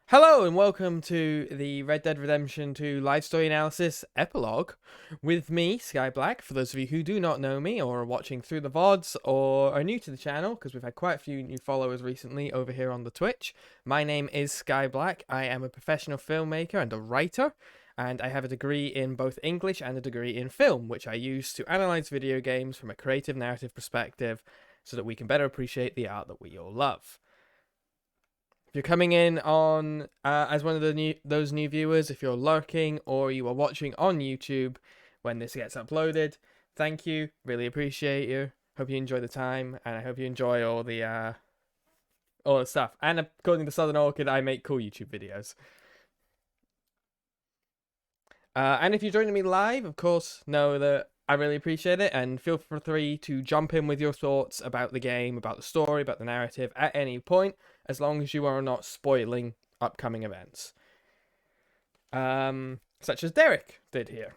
Hello and welcome to the Red Dead Redemption 2 live story analysis epilogue with me, Skye Blacke. For those of you who do not know me or are watching through the VODs or are new to the channel, because we've had quite a few new followers recently over here on the Twitch, my name is Skye Blacke. I am a professional filmmaker and a writer, and I have a degree in both English and a degree in film, which I use to analyze video games from a creative narrative perspective so that we can better appreciate the art that we all love. If you're coming in on as one of those new viewers, if you're lurking or you are watching on YouTube when this gets uploaded, thank you. Really appreciate you. Hope you enjoy the time, and I hope you enjoy all the stuff. And according to Southern Orchid, I make cool YouTube videos. And if you're joining me live, of course, know that I really appreciate it, and feel free to jump in with your thoughts about the game, about the story, about the narrative at any point, as long as you are not spoiling upcoming events. Such as Derek did here,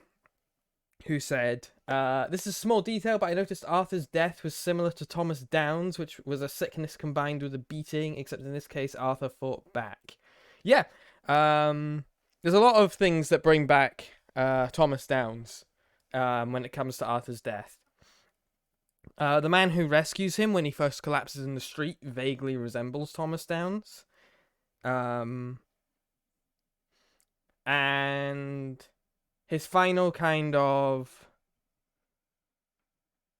who said, this is a small detail, but I noticed Arthur's death was similar to Thomas Downes, which was a sickness combined with a beating, except in this case, Arthur fought back. Yeah, there's a lot of things that bring back Thomas Downes when it comes to Arthur's death. The man who rescues him when he first collapses in the street vaguely resembles Thomas Downes. And his final kind of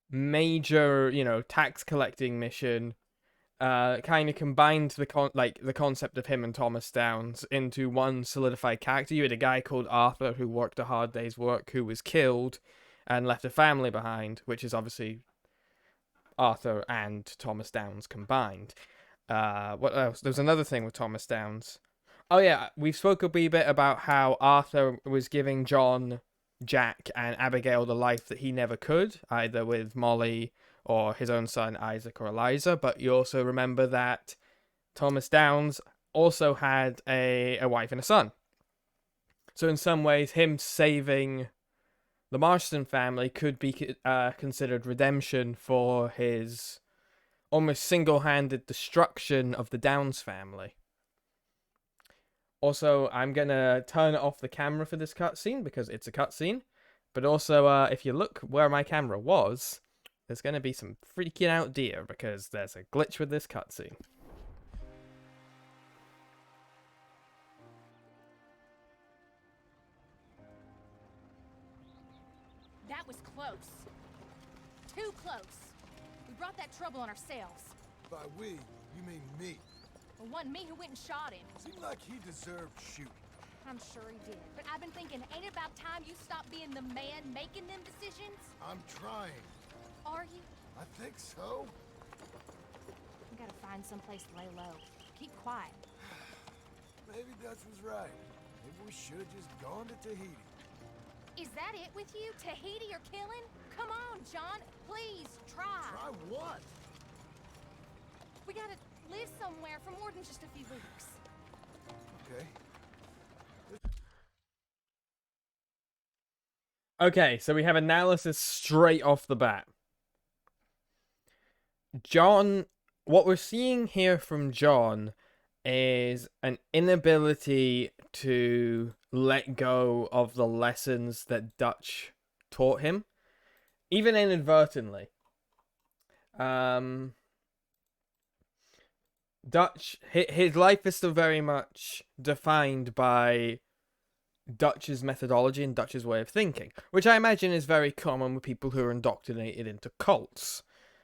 major, tax collecting mission kind of combined the concept of him and Thomas Downes into one solidified character. You had a guy called Arthur who worked a hard day's work, who was killed and left a family behind, which is obviously Arthur and Thomas Downes combined. What else? There was another thing with Thomas Downes. Oh yeah, we've spoke a wee bit about how Arthur was giving John, Jack, and Abigail the life that he never could, either with Molly or his own son Isaac or Eliza. But you also remember that Thomas Downes also had a wife and a son. So in some ways, him saving the Marston family could be considered redemption for his almost single-handed destruction of the Downes family. Also, I'm going to turn off the camera for this cutscene because it's a cutscene. But also, if you look where my camera was, there's going to be some freaking out deer because there's a glitch with this cutscene. That was close. Too close. We brought that trouble on ourselves. By we, you mean me. It wasn't me who went and shot him. Seemed like he deserved shooting. I'm sure he did. But I've been thinking, ain't it about time you stop being the man making them decisions? I'm trying. Are you? I think so. We gotta find someplace to lay low. Keep quiet. Maybe Dutch was right. Maybe we should have just gone to Tahiti. Is that it with you? Tahiti or killing? Come on, John. Please, try. Try what? We gotta live somewhere for more than just a few weeks. Okay. Okay, so we have analysis straight off the bat. John, what we're seeing here from John is an inability to let go of the lessons that Dutch taught him, even inadvertently. Dutch, his life is still very much defined by Dutch's methodology and Dutch's way of thinking, which I imagine is very common with people who are indoctrinated into cults,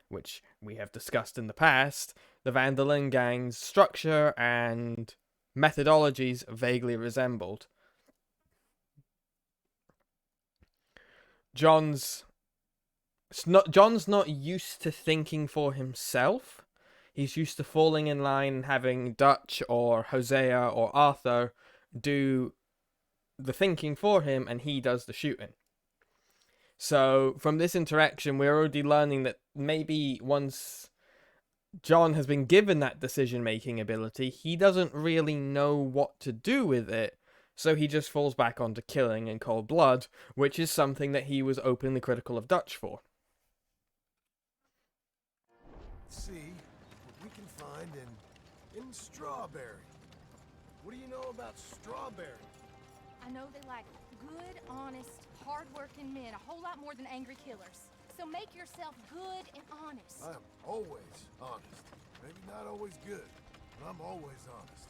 which we have discussed in the past. The Van der Linde gang's structure and methodologies vaguely resembled. John's not used to thinking for himself. He's used to falling in line and having Dutch or Hosea or Arthur do the thinking for him, and he does the shooting. So from this interaction, we're already learning that maybe once John has been given that decision-making ability, he doesn't really know what to do with it, so he just falls back onto killing in cold blood, which is something that he was openly critical of Dutch for. See what we can find in Strawberry. What do you know about Strawberry? I know they like good, honest, hard-working men a whole lot more than angry killers. So make yourself good and honest. I am always honest. Maybe not always good, but I'm always honest.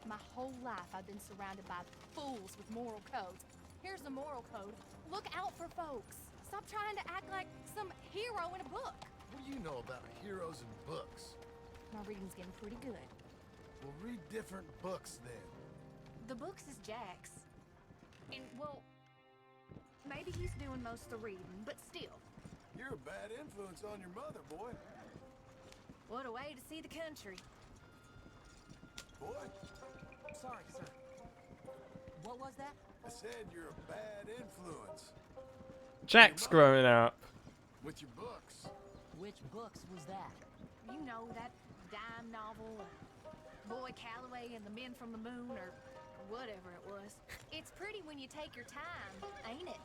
My whole life I've been surrounded by fools with moral codes. Here's the moral code. Look out for folks. Stop trying to act like some hero in a book. What do you know about heroes and books? My reading's getting pretty good. We'll read different books then. The books is Jack's. And, well, maybe he's doing most of the reading, but still. You're a bad influence on your mother, boy. What a way to see the country. Boy, Sorry, sir. What was that? I said you're a bad influence. Jack's growing up. With your books. Which books was that? You know, that dime novel, Boy Calloway and the Men from the Moon, or whatever it was. It's pretty when you take your time, ain't it?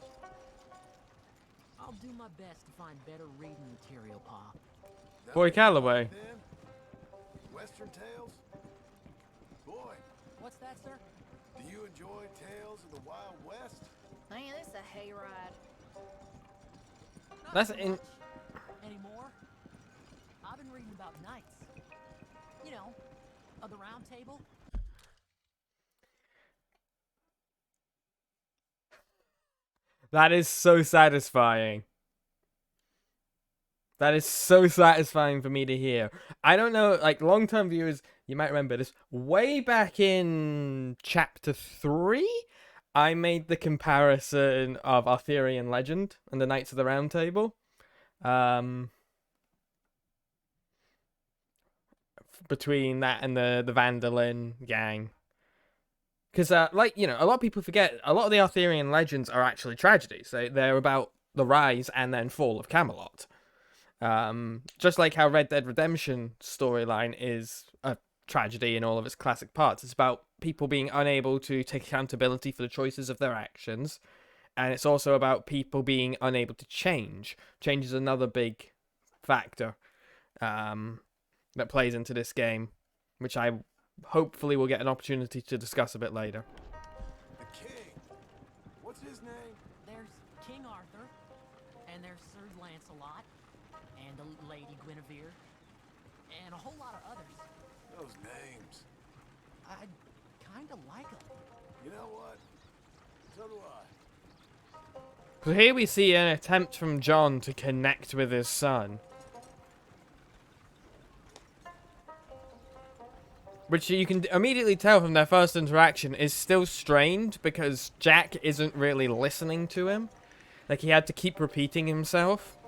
I'll do my best to find better reading material, Pa. That Boy what you Calloway. like then? Western tales? Boy, What's that, sir? do you enjoy tales of the Wild West? Man, it's a hayride. Not That's so in- much anymore. I've been reading about knights. You know, of the Round Table. That is so satisfying. That is so satisfying for me to hear. I don't know, like, long-term viewers, you might remember this. Way back in Chapter 3, I made the comparison of Arthurian legend and the Knights of the Round Table. Between that and the Vandalin gang. Because, like, you know, a lot of people forget, a lot of the Arthurian legends are actually tragedies. They're about the rise and then fall of Camelot. Just like how Red Dead Redemption storyline is a tragedy in all of its classic parts. It's about people being unable to take accountability for the choices of their actions. And it's also about people being unable to change. Change is another big factor that plays into this game, which I hopefully will get an opportunity to discuss a bit later. The king. What's his name? There's King Arthur, and there's Sir Lancelot, and the Lady Guinevere, and a whole lot of others. Those names. I kind of like them. You know what? So do I. So here we see an attempt from John to connect with his son. Which you can immediately tell from their first interaction is still strained because Jack isn't really listening to him. Like, he had to keep repeating himself.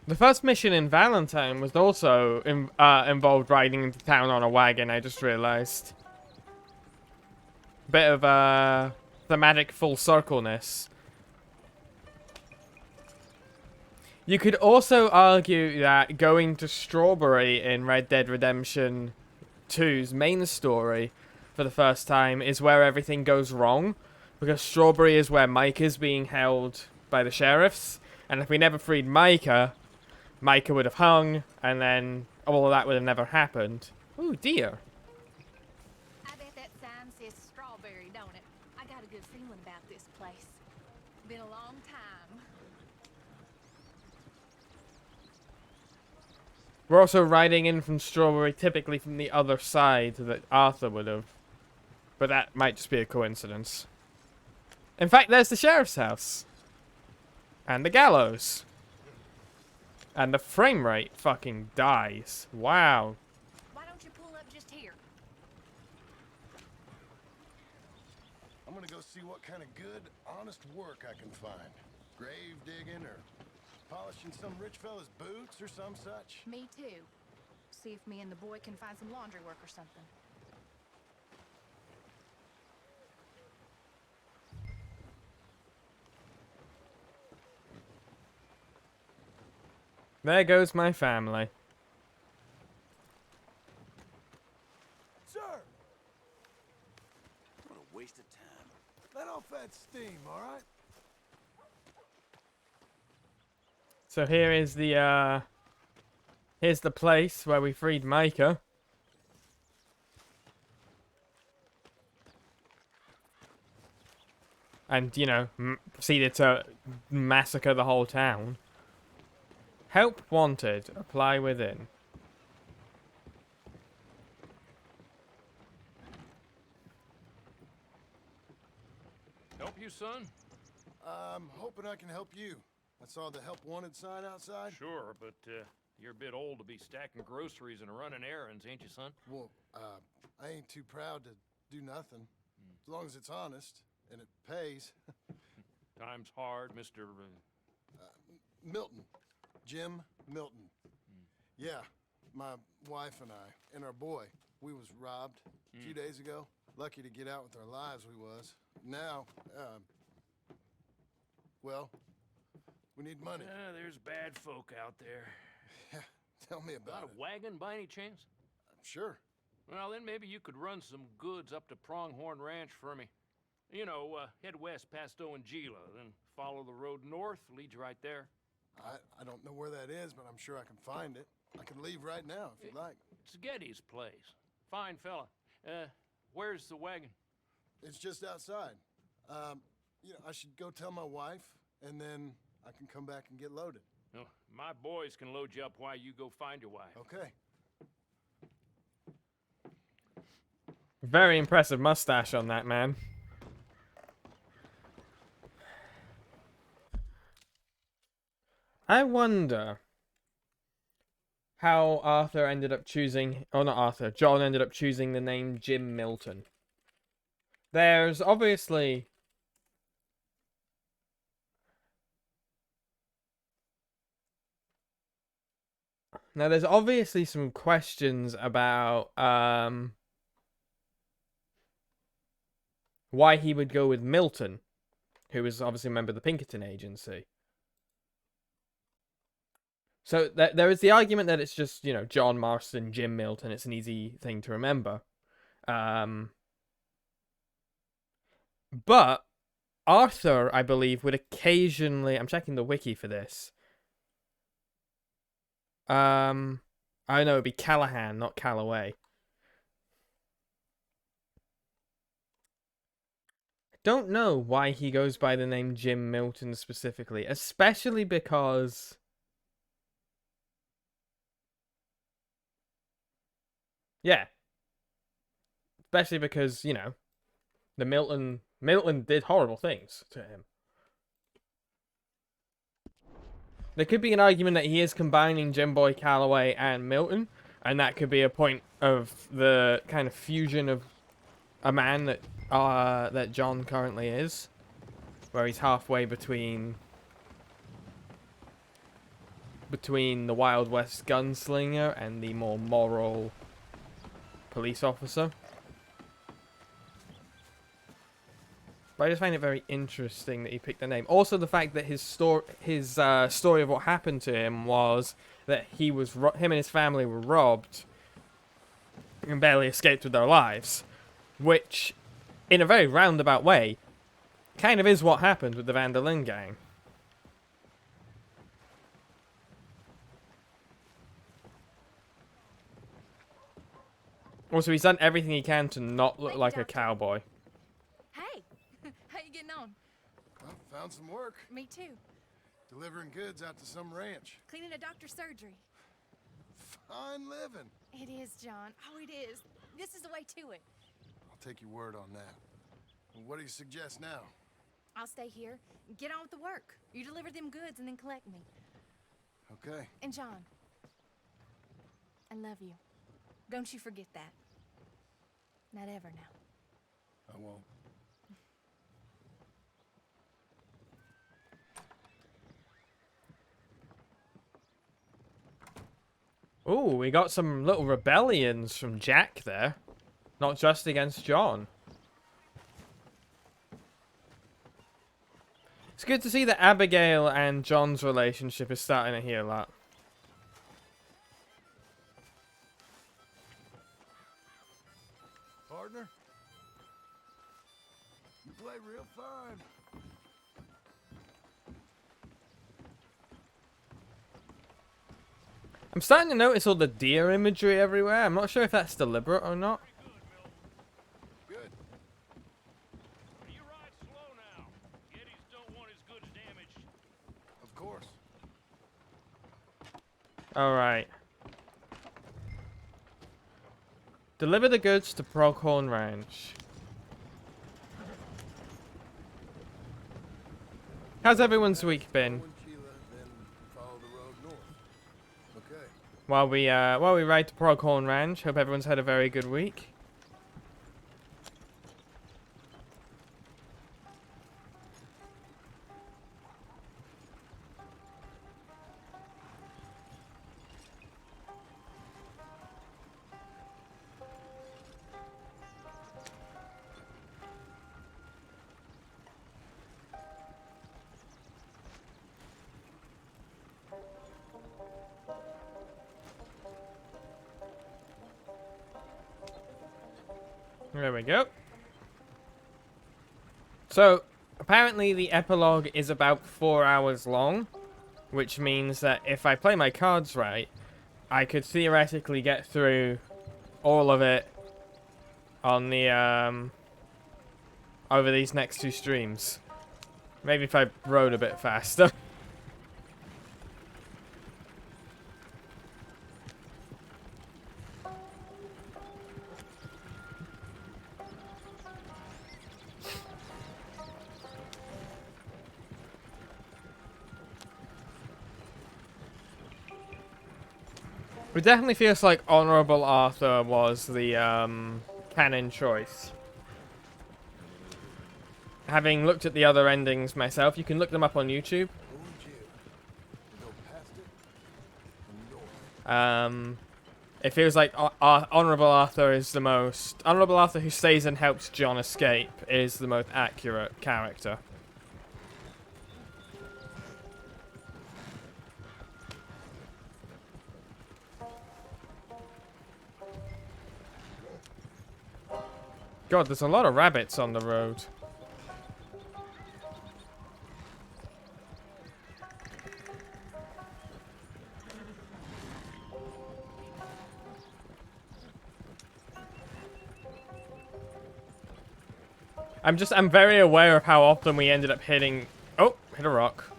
The first mission in Valentine was also involved riding into town on a wagon, I just realized. Bit of thematic full circleness. You could also argue that going to Strawberry in Red Dead Redemption 2's main story for the first time is where everything goes wrong. Because Strawberry is where Micah's being held by the sheriffs. And if we never freed Micah would have hung, and then all of that would have never happened. Ooh, dear. I bet that sign says strawberry, don't it? I got a good feeling about this place. Been a long time. We're also riding in from Strawberry, typically from the other side that Arthur would have. But that might just be a coincidence. In fact, there's the sheriff's house. And the gallows. And the frame rate fucking dies. Wow. Why don't you pull up just here? I'm gonna go see what kind of good, honest work I can find. Grave digging or polishing some rich fella's boots or some such. Me too. See if me and the boy can find some laundry work or something. There goes my family. Sir! What a waste of time. Let off that steam, alright? So here's the place where we freed Micah. And, you know, proceeded to massacre the whole town. Help wanted. Apply within. Help you, son? I'm hoping I can help you. I saw the help wanted sign outside. Sure, but you're a bit old to be stacking groceries and running errands, ain't you, son? Well, I ain't too proud to do nothing. As long as it's honest and it pays. Time's hard, Mr. Milton. Jim Milton. Yeah, my wife and I, and our boy, we was robbed a few days ago. Lucky to get out with our lives we was. Now, well, we need money. There's bad folk out there. Yeah, tell me about Got it. a wagon by any chance? Sure. Well, then maybe you could run some goods up to Pronghorn Ranch for me. You know, head west past Gila, then follow the road north, leads you right there. I don't know where that is, but I'm sure I can find it. I can leave right now if you'd like. It's Getty's place. Fine fella. Where's the wagon? It's just outside. You know, I should go tell my wife, and then I can come back and get loaded. No, my boys can load you up while you go find your wife. Okay. Very impressive mustache on that man. I wonder how Arthur ended up choosing, oh not Arthur, John ended up choosing the name Jim Milton. There's obviously some questions about why he would go with Milton, who was obviously a member of the Pinkerton Agency. So there is the argument that it's just, you know, John Marston, Jim Milton. It's an easy thing to remember. But Arthur, I believe, would occasionally... I'm checking the wiki for this. I know it'd be Callahan, not Calloway. Don't know why he goes by the name Jim Milton specifically, especially because... Yeah. Especially because, you know, the Milton did horrible things to him. There could be an argument that he is combining Jim Boy Calloway and Milton, and that could be a point of the kind of fusion of a man that John currently is, where he's halfway between the Wild West gunslinger and the more moral police officer. But I just find it very interesting that he picked the name. Also, the fact that his story of what happened to him was that him and his family were robbed and barely escaped with their lives, which, in a very roundabout way, kind of is what happened with the Van der Linde gang. Also, he's done everything he can to not look like a cowboy. Hey, how you getting on? Well, found some work. Me too. Delivering goods out to some ranch. Cleaning a doctor's surgery. Fine living. It is, John. Oh, it is. This is the way to it. I'll take your word on that. What do you suggest now? I'll stay here and get on with the work. You deliver them goods and then collect me. Okay. And John, I love you. Don't you forget that. Not ever now. I won't. Ooh, we got some little rebellions from Jack there. Not just against John. It's good to see that Abigail and John's relationship is starting to heal up. real fine. I'm starting to notice all the deer imagery everywhere. I'm not sure if that's deliberate or not. Good. You ride slow now. Yetis don't want his goods damaged. Of course. Alright. Deliver the goods to Pronghorn Ranch. How's everyone's week been? Then follow the road north. Okay. While we ride to Pronghorn Ranch, hope everyone's had a very good week. There we go. So, apparently the epilogue is about 4 hours long, which means that if I play my cards right, I could theoretically get through all of it on the, over these next 2 streams. Maybe if I rode a bit faster. It definitely feels like Honorable Arthur was the canon choice. Having looked at the other endings myself, you can look them up on YouTube. It feels like Honorable Arthur is the most... Honorable Arthur, who stays and helps John escape, is the most accurate character. God, there's a lot of rabbits on the road. I'm very aware of how often we ended up hitting... Oh, hit a rock.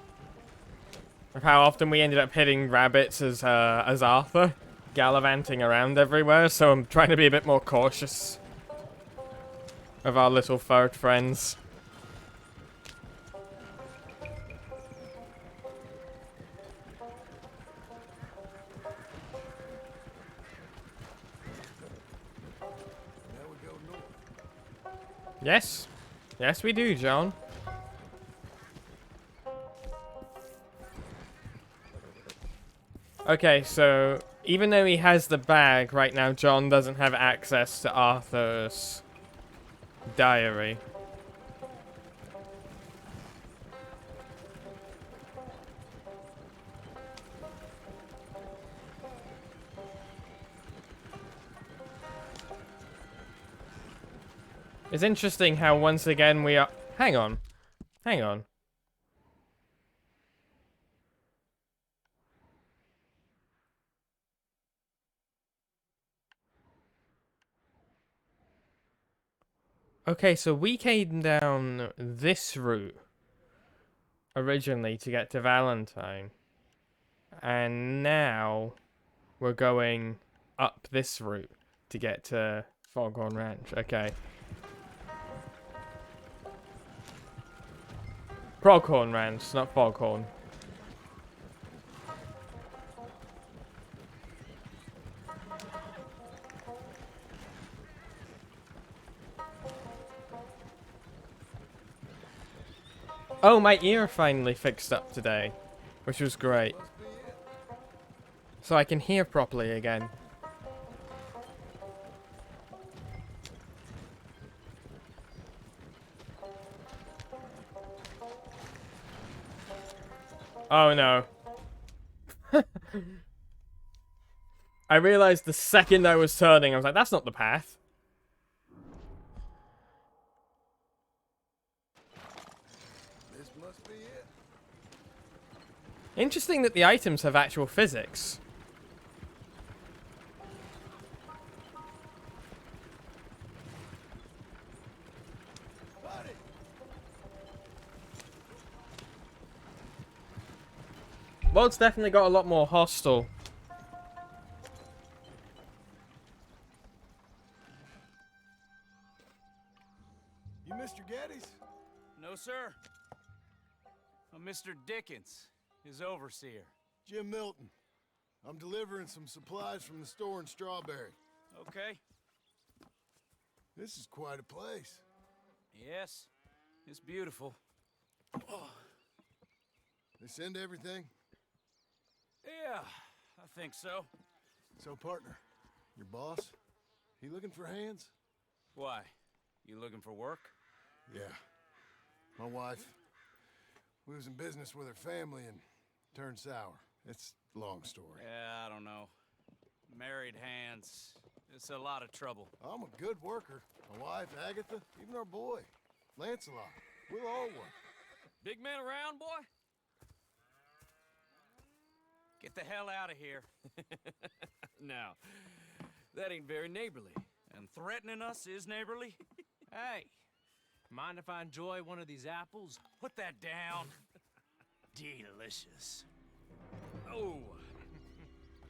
Of how often we ended up hitting rabbits as Arthur, gallivanting around everywhere, so I'm trying to be a bit more cautious of our little furred friends. Now we go north. Yes. Yes, we do, John. Okay, so even though he has the bag right now, John doesn't have access to Arthur's diary. It's interesting how once again we are... Hang on. Hang on. Okay, so we came down this route originally to get to Valentine. And now we're going up this route to get to Foghorn Ranch. Okay. Pronghorn Ranch, not Foghorn. Oh, my ear finally fixed up today, which was great. Must be it. So I can hear properly again. Oh no. I realized the second I was turning, I was like, that's not the path. Interesting that the items have actual physics. Buddy! World's definitely got a lot more hostile. You Mr. Geddes? No, sir. I'm Mr. Dickens, his overseer. Jim Milton. I'm delivering some supplies from the store in Strawberry. Okay. This is quite a place. Yes, it's beautiful. They send everything? Yeah, I think so. So, partner, your boss, he looking for hands? Why? You looking for work? Yeah. My wife, we was in business with her family and turned sour. It's a long story. Yeah, I don't know. Married hands. It's a lot of trouble. I'm a good worker. My wife, Agatha, even our boy, Lancelot. We'll all work. Big man around, boy? Get the hell out of here. Now, that ain't very neighborly. And threatening us is neighborly? Hey, mind if I enjoy one of these apples? Put that down. Delicious. Oh,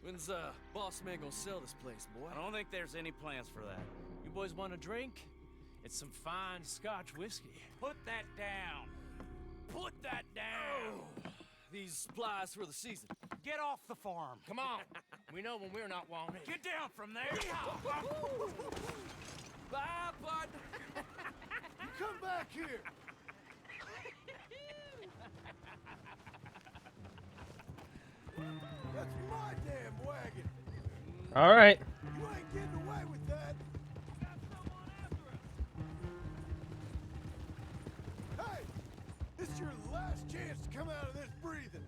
When's boss man gonna sell this place, boy? I don't think there's any plans for that. You boys want a drink? It's some fine Scotch whiskey. Put that down. Put that down. These supplies for the season. Get off the farm. Come on. We know when we're not wanted. Get down from there. Bye, bud. Come back here! That's my damn wagon! Alright. You ain't getting away with that! Hey! This is your last chance to come out of this breathing!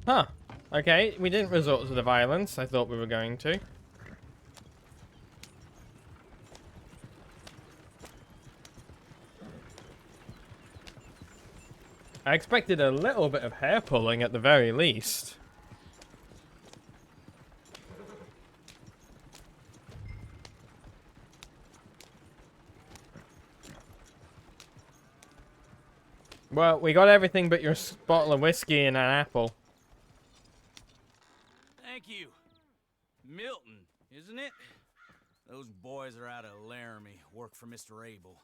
Huh. Okay, we didn't resort to the violence I thought we were going to. I expected a little bit of hair pulling at the very least. Well, we got everything but your bottle of whiskey and an apple. Thank you. Milton, isn't it? Those boys are out of Laramie, work for Mr. Abel.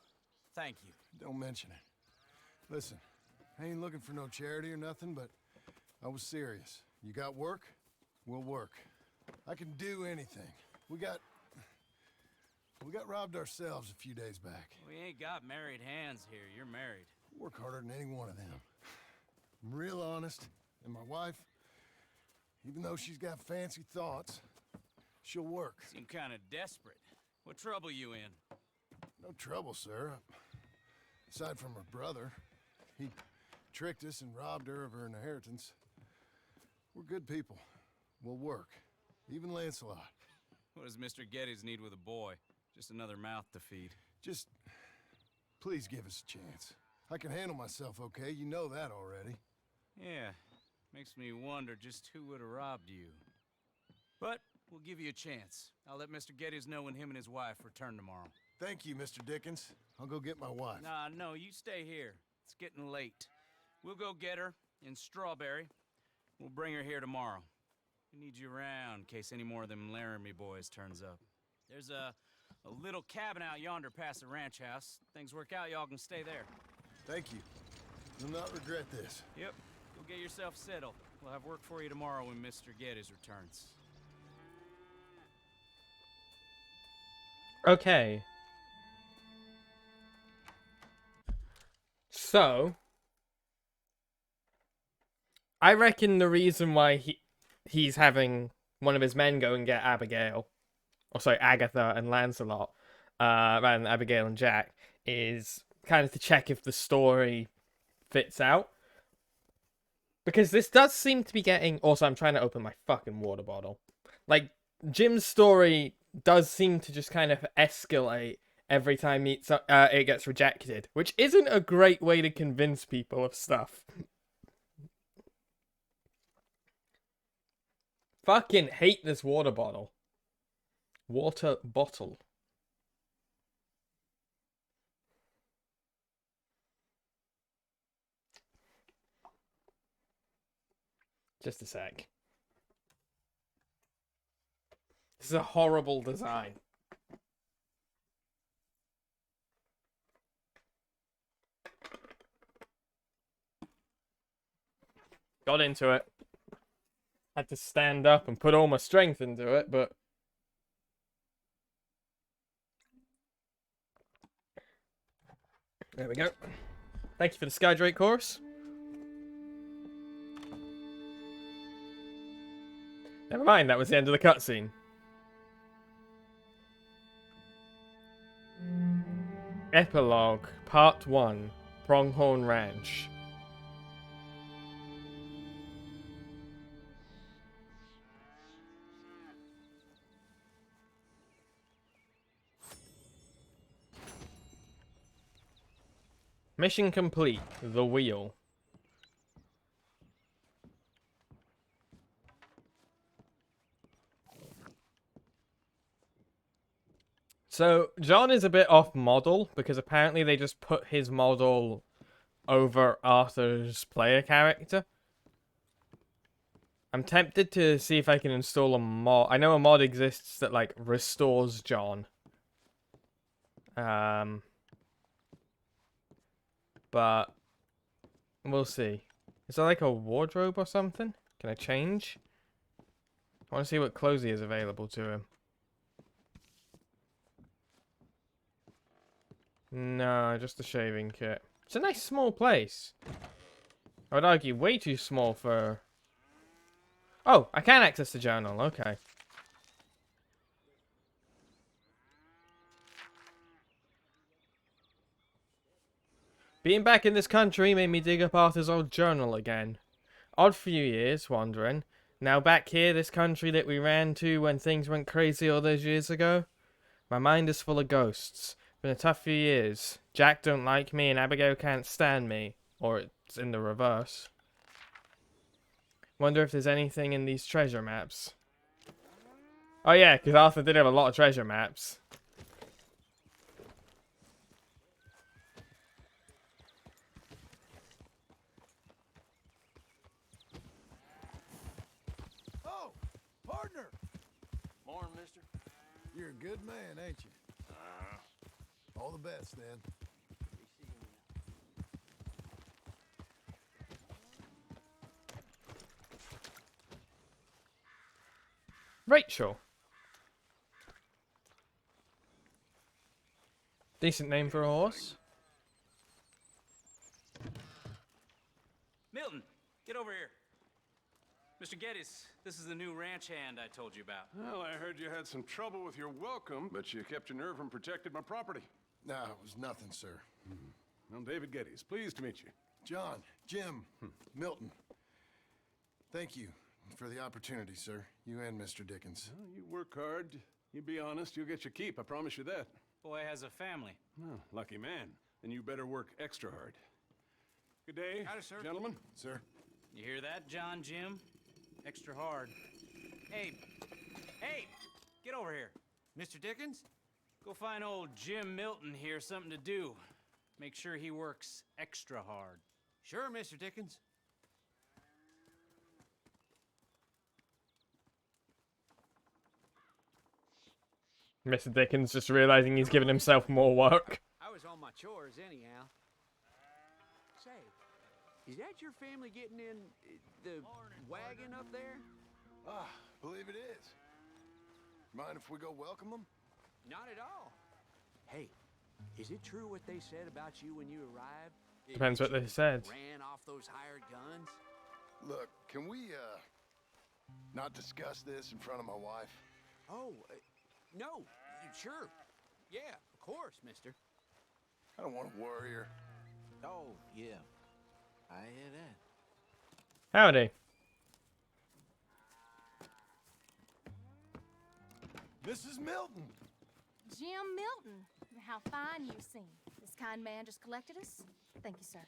Thank you. Don't mention it. Listen, I ain't looking for no charity or nothing, but I was serious. You got work? We'll work. I can do anything. We got robbed ourselves a few days back. We ain't got married hands here. You're married. Work harder than any one of them. I'm real honest, and my wife, even though she's got fancy thoughts, she'll work. Seem kind of desperate. What trouble you in? No trouble, sir. Aside from her brother, he tricked us and robbed her of her inheritance. We're good people. We'll work. Even Lancelot. What does Mr. Geddes need with a boy? Just another mouth to feed. Just, please give us a chance. I can handle myself okay, you know that already. Yeah, makes me wonder just who would have robbed you. But we'll give you a chance. I'll let Mr. Geddes know when him and his wife return tomorrow. Thank you, Mr. Dickens. I'll go get my wife. Nah, no, you stay here. It's getting late. We'll go get her in Strawberry. We'll bring her here tomorrow. We need you around in case any more of them Laramie boys turns up. There's a little cabin out yonder past the ranch house. Things work out, y'all can stay there. Thank you. You'll not regret this. Yep. Go get yourself settled. We'll have work for you tomorrow when Mr. Geddes returns. Okay. So, I reckon the reason why he's having one of his men go and get Abigail, or sorry, Agatha and Lancelot, rather than Abigail and Jack, is kind of to check if the story fits out. Because this does seem to be getting... Also, I'm trying to open my fucking water bottle. Like, Jim's story does seem to just kind of escalate every time it gets rejected, which isn't a great way to convince people of stuff. Fucking hate this water bottle. Water bottle. Just a sec. This is a horrible design. Got into it. Had to stand up and put all my strength into it, but... There we go. Thank you for the Skydrake course. Never mind, that was the end of the cutscene. Epilogue, Part 1, Pronghorn Ranch. Mission complete, The Wheel. So, John is a bit off model, because apparently they just put his model over Arthur's player character. I'm tempted to see if I can install a mod. I know a mod exists that, like, restores John. But we'll see. Is there like a wardrobe or something? Can I change? I want to see what clothes he is available to him. No, just a shaving kit. It's a nice small place. I would argue way too small for... Oh, I can access the journal. Okay. Being back in this country made me dig up Arthur's old journal again. Odd few years, wandering. Now back here, this country that we ran to when things went crazy all those years ago. My mind is full of ghosts. Been a tough few years. Jack don't like me and Abigail can't stand me. Or it's in the reverse. Wonder if there's anything in these treasure maps. Oh yeah, because Arthur did have a lot of treasure maps. Oh, partner! Morning, mister. You're a good man, ain't you? All the best, then. Rachel. Decent name for a horse. Milton, get over here. Mr. Geddes, this is the new ranch hand I told you about. Well, I heard you had some trouble with your welcome, but you kept your nerve and protected my property. No, it was nothing, sir. I'm David Geddes. Pleased to meet you. John, Jim, Milton. Thank you for the opportunity, sir. You and Mr. Dickens. Well, you work hard. You be honest, you'll get your keep. I promise you that. Boy has a family. Oh, lucky man. Then you better work extra hard. Good day, Howdy, sir. gentlemen. Sir? You hear that, John Jim? Extra hard. Hey, get over here. Mr. Dickens? Go find old Jim Milton here something to do. Make sure he works extra hard. Sure, Mr. Dickens. Mr. Dickens just realizing he's given himself more work. I was on my chores anyhow. Say, is that your family getting in the wagon up there? Ah, believe it is. Mind if we go welcome them? Not at all. Hey, is it true what they said about you when you arrived? Depends That what they you said. Ran off those hired guns? Look, can we, not discuss this in front of my wife? Oh, no, sure. Yeah, of course, mister. I don't want to worry her. Oh, yeah. I hear that. Howdy. Mrs. Milton. Jim Milton. How fine you seem. This kind man just collected us. Thank you, sir.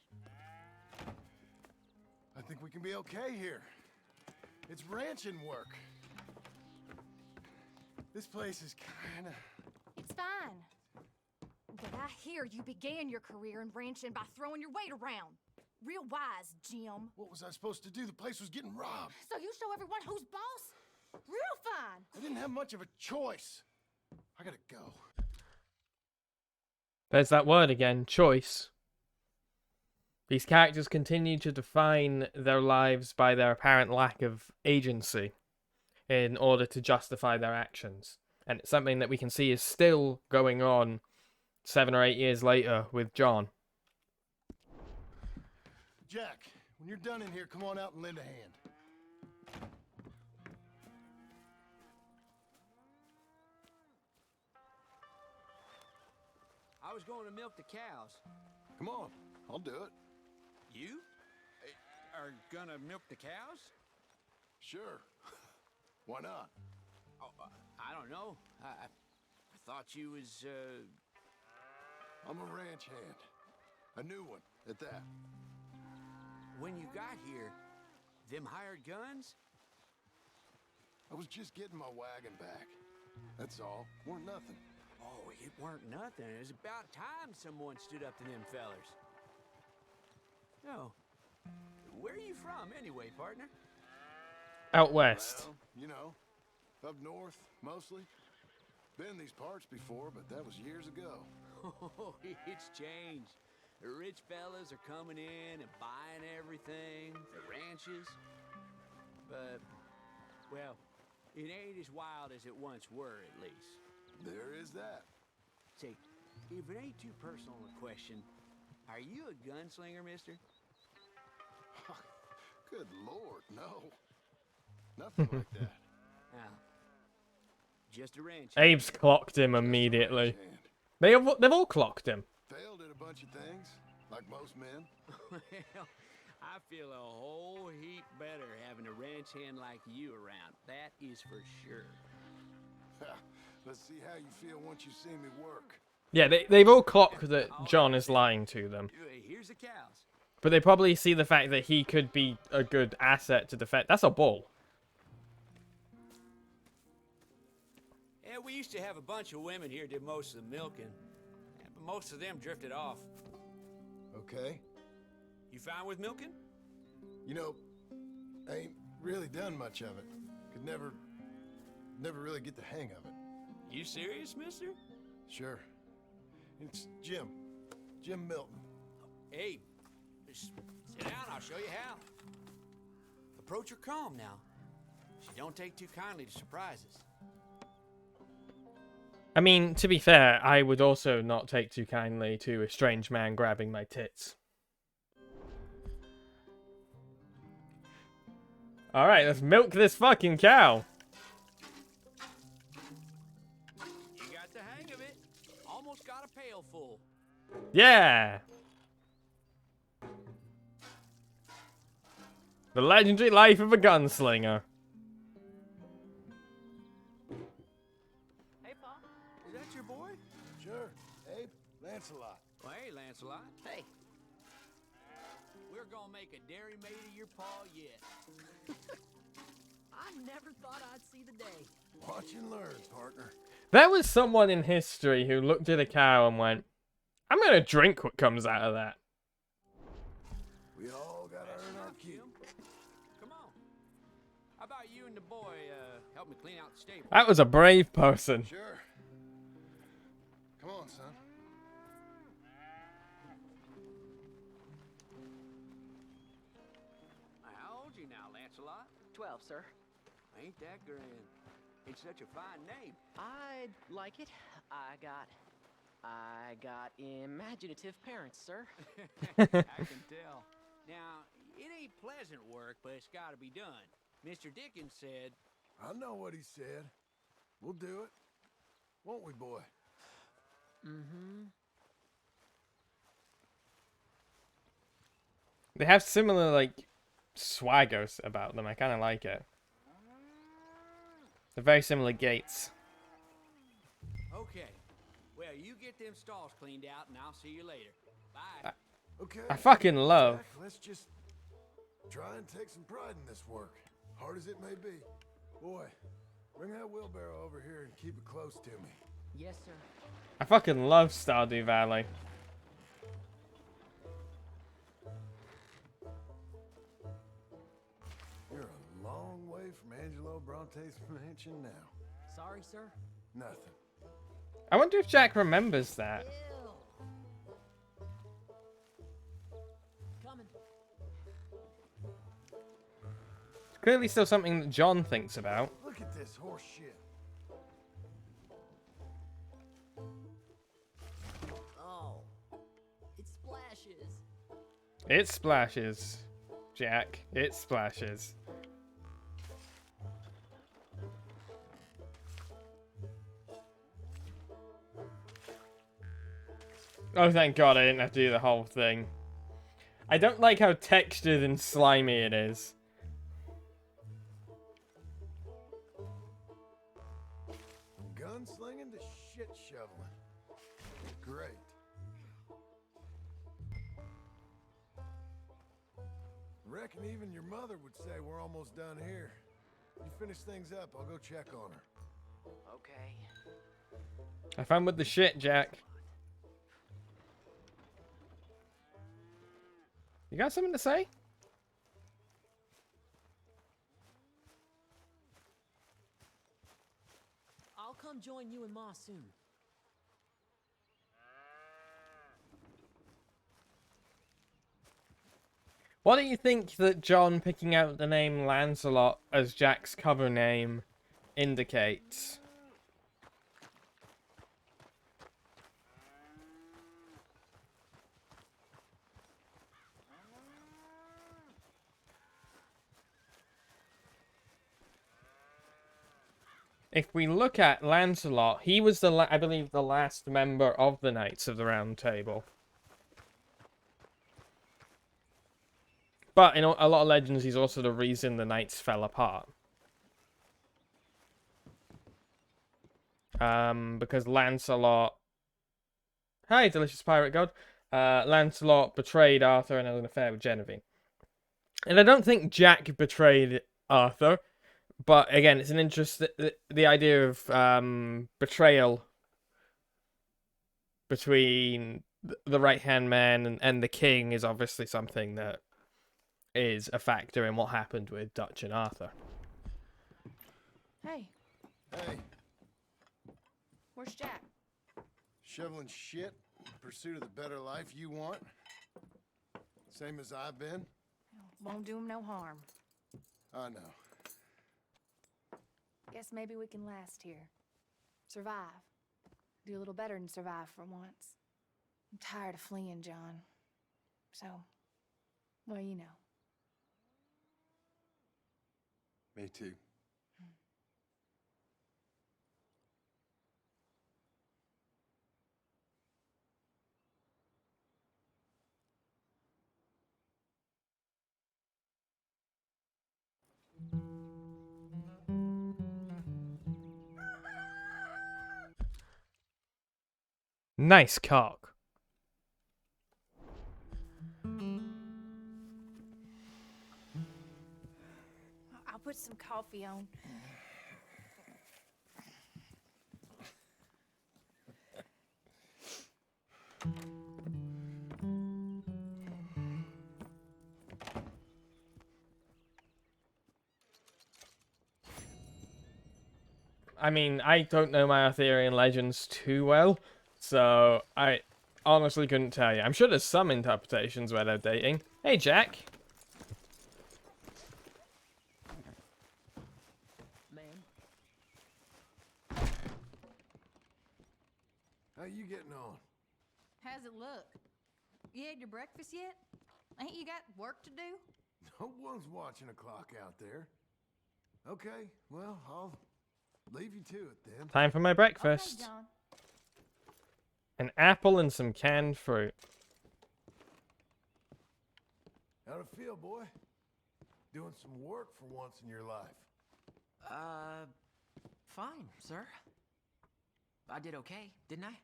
I think we can be okay here. It's ranching work. This place is kinda... It's fine. But I hear you began your career in ranching by throwing your weight around. Real wise, Jim. What was I supposed to do? The place was getting robbed. So you show everyone who's boss? Real fine. I didn't have much of a choice. I gotta go. There's that word again, choice. These characters continue to define their lives by their apparent lack of agency in order to justify their actions. And it's something that we can see is still going on 7 or 8 years later with John. Jack, when you're done in here, come on out and lend a hand. I was going to milk the cows. Come on, I'll do it. You are gonna milk the cows? Sure. Why not? Oh, I don't know. I thought you was, I'm a ranch hand. A new one, at that. When you got here, them hired guns? I was just getting my wagon back. That's all. Weren't nothing. Oh, it weren't nothing. It was about time someone stood up to them fellers. No. Where are you from, anyway, partner? Out west. Well, you know, up north, mostly. Been in these parts before, but that was years ago. Oh, it's changed. The rich fellas are coming in and buying everything, the ranches. But, well, it ain't as wild as it once were, at least. There is that. Say, if it ain't too personal a question, are you a gunslinger, mister? Good Lord, no. Nothing like that. Now, just a ranch. Abe's clocked him immediately. Ranch hand. They've all clocked him. Failed at a bunch of things, like most men. Well, I feel a whole heap better having a ranch hand like you around. That is for sure. Let's see how you feel once you see me work. Yeah, they've all clocked that John is lying to them. Here's the cows. But they probably see the fact that he could be a good asset to defend. That's a bull. Yeah, we used to have a bunch of women here did most of the milking. Yeah, but most of them drifted off. Okay. You fine with milking? You know, I ain't really done much of it. Could never really get the hang of it. You serious, mister? Sure. It's Jim. Jim Milton. Hey, just sit down, I'll show you how. Approach her calm now. She don't take too kindly to surprises. I mean, to be fair, I would also not take too kindly to a strange man grabbing my tits. Alright, let's milk this fucking cow. You got the hang of it. Almost got a pail full. Yeah! The legendary life of a gunslinger. Hey, Pa. Is that your boy? Sure. Abe, Lancelot. Well, hey, Lancelot. Hey. We're gonna make a dairy maid of your pa yet. I never thought I'd see the day. Watch and learn, partner. There was someone in history who looked at a cow and went, I'm gonna drink what comes out of that. We all gotta earn our keep. Come on. How about you and the boy help me clean out the stable? That was a brave person. Sure. Come on, son. How old you now, Lancelot? 12, sir. Ain't that grand? It's such a fine name. I like it. I got imaginative parents, sir. I can tell. Now, it ain't pleasant work, but it's gotta be done. Mr. Dickens said... I know what he said. We'll do it. Won't we, boy? Mm-hmm. They have similar, like, swagger about them. I kind of like it. They're very similar gaits. Okay. Well, you get them stalls cleaned out, and I'll see you later. Bye. Okay. I fucking love. Jack, let's just try and take some pride in this work, hard as it may be. Boy, bring that wheelbarrow over here and keep it close to me. Yes, sir. I fucking love Stardew Valley. You're a long way from Angelo Bronte's mansion now. Sorry, sir. Nothing. I wonder if Jack remembers that. Coming. It's clearly still something that John thinks about. Look at this horse shit. Oh, it splashes. It splashes, Jack. It splashes. Oh, thank God I didn't have to do the whole thing. I don't like how textured and slimy it is. From gunslinging to shit shoveling. Great. Reckon even your mother would say we're almost done here. You finish things up, I'll go check on her. Okay. Have fun with the shit, Jack. You got something to say? I'll come join you and Ma soon. What do you think that John picking out the name Lancelot as Jack's cover name indicates? If we look at Lancelot, he was I believe the last member of the Knights of the Round Table. But in a lot of legends, he's also the reason the Knights fell apart. Because Lancelot... Hi, delicious pirate god. Lancelot betrayed Arthur and had an affair with Genevieve. And I don't think Jack betrayed Arthur. But again, it's an interest... The idea of betrayal between the right-hand man and the king is obviously something that is a factor in what happened with Dutch and Arthur. Hey, Hey, where's Jack? shoveling shit in pursuit of the better life you want? Same as I've been? Won't do him no harm. I know. Guess maybe we can last here. Survive. Do a little better than survive for once. I'm tired of fleeing, John. So, well, you know. Me too. Nice cock. I'll put some coffee on. I mean, I don't know my Arthurian legends too well, so I honestly couldn't tell you. I'm sure there's some interpretations where they're dating. Hey, Jack. Ma'am. How you getting on? How's it look? You had your breakfast yet? Ain't you got work to do? No one's watching a clock out there. Okay, well, I'll leave you to it then. Time for my breakfast. Okay, John. An apple and some canned fruit. How'd it feel, boy? Doing some work for once in your life. Fine, sir. I did okay, didn't I?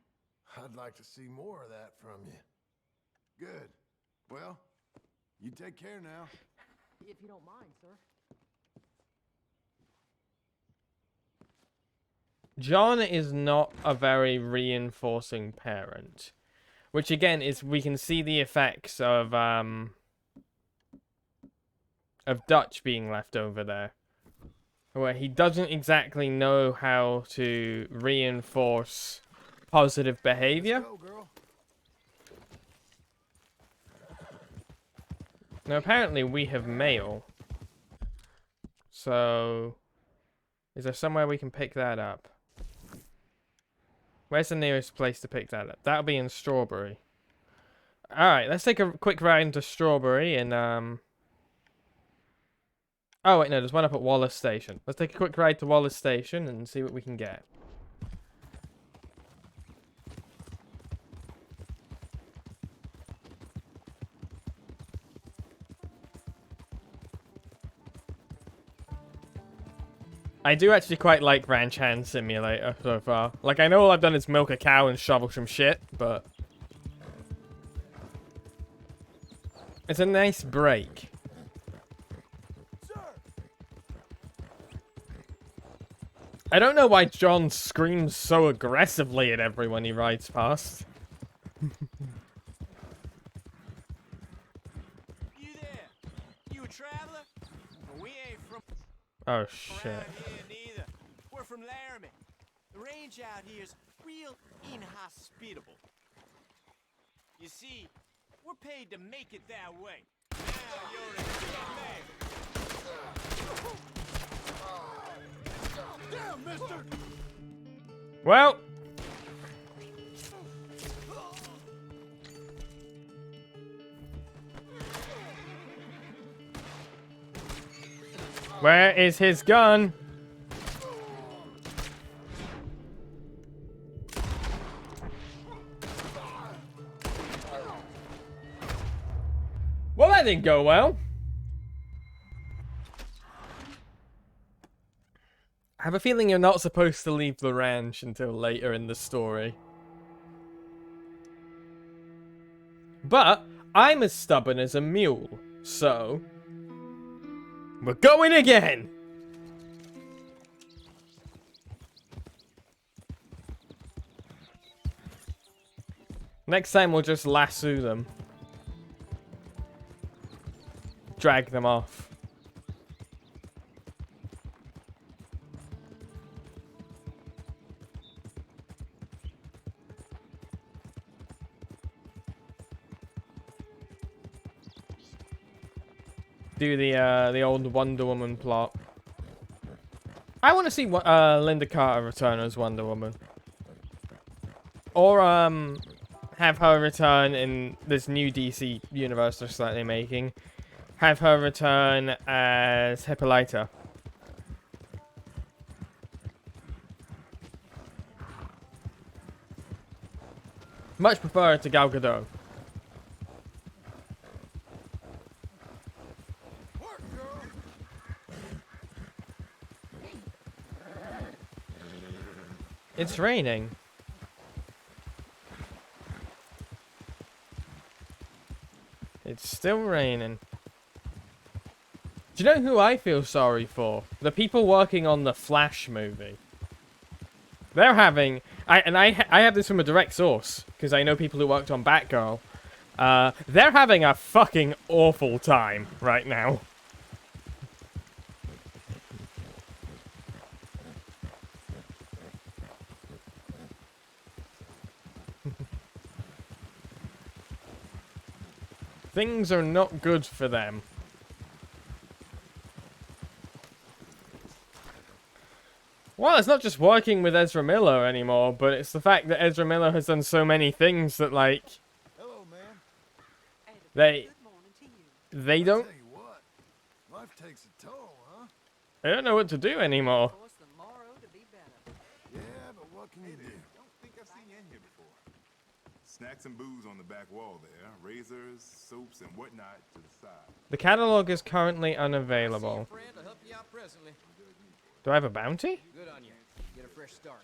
I'd like to see more of that from you. Good. Well, you take care now. If you don't mind, sir. John is not a very reinforcing parent. Which again is we can see the effects of Dutch being left over there. Where he doesn't exactly know how to reinforce positive behavior. Let's go, girl. Now apparently we have mail. So is there somewhere we can pick that up? Where's the nearest place to pick that up? That'll be in Strawberry. Alright, let's take a quick ride into Strawberry and oh wait, no, there's one up at Wallace Station. Let's take a quick ride to Wallace Station and see what we can get. I do actually quite like Ranch Hand Simulator so far. Like, I know all I've done is milk a cow and shovel some shit, but it's a nice break. I don't know why John screams so aggressively at everyone he rides past. You there? You a traveler? Well, we ain't from Oh shit. around here neither. We're from Laramie. The range out here is real inhospitable. You see, we're paid to make it that way. Now you're a big man. Damn, mister! Well, where is his gun? Well, that didn't go well. I have a feeling you're not supposed to leave the ranch until later in the story. But I'm as stubborn as a mule, so we're going again! Next time we'll just lasso them. Drag them off. Do the old Wonder Woman plot. I want to see Linda Carter return as Wonder Woman, or have her return in this new DC universe they're slightly making. Have her return as Hippolyta. Much prefer it to Gal Gadot. It's raining. It's still raining. Do you know who I feel sorry for? The people working on the Flash movie. They're having... I have this from a direct source, because I know people who worked on Batgirl. They're having a fucking awful time right now. Things are not good for them. Well, it's not just working with Ezra Miller anymore, but it's the fact that Ezra Miller has done so many things that, like, Hello, man. they don't, Tell you what, life takes a toll, huh? they don't know what to do anymore. Force the morrow to be better. Yeah, but what can you do? Don't think I've seen you in here before. Snacks and booze on the back wall there. Razors, soaps, and whatnot to the side. The catalog is currently unavailable. Do I have a bounty? Good on you. Get a fresh start.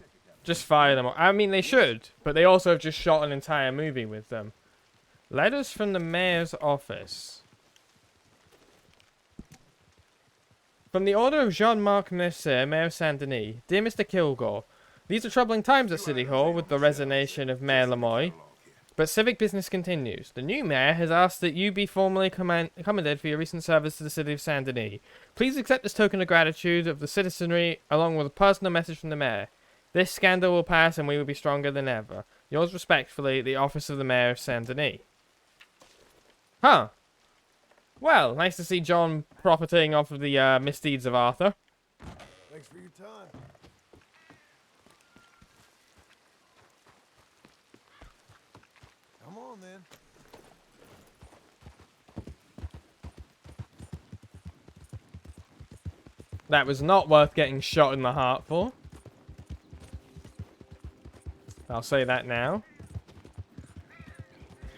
Just fire them. I mean, they should, but they also have just shot an entire movie with them. Letters from the mayor's office. From the order of Jean-Marc Mercier, Mayor of Saint-Denis. Dear Mr. Kilgore, these are troubling times at City Hall with the resignation of Mayor Lemoy, but civic business continues. The new mayor has asked that you be formally commended for your recent service to the city of Saint-Denis. Please accept this token of gratitude of the citizenry along with a personal message from the mayor. This scandal will pass and we will be stronger than ever. Yours respectfully, the office of the mayor of Saint-Denis. Huh. Well, nice to see John profiting off of the misdeeds of Arthur. Thanks for your time. Come on, then. That was not worth getting shot in the heart for. I'll say that now.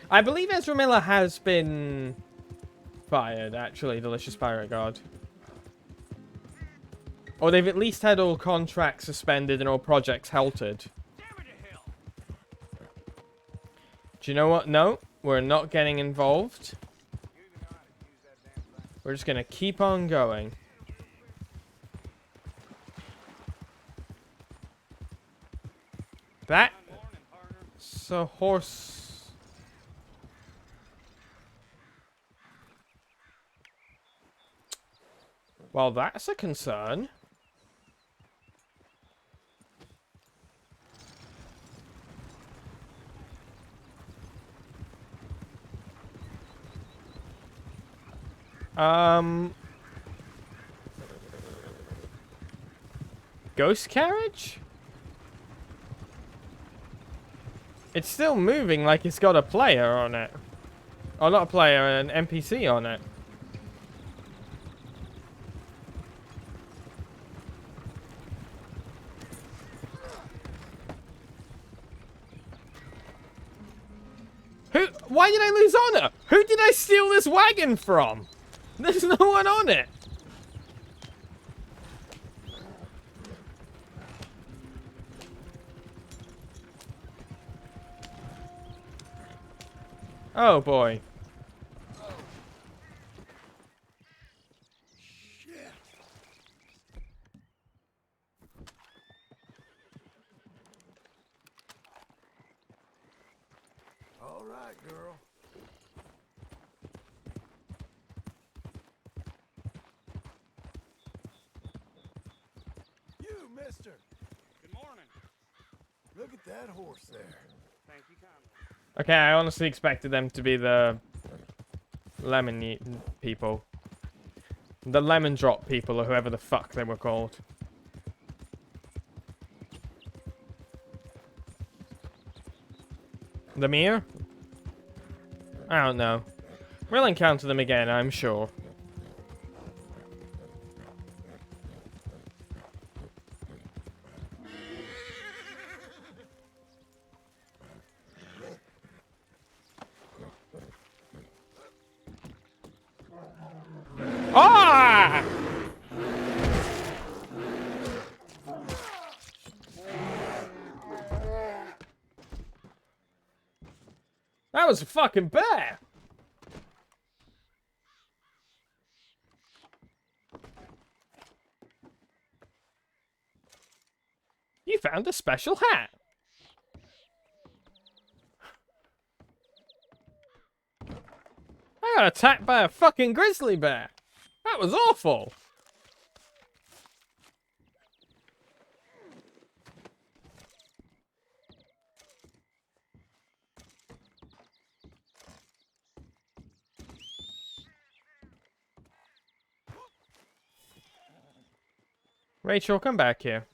I believe Ezra Miller has been fired, actually, Delicious Pirate God. Or they've at least had all contracts suspended and all projects halted. Do you know what? No, we're not getting involved. We're just going to keep on going. That's a horse. Well, that's a concern. Ghost carriage? It's still moving like it's got a player on it. Oh, not a player, an NPC on it. Why did I lose honor? Who did I steal this wagon from? There's no one on it. Oh boy. Shit. All right, girl. You, mister. Good morning. Look at that horse there. Thank you kindly. Okay, I honestly expected them to be the lemon people. The lemon drop people, or whoever the fuck they were called. The mirror? I don't know. We'll encounter them again, I'm sure. Ah! That was a fucking bear. You found a special hat. I got attacked by a fucking grizzly bear. That was awful. Rachel, come back here.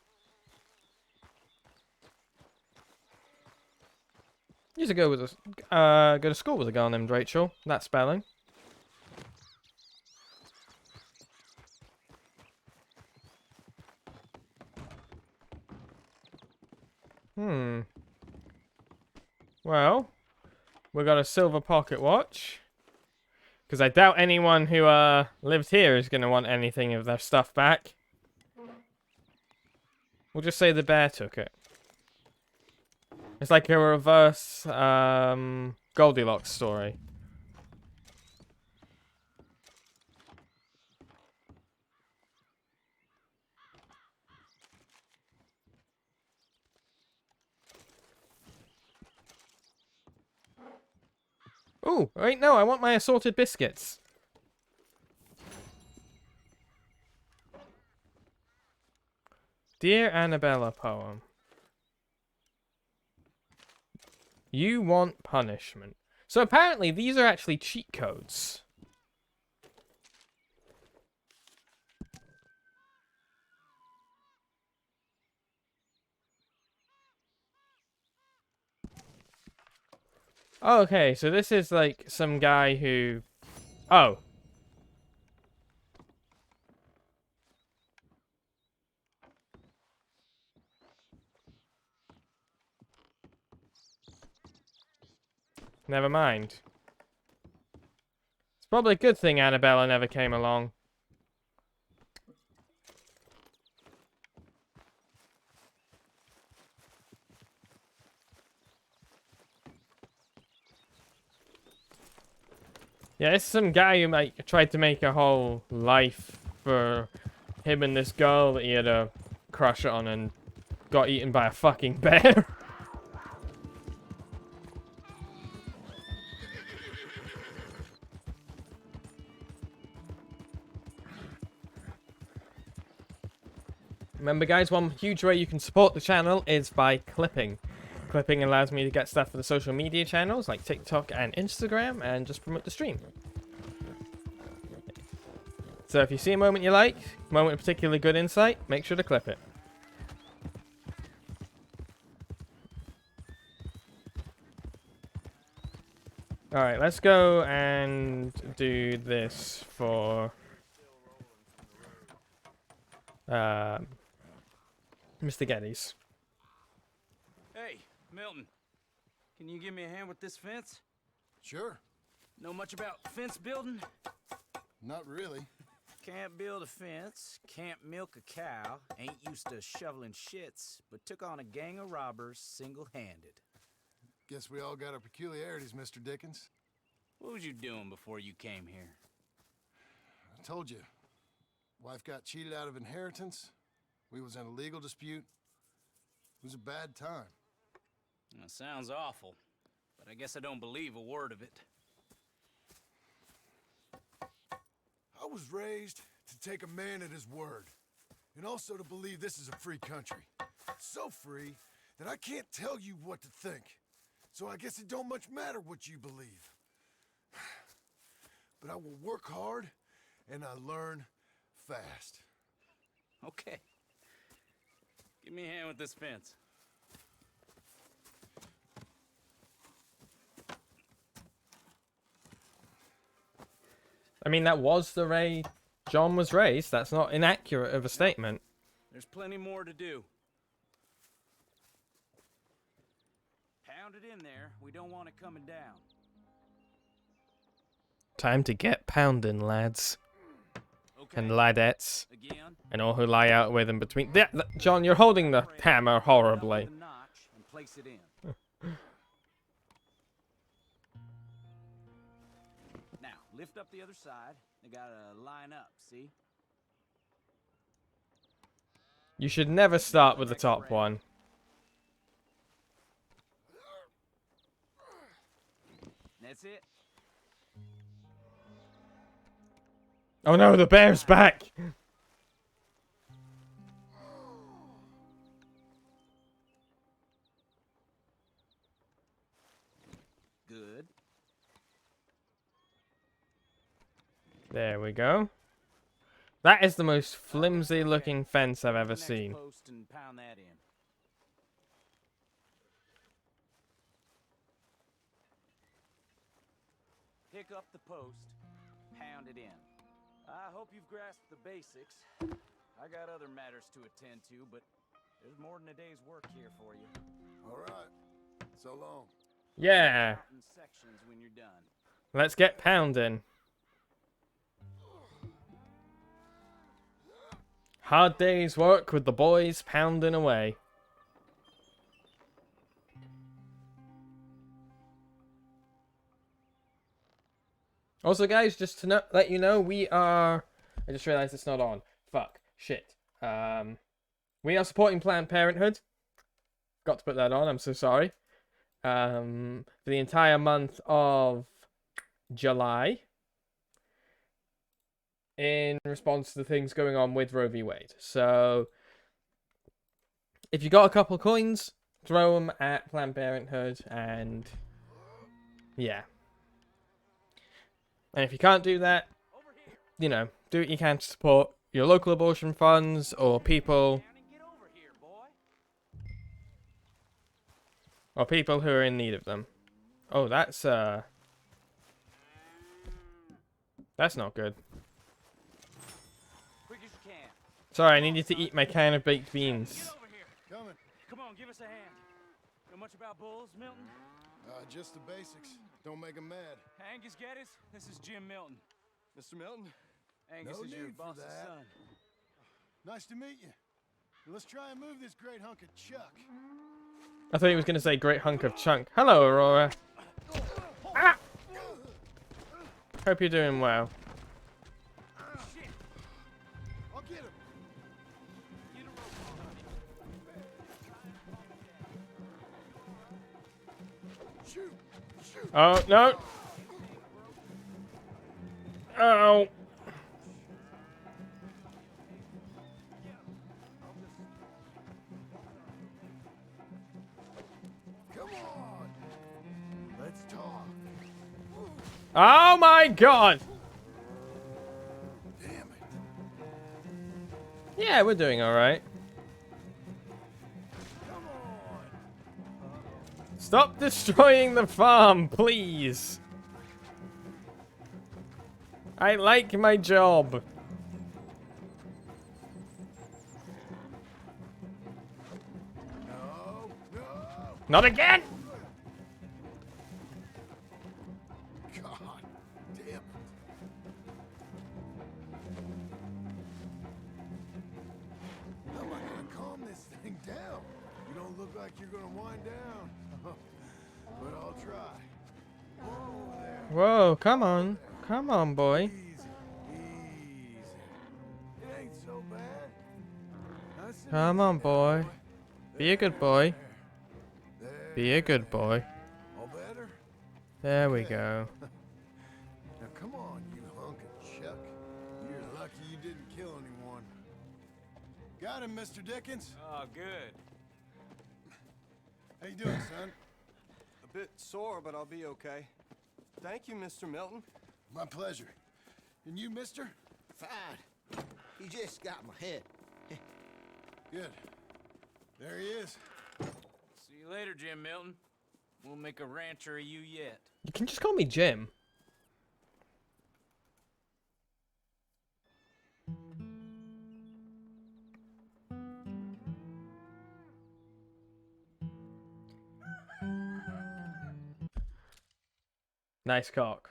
Used to go to school with a girl named Rachel. That spelling. Well, We got a silver pocket watch. Because I doubt anyone who lived here is going to want anything of their stuff back. We'll just say the bear took it. It's like a reverse Goldilocks story. Ooh, wait, no, I want my assorted biscuits. Dear Annabella poem. You want punishment. So apparently these are actually cheat codes. Oh, okay, so this is like some guy who... Oh. Never mind. It's probably a good thing Annabella never came along. Yeah, it's some guy who tried to make a whole life for him and this girl that he had a crush on and got eaten by a fucking bear. Remember guys, one huge way you can support the channel is by clipping. Clipping allows me to get stuff for the social media channels like TikTok and Instagram and just promote the stream. So if you see a moment you like, moment of particularly good insight, make sure to clip it. Alright, let's go and do this for Mr. Geddes. Hey, Milton. Can you give me a hand with this fence? Sure. Know much about fence building? Not really. Can't build a fence, can't milk a cow, ain't used to shoveling shits, but took on a gang of robbers single-handed. Guess we all got our peculiarities, Mr. Dickens. What was you doing before you came here? I told you. Wife got cheated out of inheritance. We was in a legal dispute. It was a bad time. That sounds awful, but I guess I don't believe a word of it. I was raised to take a man at his word, and also to believe this is a free country. So free that I can't tell you what to think. So I guess it don't much matter what you believe. But I will work hard, and I learn fast. Okay. Give me a hand with this fence. I mean, that was the way John was raised. That's not inaccurate of a statement. There's plenty more to do. Pound it in there. We don't want it coming down. Time to get pounding, lads. Okay. And ladettes. Again. And all who lie out with in between. John, you're holding the hammer horribly. Notch and place it in. Now, lift up the other side. They gotta line up, see? You should never start with the top one. That's it. Oh no, the bear's back! Good. There we go. That is the most flimsy looking fence I've ever Next seen. post and pound that in. Pick up the post, pound it in. I hope you've grasped the basics. I got other matters to attend to, but there's more than a day's work here for you. All right. So long. Yeah. Out in sections when you're done. Let's get pounding. Hard day's work with the boys pounding away. Also, guys, just to let you know, we are... I just realized it's not on. Fuck. Shit. We are supporting Planned Parenthood. Got to put that on. I'm so sorry. For the entire month of July. In response to the things going on with Roe v. Wade. So, if you got a couple coins, throw them at Planned Parenthood, and yeah. And if you can't do that, you know, do what you can to support your local abortion funds or people who are in need of them. Oh, that's not good. Quick as you can. Sorry, I needed to eat my can of baked beans. Get over here. Coming. Come on, give us a hand. Know much about bulls, Milton? Just the basics. Don't make 'em mad. Angus Geddes, this is Jim Milton. Mr. Milton, Angus No is your need for boss's that. son. nice to meet you. Let's try and move this great hunk of chuck. I thought he was going to say great hunk of chunk. Hello, Aurora. Ah! Hope you're doing well. Shit! I'll get him. Get a rope on, Shoot. Shoot. Oh, no. Oh. Come on. Let's talk. Oh my god. Damn it. Yeah, we're doing alright. Come on. Stop destroying the farm, please. I like my job. No. No. Not again! God damn it. How am I gonna calm this thing down? You don't look like you're gonna wind down. But I'll try. Whoa there. Whoa, come on. Come on, boy. Easy. Easy. It ain't so bad. Nice and Come easy on, now, boy. Be a good boy. There. Be a good boy. All better? There we go. Now come on, you hunk of chuck. You're lucky you didn't kill anyone. Got him, Mr. Dickens. Oh, good. How you doing, son? A bit sore, but I'll be okay. Thank you, Mr. Milton. My pleasure. And you, mister? Fine. He just got my head. Good. There he is. See you later, Jim Milton. We'll make a rancher of you yet. You can just call me Jim. Nice cock.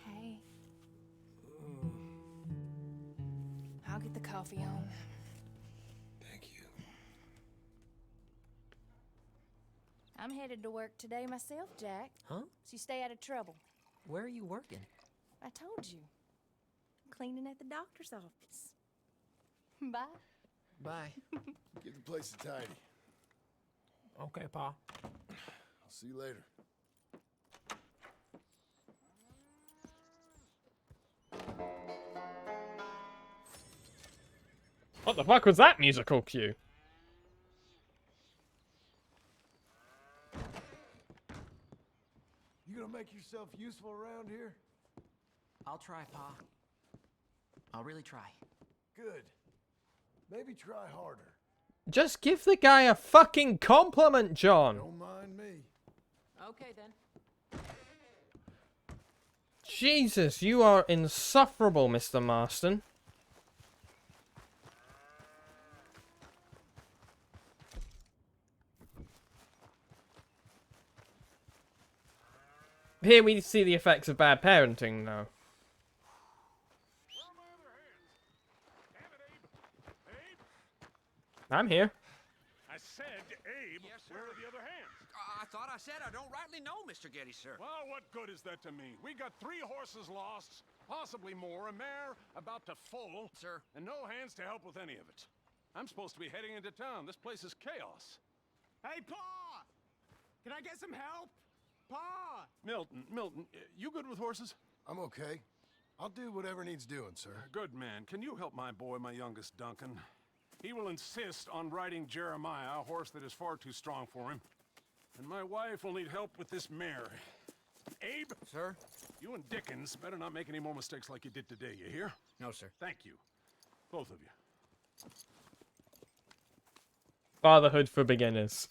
Hey. I'll get the coffee on. Thank you. I'm headed to work today myself, Jack. Huh? So you stay out of trouble. Where are you working? I told you. I'm cleaning at the doctor's office. Bye. Bye. Get the place tidy. Okay, Pa. I'll see you later. What the fuck was that musical cue? You gonna make yourself useful around here? I'll try, Pa. I'll really try. Good. Maybe try harder. Just give the guy a fucking compliment, John. Don't mind me. Okay, then. Jesus, you are insufferable, Mr. Marston. Here we see the effects of bad parenting, though. I'm here. I said, Abe, Yes, sir. where are the other hands? I thought I said I don't rightly know, Mr. Getty, sir. Well, what good is that to me? We got 3 horses lost, possibly more, a mare about to foal, Sir. and no hands to help with any of it. I'm supposed to be heading into town. This place is chaos. Hey, Pa! Can I get some help? Pa! Milton, you good with horses? I'm okay. I'll do whatever needs doing, sir. Good man. Can you help my boy, my youngest Duncan? He will insist on riding Jeremiah, a horse that is far too strong for him. And my wife will need help with this mare. Abe? Sir? You and Dickens better not make any more mistakes like you did today, you hear? No, sir. Thank you. Both of you. Fatherhood for beginners.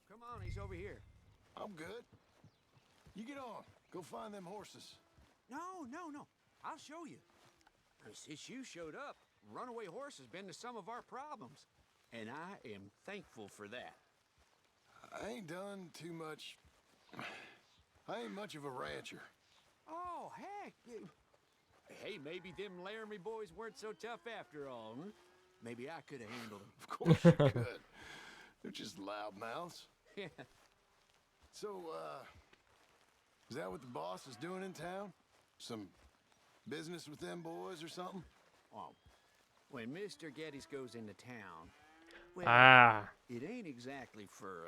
Come on, he's over here. I'm good. You get on. Go find them horses. No. I'll show you. Since you showed up, runaway horse has been to some of our problems. And I am thankful for that. I ain't done too much. I ain't much of a rancher. Oh, heck. Hey, maybe them Laramie boys weren't so tough after all, huh? Maybe I could have handled them. Of course you could. They're just loudmouths. Yeah. So, is that what the boss is doing in town? Some business with them boys or something? Oh, when Mr. Geddes goes into town, well, it ain't exactly for,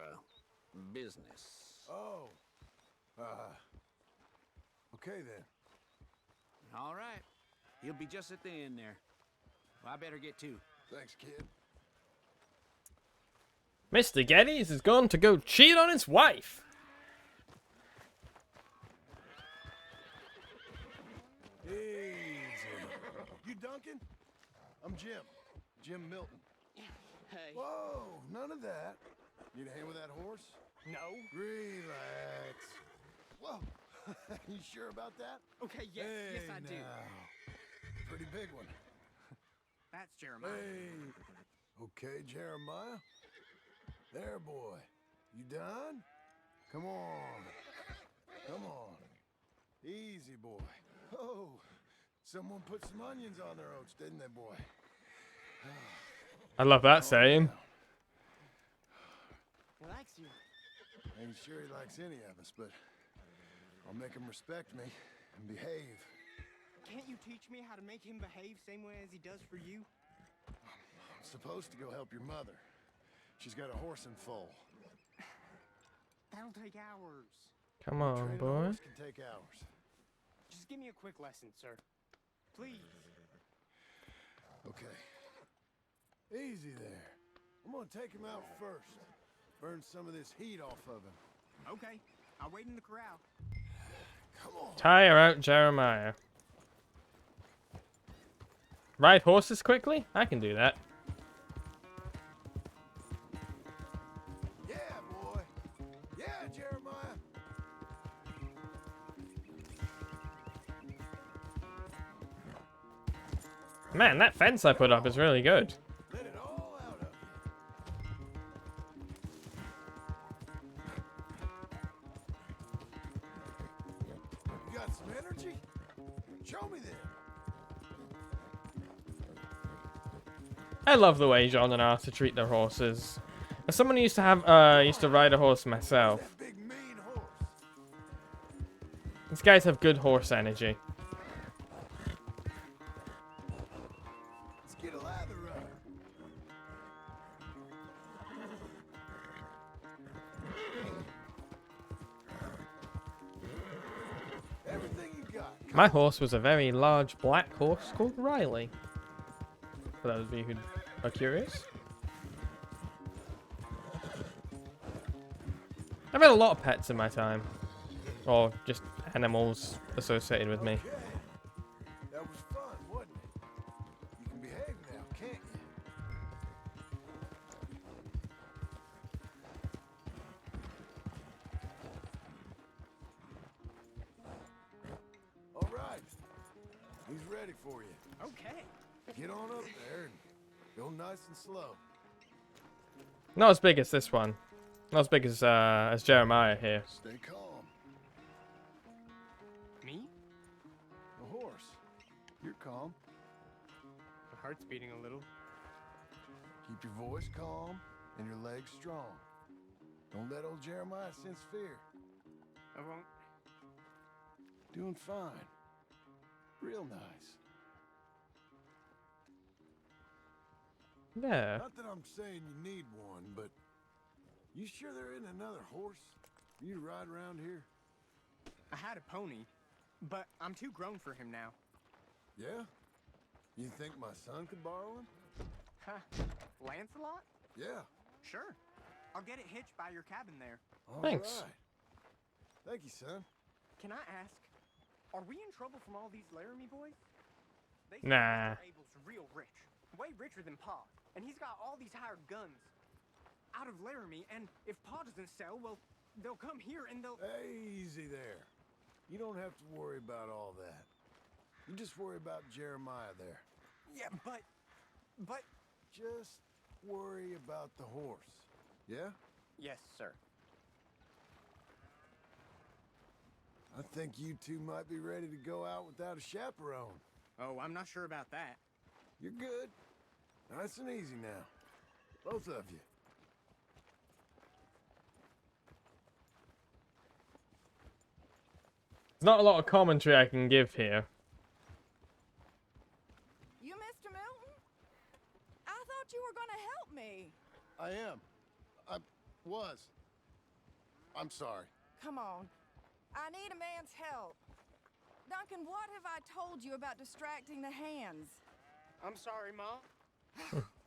business. Oh. Okay then. All right. He'll be just at the end there. Well, I better get to. Thanks, kid. Mr. Geddes is going to go cheat on his wife. Easy. You Duncan? I'm Jim. Jim Milton. Hey. Whoa, none of that. Need a hand with that horse? No. Relax. Whoa. You sure about that? Okay, yes, Hey, yes I do. now. Pretty big one. That's Jeremiah. Hey. Okay, Jeremiah. There, boy. You done? Come on. Come on. Easy, boy. Oh, someone put some onions on their oats, didn't they, boy? I love that saying. He likes you. Ain't sure he likes any of us, but I'll make him respect me and behave. Can't you teach me how to make him behave same way as he does for you? I'm supposed to go help your mother. She's got a horse in foal. That'll take hours. Come on, Training a boy. horse can take hours. Just give me a quick lesson, sir. Please. Okay. Easy there. I'm gonna take him out first. Burn some of this heat off of him. Okay. I'll wait in the corral. Come on. Tire out Jeremiah. Ride horses quickly? I can do that. Yeah, boy. Yeah, Jeremiah. Man, that fence I put up is really good. Let it all out of you. You got some energy? Show me then. I love the way John and Arthur treat their horses. As someone who used to ride a horse myself, That big mean horse. these guys have good horse energy. Let's get a lather up. Everything you got. My horse was a very large black horse called Riley. For those of you who are curious. I've had a lot of pets in my time. Or just animals associated with me. Okay. That was fun, wasn't it? You can behave now, can't you? All right. He's ready for you. Okay. Get on up there and go nice and slow. Not as big as this one. Not as big as Jeremiah here. Stay calm. You're calm. My heart's beating a little. Keep your voice calm and your legs strong. Don't let old Jeremiah sense fear. I won't. Doing fine. Real nice. Yeah. Not that I'm saying you need one, but you sure there isn't another horse for you to ride around here? I had a pony, but I'm too grown for him now. Yeah? You think my son could borrow him? Huh? Lancelot? Yeah. Sure. I'll get it hitched by your cabin there. All Thanks. right. Thank you, son. Can I ask, are we in trouble from all these Laramie boys? They say Nah. Mr. Abel's real rich. Way richer than Pa. And he's got all these hired guns out of Laramie, and if Pa doesn't sell, well, they'll come here and they'll... Easy there. You don't have to worry about all that. You just worry about Jeremiah there. Yeah, but... Just worry about the horse. Yeah? Yes, sir. I think you two might be ready to go out without a chaperone. Oh, I'm not sure about that. You're good. Nice and easy now. Both of you. There's not a lot of commentary I can give here. You, Mr. Milton? I thought you were gonna help me. I am. I was. I'm sorry. Come on. I need a man's help. Duncan, what have I told you about distracting the hands? I'm sorry, Ma.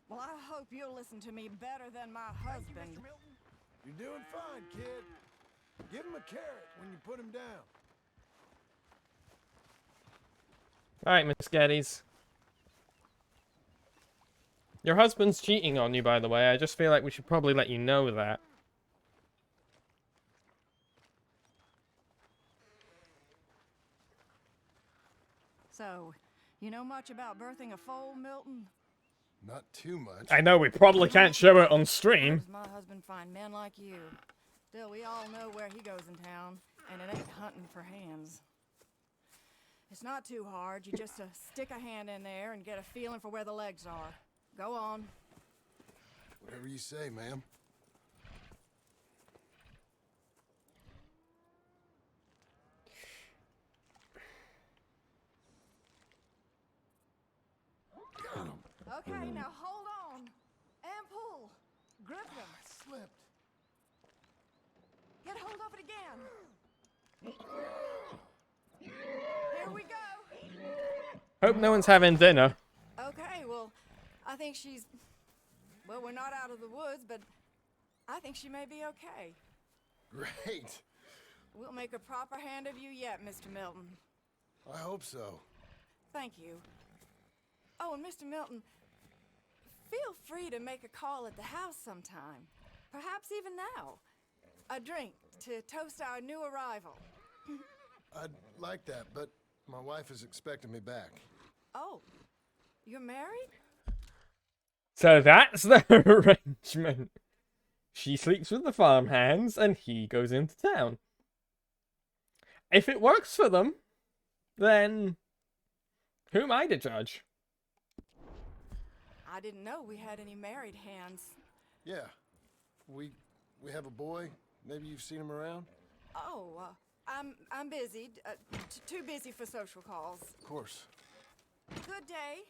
Well, I hope you'll listen to me better than my husband. Mr. Milton. You're doing fine, kid. Give him a carrot when you put him down. Alright, Miss Geddes. Your husband's cheating on you, by the way. I just feel like we should probably let you know that. So, you know much about birthing a foal, Milton? Not too much. I know we probably can't show it on stream. Does my husband find men like you? Still, we all know where he goes in town, and it ain't hunting for hands. It's not too hard. You just stick a hand in there and get a feeling for where the legs are. Go on. Whatever you say, ma'am. Got him. Okay, now hold on. And pull. Grip them. Slipped. Get hold of it again. Here we go. Hope no one's having dinner. Okay, well, I think she's... Well, we're not out of the woods, but I think she may be okay. Great. We'll make a proper hand of you yet, Mr. Milton. I hope so. Thank you. Oh, and Mr. Milton, feel free to make a call at the house sometime. Perhaps even now. A drink to toast our new arrival. I'd like that, but my wife is expecting me back. Oh, you're married? So that's the arrangement. She sleeps with the farmhands, and he goes into town. If it works for them, then who am I to judge? I didn't know we had any married hands. Yeah. We have a boy. Maybe you've seen him around? Oh, I'm busy. Too busy for social calls. Of course. Good day,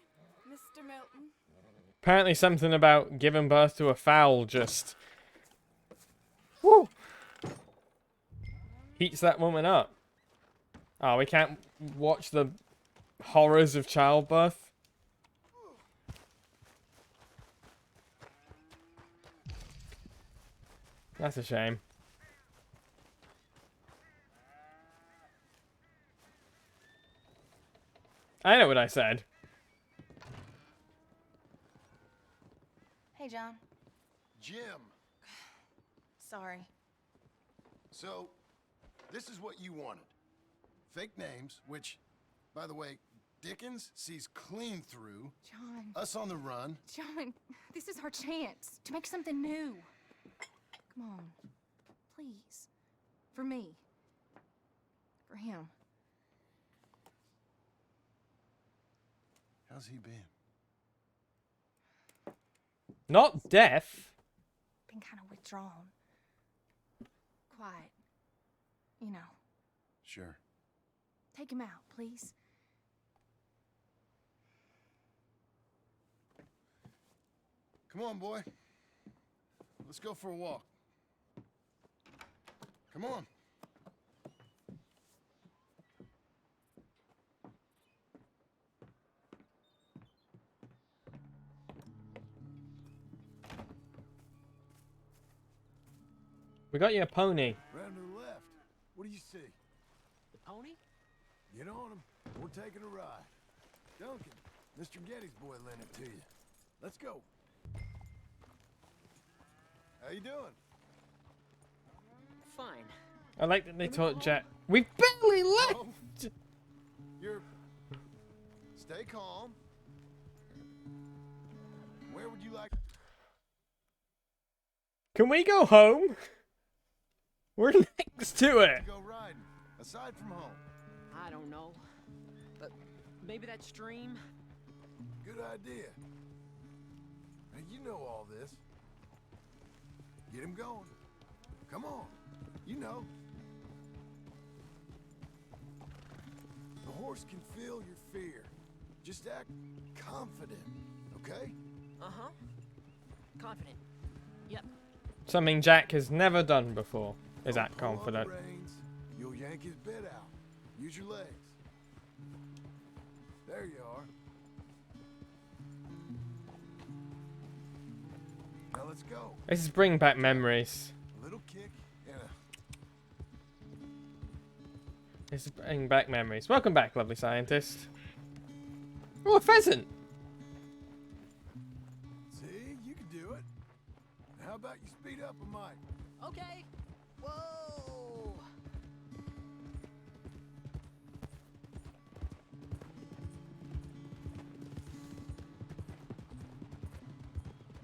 Mr. Milton. Apparently something about giving birth to a fowl just... Woo! Heats that woman up. Oh, we can't watch the horrors of childbirth? That's a shame. I know what I said. Hey, John. Jim. Sorry. So, this is what you wanted. Fake names, which, by the way, Dickens sees clean through. John. Us on the run. John, this is our chance to make something new. Come on. Please. For me. For him. How's he been? Not deaf. Been kind of withdrawn. Quiet. You know. Sure. Take him out, please. Come on, boy. Let's go for a walk. Come on. We got you a pony. Round to the left. What do you see? The pony? Get on him. We're taking a ride. Duncan, Mr. Getty's boy lent it to you. Let's go. How you doing? Fine. I like that they taught Jack. We barely left. Oh, you're... Stay calm. Where would you like... Can we go home? We're next to it. to go riding, aside from home? I don't know. But maybe that stream? Good idea. Now, you know all this. Get him going. Come on. You know. The horse can feel your fear. Just act confident, okay? Uh-huh. Confident. Yep. Something Jack has never done before. Is that Pull on the confident? reins. You'll yank his bit out. Use your legs. There you are. Now let's go. This is bringing back memories. A little kick and a... This is bringing back memories. Welcome back, lovely scientist. Oh, a pheasant. See, you can do it. How about you speed up a mite? Okay. Whoa.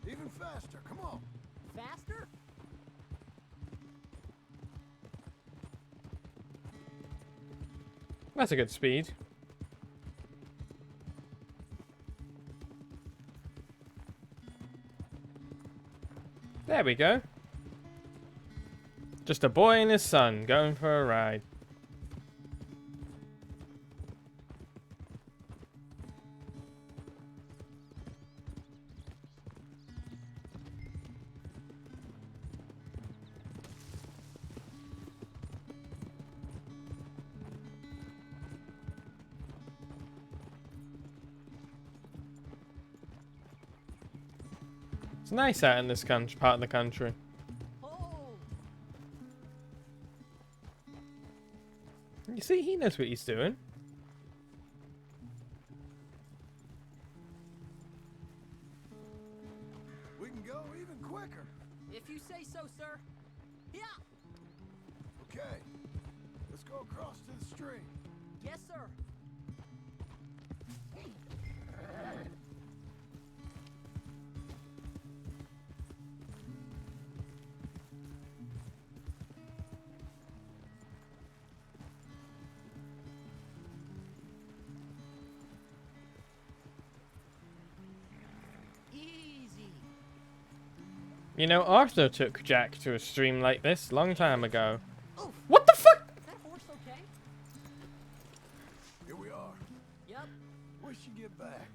Even faster, come on. Faster? That's a good speed. There we go. Just a boy and his son going for a ride. It's nice out in this part of the country. You see, he knows what he's doing. We can go even quicker. If you say so, sir. Yeah. Okay. Let's go across to the stream. Yes, sir. You know, Arthur took Jack to a stream like this long time ago. What the fuck? Is that horse okay? Here we are. Yep. Once you get back,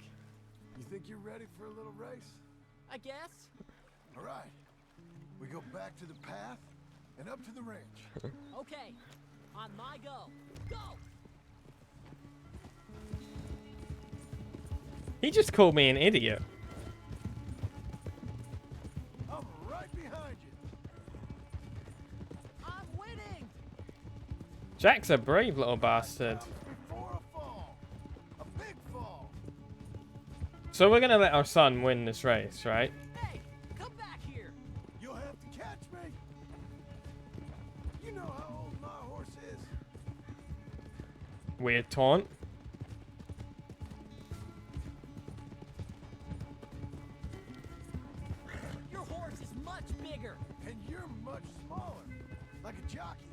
you think you're ready for a little race? I guess. All right. We go back to the path and up to the ranch. Okay. On my go. Go! He just called me an idiot. I'm right behind you. I'm winning! Jack's a brave little bastard. Before a fall. A big fall. So we're gonna let our son win this race, right? Hey, come back here. You'll have to catch me. You know how old my horse is. Weird taunt. Your horse is much bigger. And you're much smaller. Like a jockey.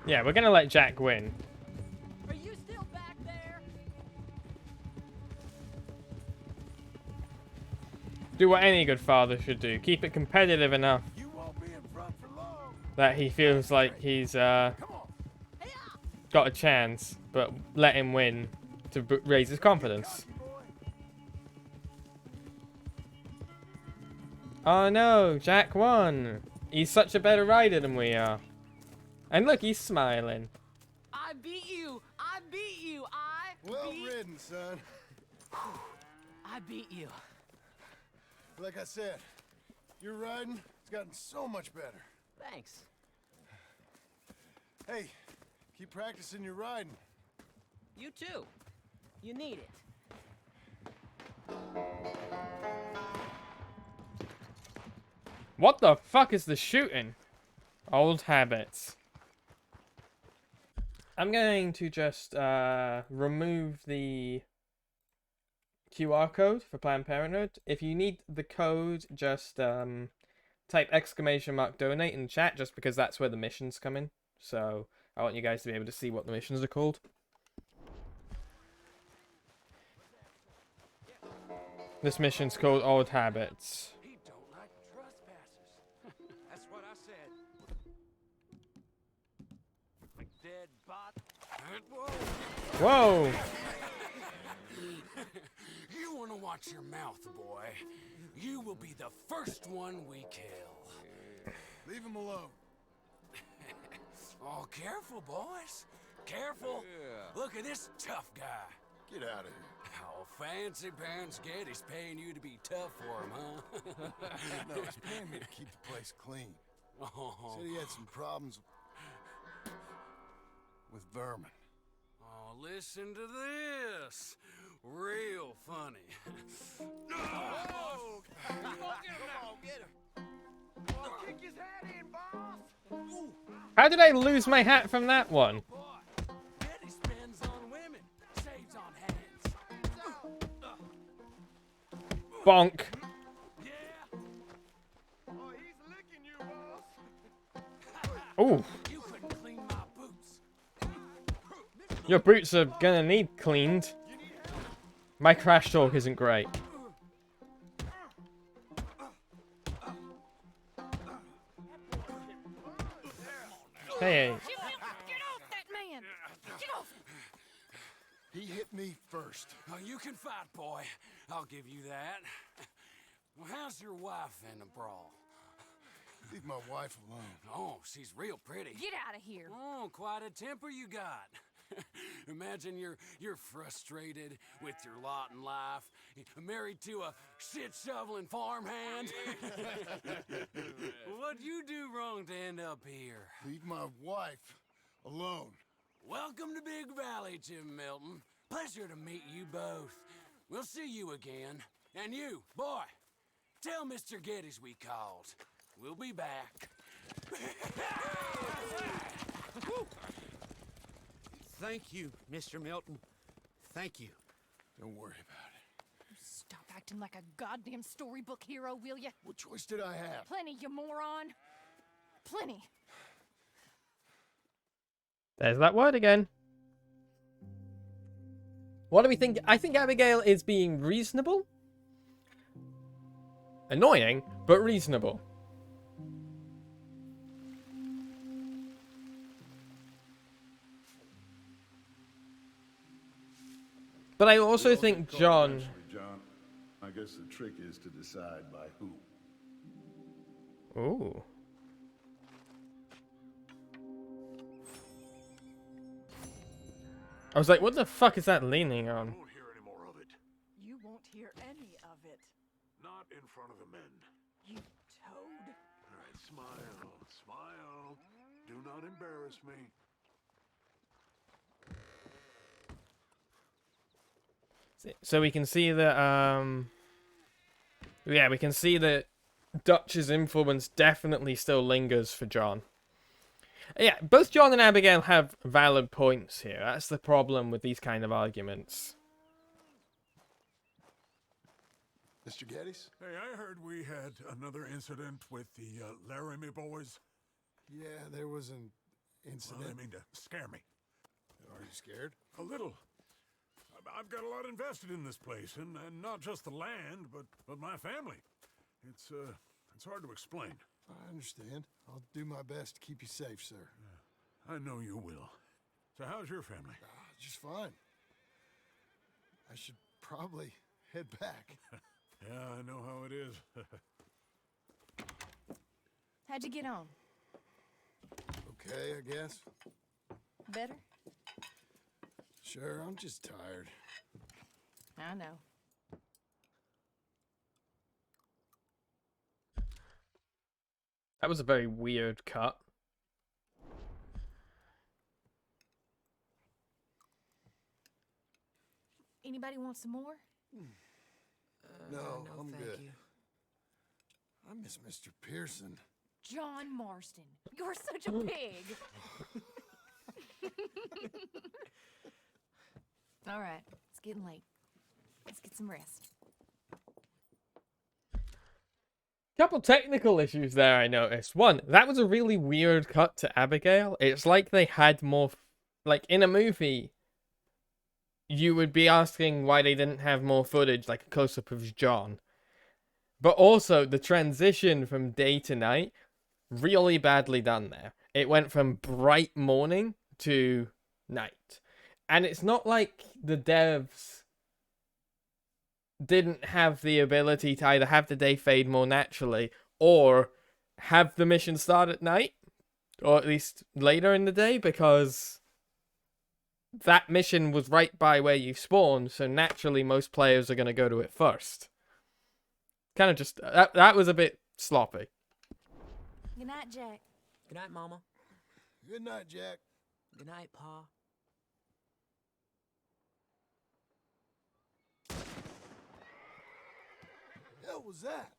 Yeah, we're gonna let Jack win. Are you still back there? Do what any good father should do. Keep it competitive enough that he feels like he's got a chance, but let him win to raise his confidence. Oh no, Jack won. He's such a better rider than we are. And look, he's smiling. I beat you. I beat you. Well ridden, son. I beat you. Like I said, your riding has gotten so much better. Thanks. Hey, keep practicing your riding. You too. You need it. What the fuck is the shooting? Old habits. I'm going to just remove the QR code for Planned Parenthood. If you need the code, just type !donate in the chat, just because that's where the missions come in. So I want you guys to be able to see what the missions are called. This mission's called Old Habits. He don't like trespassers. That's what I said. Dead bot. Whoa! You want to watch your mouth, boy. You will be the first one we kill. Leave him alone. Oh, careful, boys. Careful. Yeah. Look at this tough guy. Get out of here. Oh, fancy pants Getty's paying you to be tough for him, huh? No, he's paying me to keep the place clean. Oh. Said he had some problems with vermin. Oh, listen to this. Real funny. Oh, come on, get him. Kick his head in, boss! How did I lose my hat from that one? Getty spends on women, saves on hands. Bonk. Oh, he's licking you, boss! Ooh. You couldn't clean my boots. Your boots are gonna need cleaned. My crash talk isn't great. Hey. Get off that man! Get off! He hit me first. Oh, you can fight, boy. I'll give you that. Well, how's your wife in the brawl? Leave my wife alone. Oh, she's real pretty. Get out of here! Oh, quite a temper you got. Imagine you're frustrated with your lot in life, married to a shit-shoveling farmhand. What'd you do wrong to end up here? Leave my wife alone. Welcome to Big Valley, Jim Milton. Pleasure to meet you both. We'll see you again. And you, boy, tell Mr. Geddes we called. We'll be back. Thank you, Mr. Milton. Thank you. Don't worry about it. Stop acting like a goddamn storybook hero, will ya? What choice did I have? Plenty, you moron. Plenty. There's that word again. What do we think? I think Abigail is being reasonable. Annoying, but reasonable. But I also think John... John, I guess the trick is to decide by who. Ooh. I was like, what the fuck is that leaning on? Won't hear any more of it. You won't hear any of it. Not in front of the men. You toad. All right, smile, smile. Do not embarrass me. So we can see that, yeah, we can see that Dutch's influence definitely still lingers for John. Yeah, both John and Abigail have valid points here. That's the problem with these kind of arguments. Mr. Geddes? Hey, I heard we had another incident with the Laramie boys. Yeah, there was an incident. Well, I mean to scare me. Are you scared? A little. I've got a lot invested in this place, and not just the land, but my family. It's hard to explain. I understand. I'll do my best to keep you safe, sir. I know you will. So how's your family? Just fine. I should probably head back. Yeah, I know how it is. How'd you get on? Okay, I guess. Better? Sure, I'm just tired. I know. That was a very weird cut. Anybody want some more? No, I'm good. I miss Mr. Pearson. John Marston, you're such a pig. All right, it's getting late. Let's get some rest. Couple technical issues there I noticed. One, that was a really weird cut to Abigail. It's like they had more... like, in a movie, you would be asking why they didn't have more footage, like a close-up of John. But also, the transition from day to night, really badly done there. It went from bright morning to night. And it's not like the devs didn't have the ability to either have the day fade more naturally or have the mission start at night, or at least later in the day, because that mission was right by where you spawned, so naturally most players are going to go to it first. Kind of just... that was a bit sloppy. Good night, Jack. Good night, Mama. Good night, Jack. Good night, Pa. Hell was that?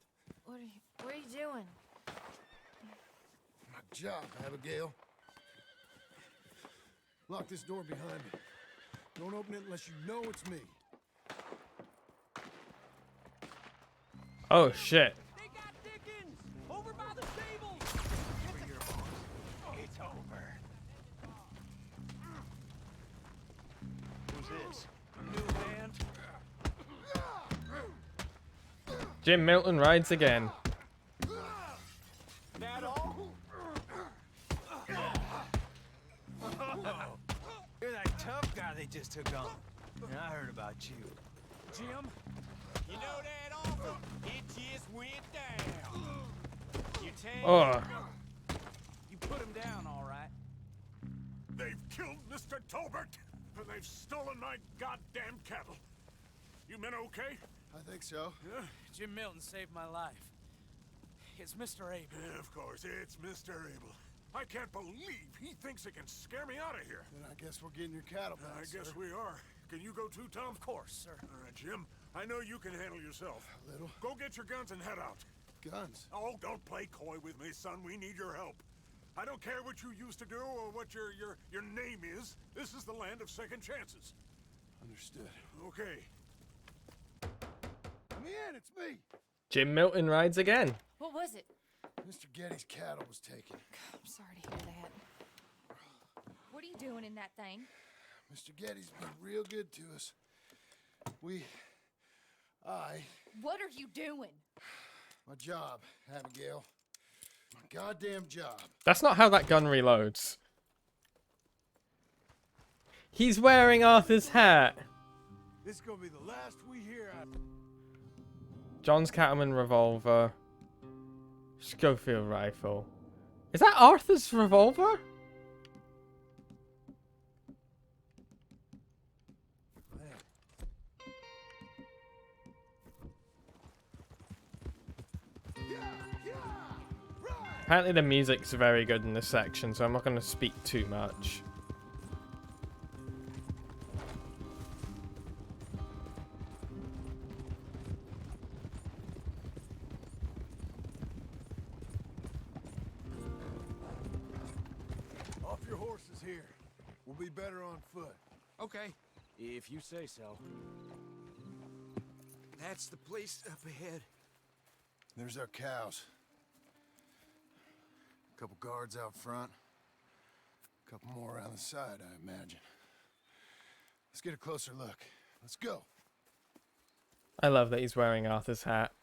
What are you doing? My job, Abigail. Lock this door behind me. Don't open it unless you know it's me. Oh, shit. They got Dickens! Over by the stables! For your boss. It's over. Who's this? New hand? Jim Milton rides again. That all? You're that tough guy they just took on. I heard about you. Jim, you know that offer? It just went down. You take. Oh. You put him down, all right. They've killed Mr. Tolbert, and they've stolen my goddamn cattle. You men okay? I think so. Yeah? Jim Milton saved my life. It's Mr. Abel. Yeah, of course, it's Mr. Abel. I can't believe he thinks he can scare me out of here. Then I guess we're getting your cattle back, I guess sir. we are. Can you go too, Tom? Of course, sir. All right, Jim. I know you can handle yourself. A little. Go get your guns and head out. Guns? Oh, don't play coy with me, son. We need your help. I don't care what you used to do or what your name is. This is the land of second chances. Understood. Okay. Let me in, it's me. Jim Milton rides again. What was it? Mr. Getty's cattle was taken. I'm sorry to hear that. What are you doing in that thing? Mr. Getty's been real good to us. What are you doing? My job, Abigail. My goddamn job. That's not how that gun reloads. He's wearing Arthur's hat. This is gonna be the last we hear out. John's Cattleman revolver. Schofield rifle. Is that Arthur's revolver? Apparently the music's very good in this section, so I'm not going to speak too much. Off your horses here. We'll be better on foot. Okay, if you say so. That's the place up ahead. There's our cows. Couple guards out front. Couple more around the side, I imagine. Let's get a closer look. Let's go. I love that he's wearing Arthur's hat.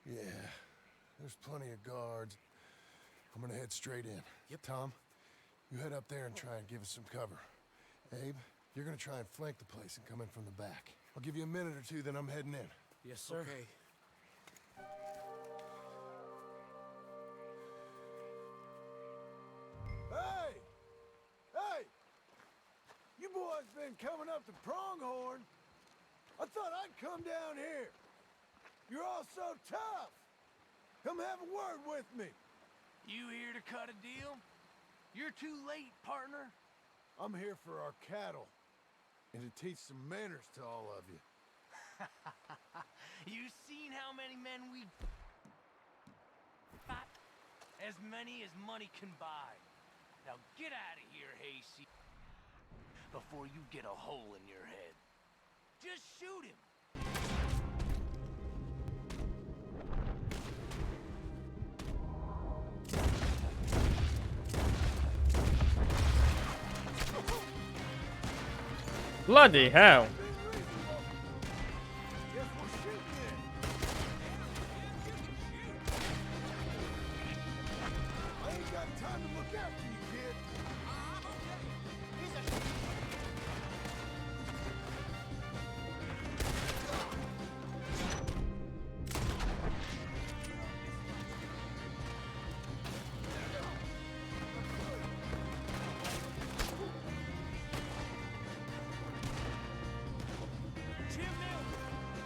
Yeah, there's plenty of guards. I'm gonna head straight in. Yep. Tom, you head up there and try and give us some cover. Abe, you're gonna try and flank the place and come in from the back. I'll give you a minute or two, then I'm heading in. Yes, sir. Okay. Hey! Hey! You boys been coming up to Pronghorn? I thought I'd come down here. You're all so tough. Come have a word with me. You here to cut a deal? You're too late, partner. I'm here for our cattle. And to teach some manners to all of you. You seen how many men we got? As many as money can buy. Now get out of here, Hasty, before you get a hole in your head. Just shoot him. Bloody hell. I ain't got time to look after you, kid.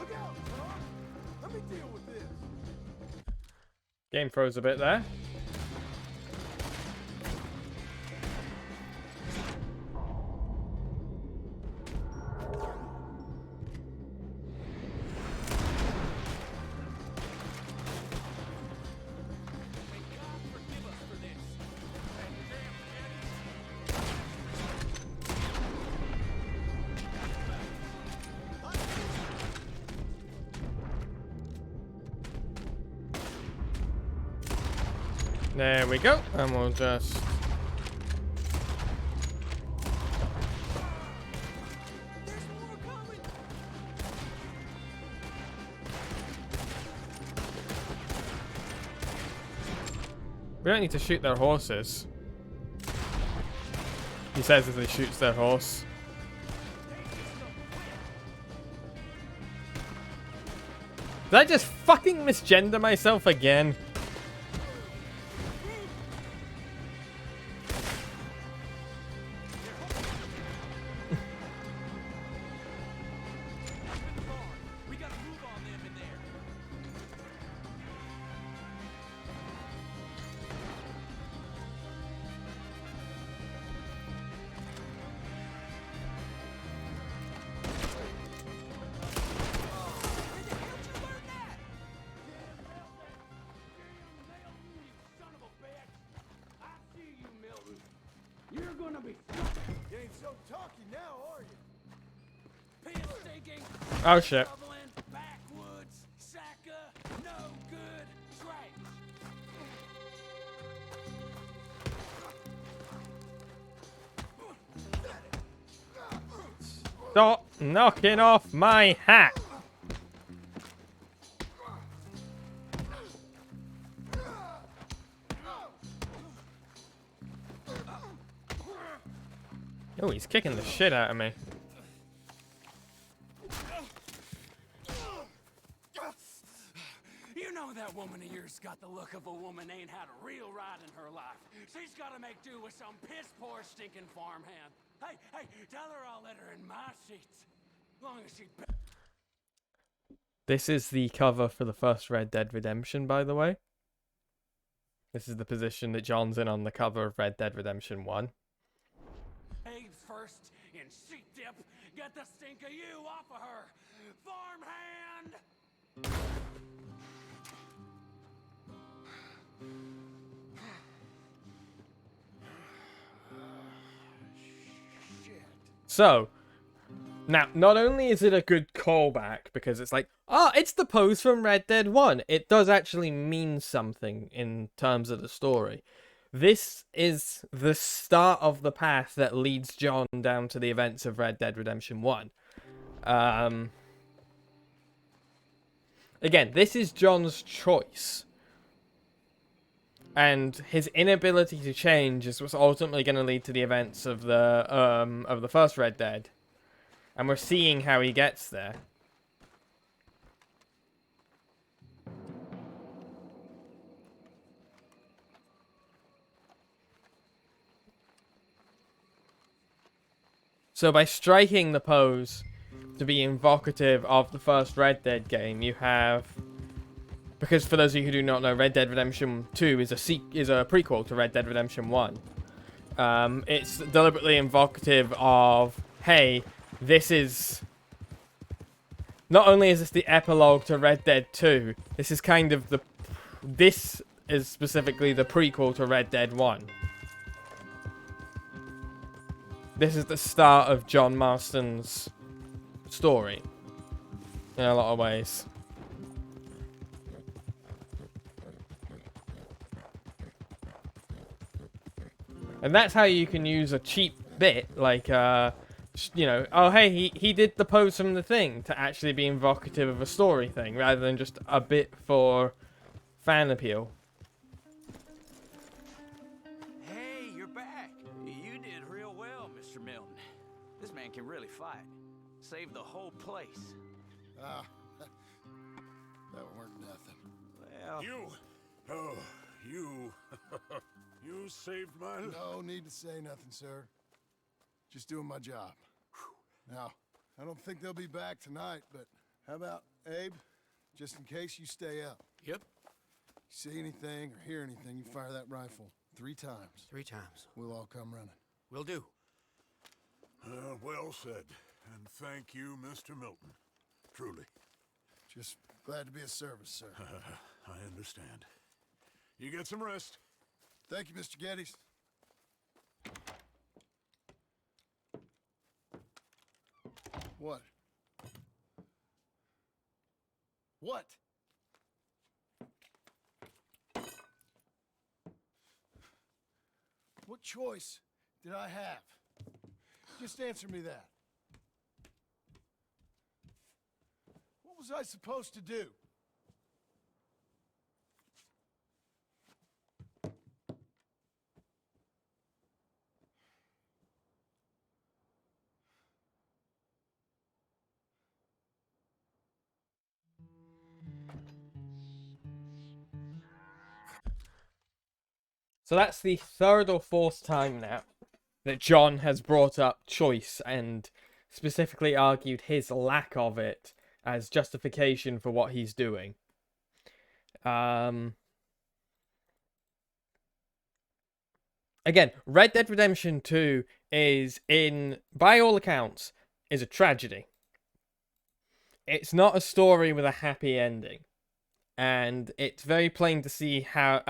Look out, Tom. Let me deal with this. Game froze a bit there. There we go, and we'll just... We don't need to shoot their horses. He says as he shoots their horse. Did I just fucking misgender myself again? You're gonna be. You ain't so talky now, are you? Oh shit. Backwoods, sacker, no good, trash. Stop knocking off my hat. Oh, he's kicking the shit out of me. You know that woman of yours got the look of a woman ain't had a real ride in her life. She's gotta make do with some piss-poor stinking farmhand. Hey, tell her I'll let her in my seats. Long as she... This is the cover for the first Red Dead Redemption, by the way. This is the position that John's in on the cover of Red Dead Redemption 1. Abe's first in seat dip. Get the stink of you off of her. Farmhand! So, now, not only is it a good callback, because it's like, oh, it's the pose from Red Dead 1. It does actually mean something in terms of the story. This is the start of the path that leads John down to the events of Red Dead Redemption 1. Again, this is John's choice. And his inability to change is what's ultimately going to lead to the events of the first Red Dead. And we're seeing how he gets there. So by striking the pose to be evocative of the first Red Dead game, you have... Because for those of you who do not know, Red Dead Redemption 2 is a prequel to Red Dead Redemption 1. It's deliberately evocative of, hey, this is... Not only is this the epilogue to Red Dead 2, this is kind of the... This is specifically the prequel to Red Dead 1. This is the start of John Marston's story. In a lot of ways. And that's how you can use a cheap bit, like, you know, oh, hey, he did the pose from the thing, to actually be evocative of a story thing, rather than just a bit for fan appeal. Hey, you're back. You did real well, Mr. Milton. This man can really fight. Saved the whole place. That weren't nothing. Well... You you saved my life. No need to say nothing, sir. Just doing my job. Now, I don't think they'll be back tonight, but how about Abe? Just in case you stay up. Yep. See anything or hear anything, you fire that rifle 3 times. 3 times. We'll all come running. Will do. Well said. And thank you, Mr. Milton. Truly. Just glad to be of service, sir. I understand. You get some rest. Thank you, Mr. Geddes. What? What? What choice did I have? Just answer me that. What was I supposed to do? So that's the 3rd or 4th time now that John has brought up choice and specifically argued his lack of it as justification for what he's doing. Again, Red Dead Redemption 2 is, by all accounts, is a tragedy. It's not a story with a happy ending. And it's very plain to see how,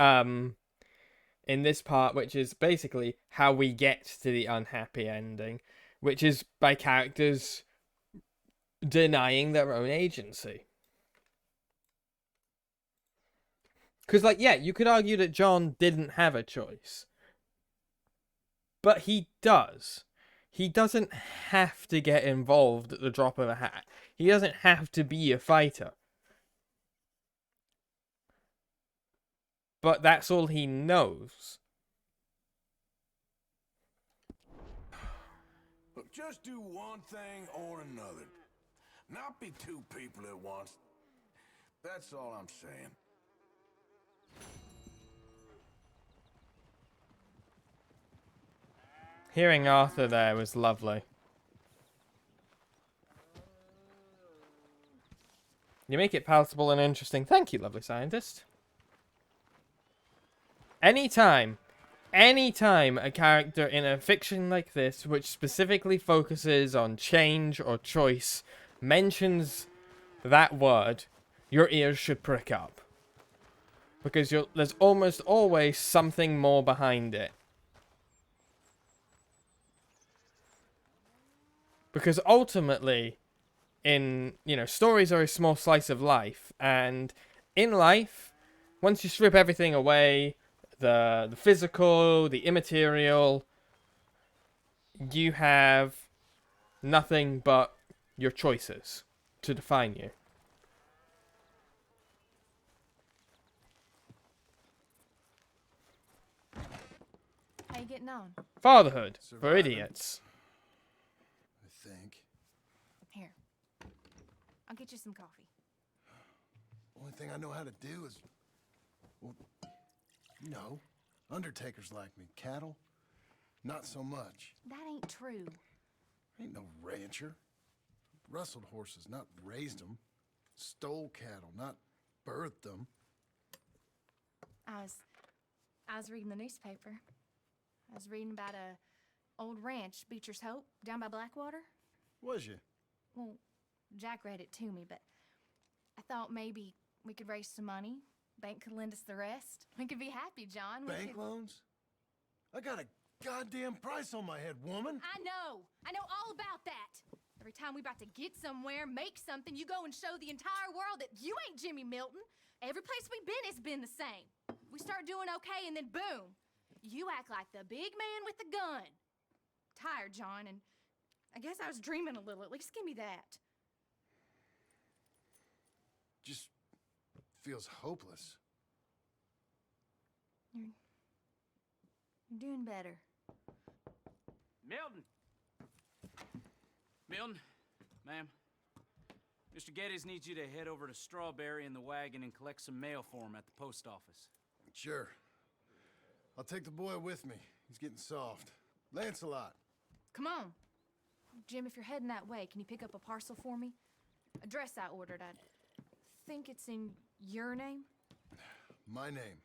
in this part, which is basically how we get to the unhappy ending, which is by characters denying their own agency. Because, like, yeah, you could argue that John didn't have a choice. But he does. He doesn't have to get involved at the drop of a hat. He doesn't have to be a fighter. But that's all he knows. Look, just do one thing or another. Not be 2 people at once. That's all I'm saying. Hearing Arthur there was lovely. You make it palatable and interesting. Thank you, lovely scientist. Anytime a character in a fiction like this, which specifically focuses on change or choice, mentions that word, your ears should prick up. Because there's almost always something more behind it. Because ultimately, stories are a small slice of life, and in life, once you strip everything away, the physical, the immaterial. You have nothing but your choices to define you. How you getting on? Fatherhood for Surviving. idiots. I think. Here. I'll get you some coffee. Only thing I know how to do is, well, you know, undertakers like me. Cattle, not so much. That ain't true. Ain't no rancher. Rustled horses, not raised them. Stole cattle, not birthed them. I was reading the newspaper. I was reading about a old ranch, Beecher's Hope, down by Blackwater. Was you? Well, Jack read it to me, but I thought maybe we could raise some money. Bank could lend us the rest. We could be happy, John. Bank loans? I got a goddamn price on my head, woman. I know all about that. Every time we about to get somewhere, make something, you go and show the entire world that you ain't Jimmy Milton. Every place we've been has been the same. We start doing okay, and then boom, you act like the big man with the gun. Tired, John, and I guess I was dreaming a little. At least give me that. Just feels hopeless. You're doing better. Milton! Milton, ma'am. Mr. Geddes needs you to head over to Strawberry in the wagon and collect some mail for him at the post office. Sure. I'll take the boy with me. He's getting soft. Lancelot. Come on. Jim, if you're heading that way, can you pick up a parcel for me? A dress I ordered. I think it's in your name? My name.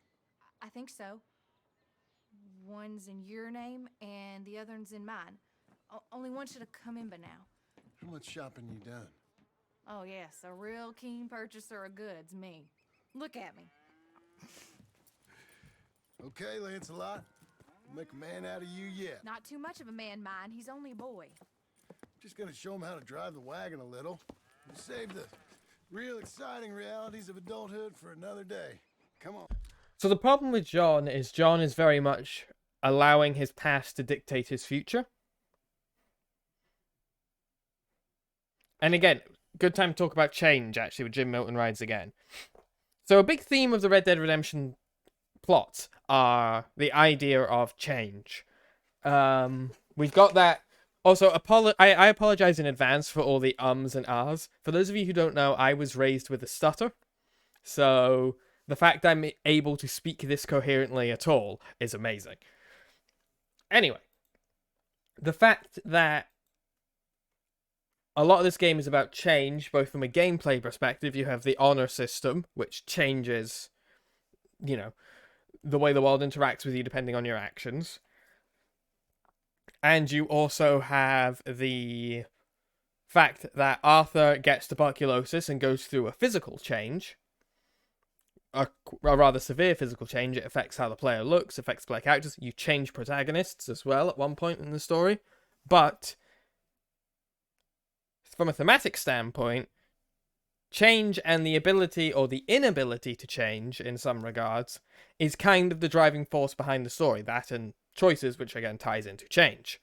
I think so. One's in your name, and the other one's in mine. Only one should have come in by now. How much shopping you done? Oh, yes, a real keen purchaser of goods, me. Look at me. Okay, Lancelot. We'll make a man out of you yet. Not too much of a man, mine. He's only a boy. Just gonna show him how to drive the wagon a little. We'll save the real exciting realities of adulthood for another day. Come on. So the problem with John is very much allowing his past to dictate his future. And again, good time to talk about change, actually, with Jim Milton rides again. So a big theme of the Red Dead Redemption plots are the idea of change. We've got that. Also, I apologize in advance for all the ums and ahs. For those of you who don't know, I was raised with a stutter. So the fact I'm able to speak this coherently at all is amazing. Anyway, the fact that a lot of this game is about change, both from a gameplay perspective. You have the honor system, which changes, you know, the way the world interacts with you depending on your actions. And you also have the fact that Arthur gets tuberculosis and goes through a physical change. A rather severe physical change. It affects how the player looks, affects player characters. You change protagonists as well at one point in the story. But from a thematic standpoint, change and the ability or the inability to change in some regards is kind of the driving force behind the story. That and choices, which again ties into change.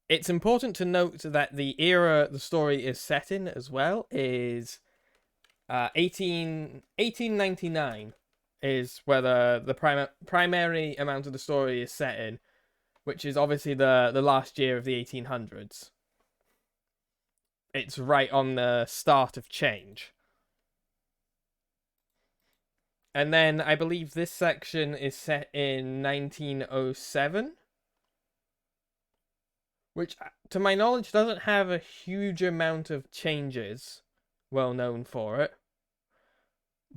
It's important to note that the era the story is set in as well is 1899 is where the primary amount of the story is set in, which is obviously the last year of the 1800s. It's right on the start of change. And then I believe this section is set in 1907. Which, to my knowledge, doesn't have a huge amount of changes well known for it.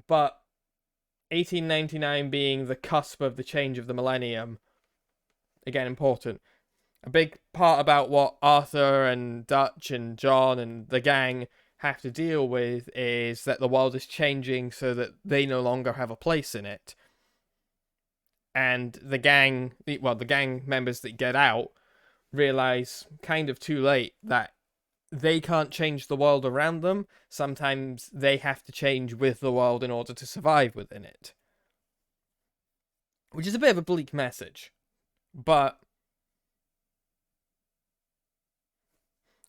But 1899 being the cusp of the change of the millennium, again, important. A big part about what Arthur and Dutch and John and the gang have to deal with is that the world is changing so that they no longer have a place in it. And the gang members that get out realize kind of too late that they can't change the world around them. Sometimes they have to change with the world in order to survive within it. which is a bit of a bleak message, but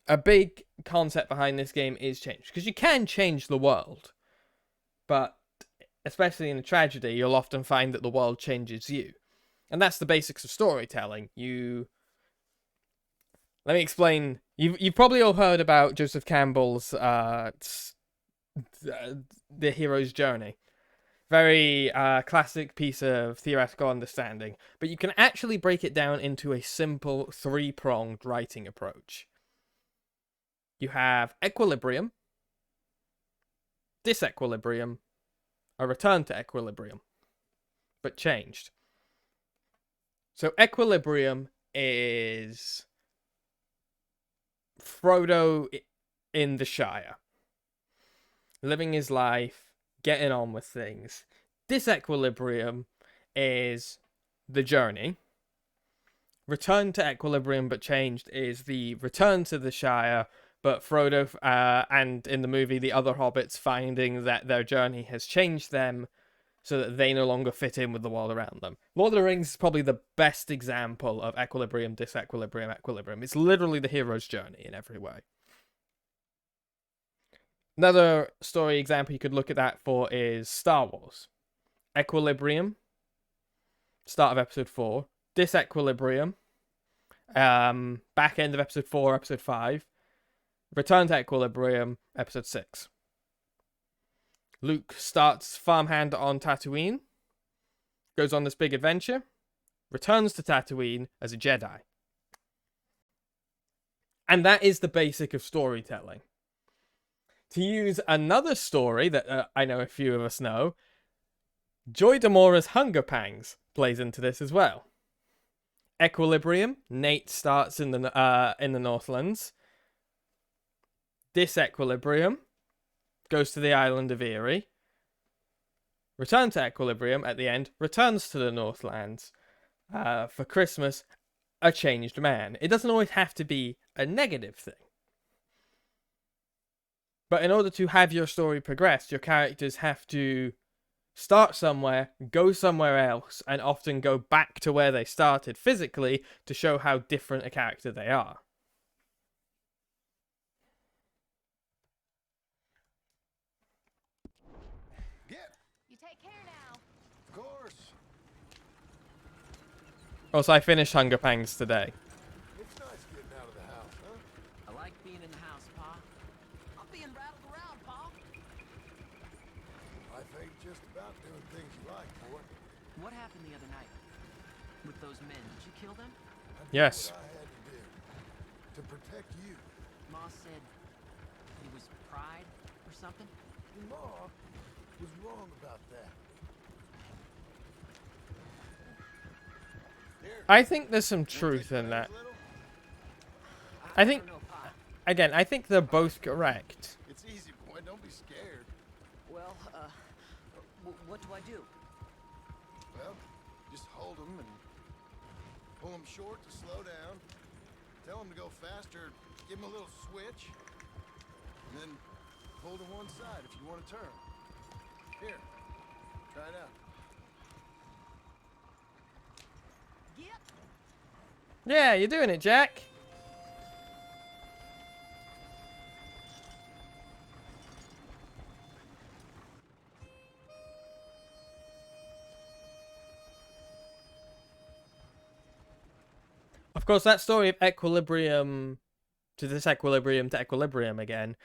a big concept behind this game is change, because you can change the world, but especially in a tragedy, you'll often find that the world changes you. And that's the basics of storytelling. Let me explain. You've probably all heard about Joseph Campbell's The Hero's Journey. Very classic piece of theoretical understanding. But you can actually break it down into a simple three-pronged writing approach. You have equilibrium, disequilibrium, a return to equilibrium, but changed. So equilibrium is Frodo in the Shire, living his life, getting on with things. Disequilibrium is the journey. Return to equilibrium but changed is the return to the Shire, but Frodo and in the movie the other hobbits finding that their journey has changed them so that they no longer fit in with the world around them. Lord of the Rings is probably the best example of equilibrium, disequilibrium, equilibrium. It's literally the hero's journey in every way. Another story example you could look at that for is Star Wars. Equilibrium, start of episode 4. Disequilibrium, back end of episode 4, episode 5. Return to equilibrium, episode 6. Luke starts farmhand on Tatooine, goes on this big adventure, returns to Tatooine as a Jedi. And that is the basic of storytelling. To use another story that I know a few of us know, Joy D'Amora's Hunger Pangs plays into this as well. Equilibrium, Nate starts in the Northlands. Disequilibrium, goes to the island of Erie. Return to equilibrium at the end, returns to the Northlands. For Christmas, a changed man. It doesn't always have to be a negative thing. But in order to have your story progress, your characters have to start somewhere, go somewhere else, and often go back to where they started physically to show how different a character they are. You take care now. Of course. Also, I finished Hunger Pangs today. It's nice getting out of the house, huh? I like being in the house, Pa. I'm being rattled around, Pa. Life ain't just about doing things you like, boy. What happened the other night? With those men, did you kill them? I did Yes. what I had to do to protect you. Ma said it was pride or something? Your Ma was wrong about that. Here, I think there's some truth in that. I think, again, I think they're both correct. it's easy, boy. Don't be scared. Well, what do I do? Well, just hold them and pull them short to slow down. Tell them to go faster. Give them a little switch. And then pull to one side if you want to turn. Here, try it out. Yeah, you're doing it, Jack. Of course, that story of equilibrium to disequilibrium to equilibrium again,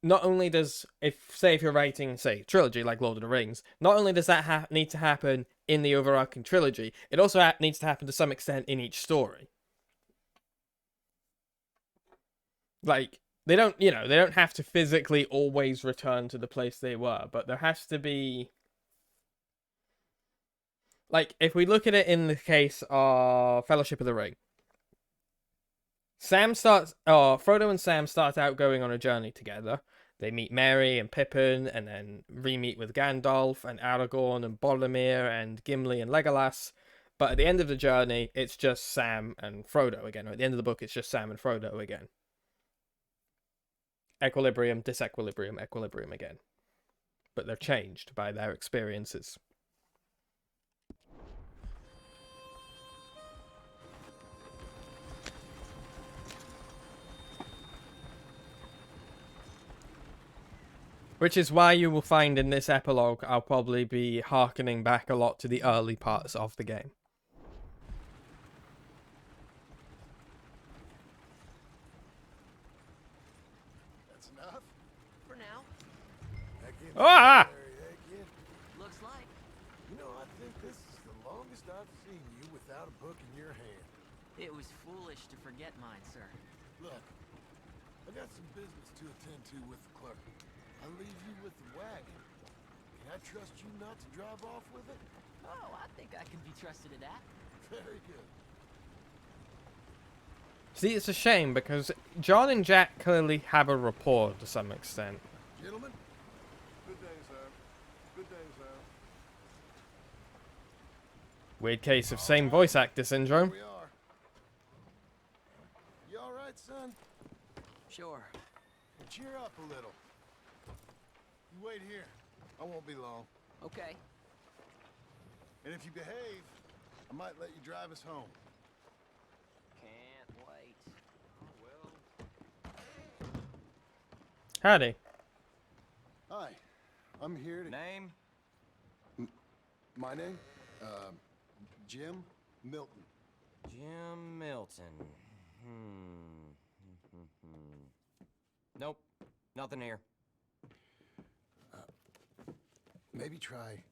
not only does, if you're writing, say, trilogy like Lord of the Rings, not only does that need to happen in the overarching trilogy, it also needs to happen to some extent in each story. Like, they don't have to physically always return to the place they were, but there has to be... Like, if we look at it in the case of Fellowship of the Ring, Frodo and Sam start out going on a journey together. They meet Merry and Pippin, and then re-meet with Gandalf and Aragorn and Boromir and Gimli and Legolas. But at the end of the journey, it's just Sam and Frodo again. Or at the end of the book, it's just Sam and Frodo again. Equilibrium, disequilibrium, equilibrium again. But they're changed by their experiences. Which is why you will find in this epilogue I'll probably be harkening back a lot to the early parts of the game. That's enough? For now. Heck in Ah! there, kid. Looks like. You know, I think this is the longest I've seen you without a book in your hand. It was foolish to forget mine, sir. Look, I got some business to attend to with the clerk. I'll leave you with the wagon. Can I trust you not to drive off with it? Oh, I think I can be trusted at that. Very good. See, it's a shame because John and Jack clearly have a rapport to some extent. Gentlemen? Good day, sir. Good day, sir. Weird case of same voice actor syndrome. Here we are. You all right, son? Sure. Well, cheer up a little. You wait here. I won't be long. Okay. And if you behave, I might let you drive us home. Can't wait. Howdy. Hi. I'm here to... Name? My name? Jim Milton. Jim Milton. Nope. Nothing here. Maybe try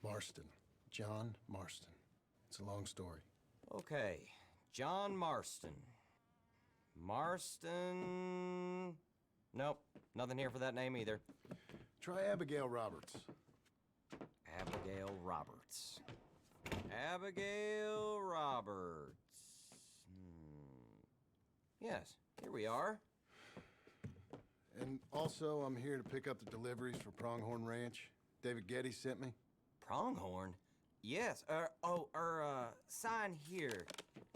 Marston. John Marston. It's a long story. Okay. John Marston. Marston... Nope. Nothing here for that name either. Try Abigail Roberts. Abigail Roberts. Abigail Roberts. Yes, here we are. And also, I'm here to pick up the deliveries for Pronghorn Ranch. David Getty sent me. Pronghorn? Yes, sign here.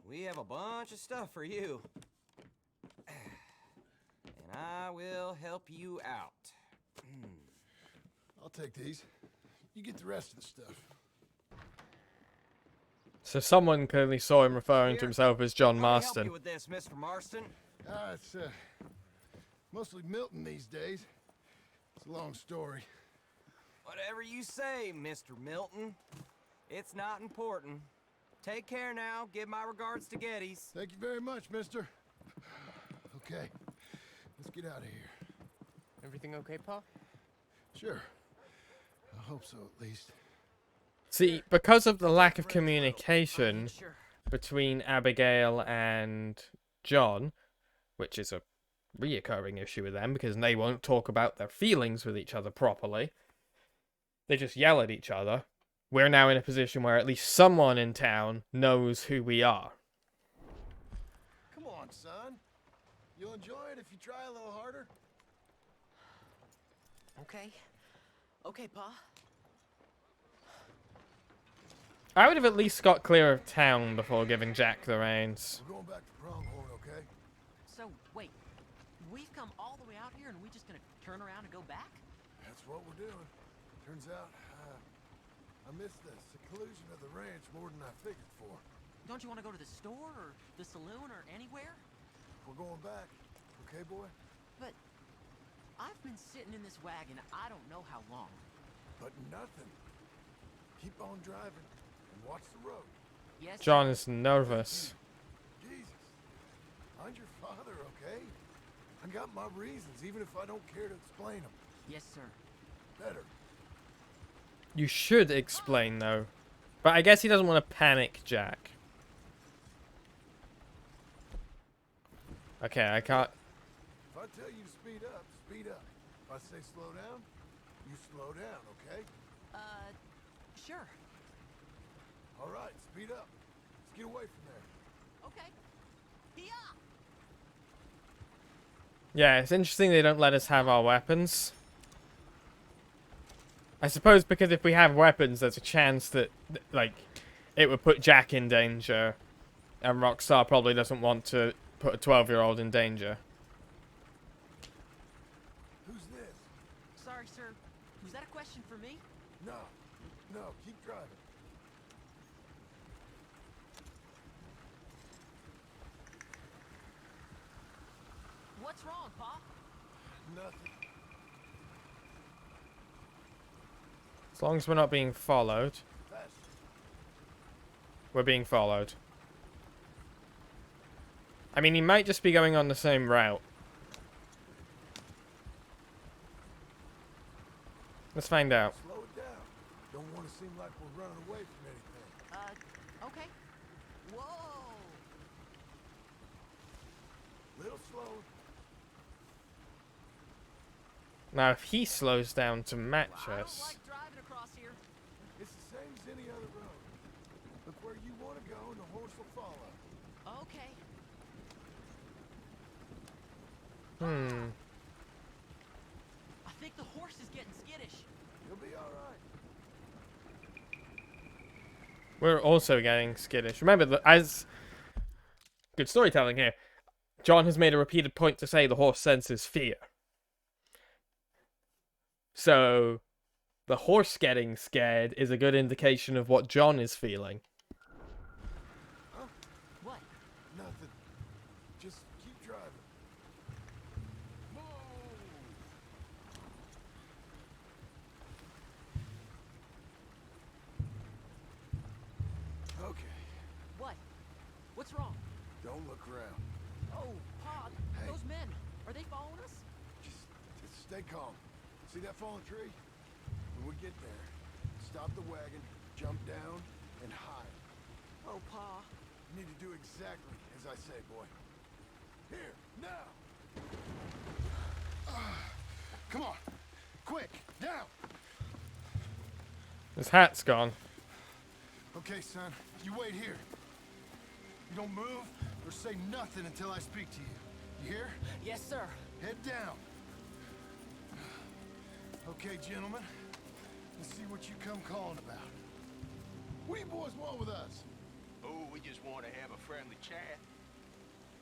We have a bunch of stuff for you. And I will help you out. I'll take these. You get the rest of the stuff. So someone clearly saw him referring to himself as John How can I help Marston. you with this, Mr. Marston? It's mostly Milton these days. It's a long story. Whatever you say, Mr. Milton. It's not important. Take care now. Give my regards to Geddes. Thank you very much, mister. Okay, let's get out of here. Everything okay, Pa? Sure. I hope so, at least. See, because of the lack of communication between Abigail and John, which is a reoccurring issue with them because they won't talk about their feelings with each other properly. They just yell at each other. We're now in a position where at least someone in town knows who we are. Come on, son. You'll enjoy it if you try a little harder. Okay. Okay, Pa. I would have at least got clear of town before giving Jack the reins. We're going back to Pronghorn, okay? So, wait. We've come all the way out here and we just gonna turn around and go back? That's what we're doing. Turns out, I miss the seclusion of the ranch more than I figured for. Don't you want to go to the store or the saloon or anywhere? We're going back, okay, boy? But I've been sitting in this wagon I don't know how long. But nothing. Keep on driving and watch the road. Yes. John is nervous. Jesus. I'm your father, okay? I got my reasons, even if I don't care to explain them. Yes, sir. Better. You should explain, though. But I guess he doesn't want to panic Jack. Okay, I can't... If I tell you to speed up, speed up. If I say slow down, you slow down, okay? Sure. All right, speed up. Let's get away from there. Okay. Yeah. Yeah, it's interesting they don't let us have our weapons. I suppose because if we have weapons, there's a chance that, like, it would put Jack in danger. And Rockstar probably doesn't want to put a 12-year-old in danger. Who's this? Sorry, sir. Was that a question for me? No, no, keep driving. What's wrong, Pa? Nothing. As long as we're not being followed. We're being followed. I mean, he might just be going on the same route. Let's find out. Slow it down. Don't want to seem like we're running away from anything. Okay. Whoa! Little slow. Now, if he slows down to match I don't us... like driving across here. It's the same as any other road. Look where you want to go and the horse will follow. Okay. I think the horse is getting skittish. You'll be all right. We're also getting skittish. Remember, that as... Good storytelling here. John has made a repeated point to say the horse senses fear. So, the horse getting scared is a good indication of what John is feeling. Huh? What? Nothing. Just keep driving. Okay. What? What's wrong? Don't look around. Oh, Pa, Hey. those men. Are they following us? Just stay calm. See that fallen tree? When we get there, stop the wagon, jump down, and hide. Oh, Pa. You need to do exactly as I say, boy. Here, now! Come on! Quick! Down! His hat's gone. Okay, son, you wait here. You don't move or say nothing until I speak to you. You hear? Yes, sir. Head down. Okay, gentlemen. Let's see what you come calling about. What do you boys want with us? Oh, we just want to have a friendly chat.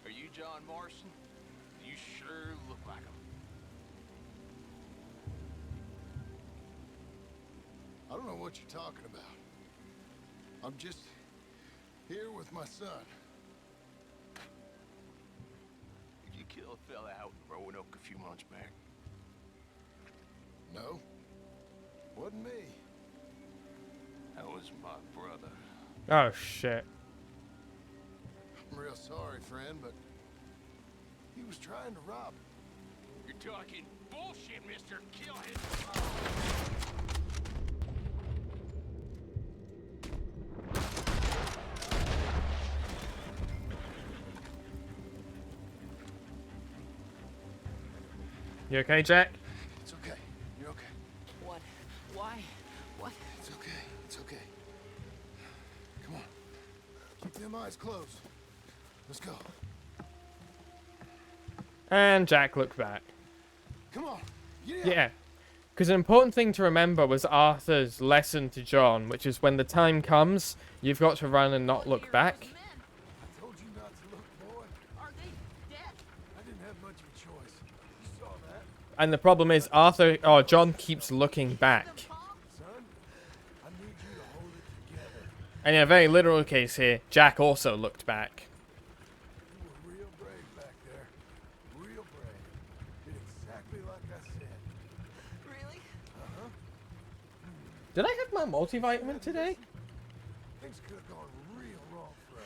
Are you John Morrison? You sure look like him. I don't know what you're talking about. I'm just here with my son. Did you kill a fella out in Roanoke a few months back? No. Wasn't me. That was my brother. Oh, shit. I'm real sorry, friend, but he was trying to rob. You're talking bullshit, mister. Kill him. You okay, Jack? It's okay. You're okay. What? Why? What? It's okay. It's okay. Come on. Keep them eyes closed. Let's go. And Jack looked back. Come on. Get Yeah. Because an important thing to remember was Arthur's lesson to John, which is when the time comes, you've got to run and not look back. I told you not to look, boy. Are they dead? I didn't have much of a choice. You saw that. And the problem is John keeps looking back. Son, I need you to hold it together. And in a very literal case here, Jack also looked back. You were real brave back there. Real brave. Did exactly like I said. Really? Uh-huh. Did I have my multivitamin today? Things could have gone real wrong for us.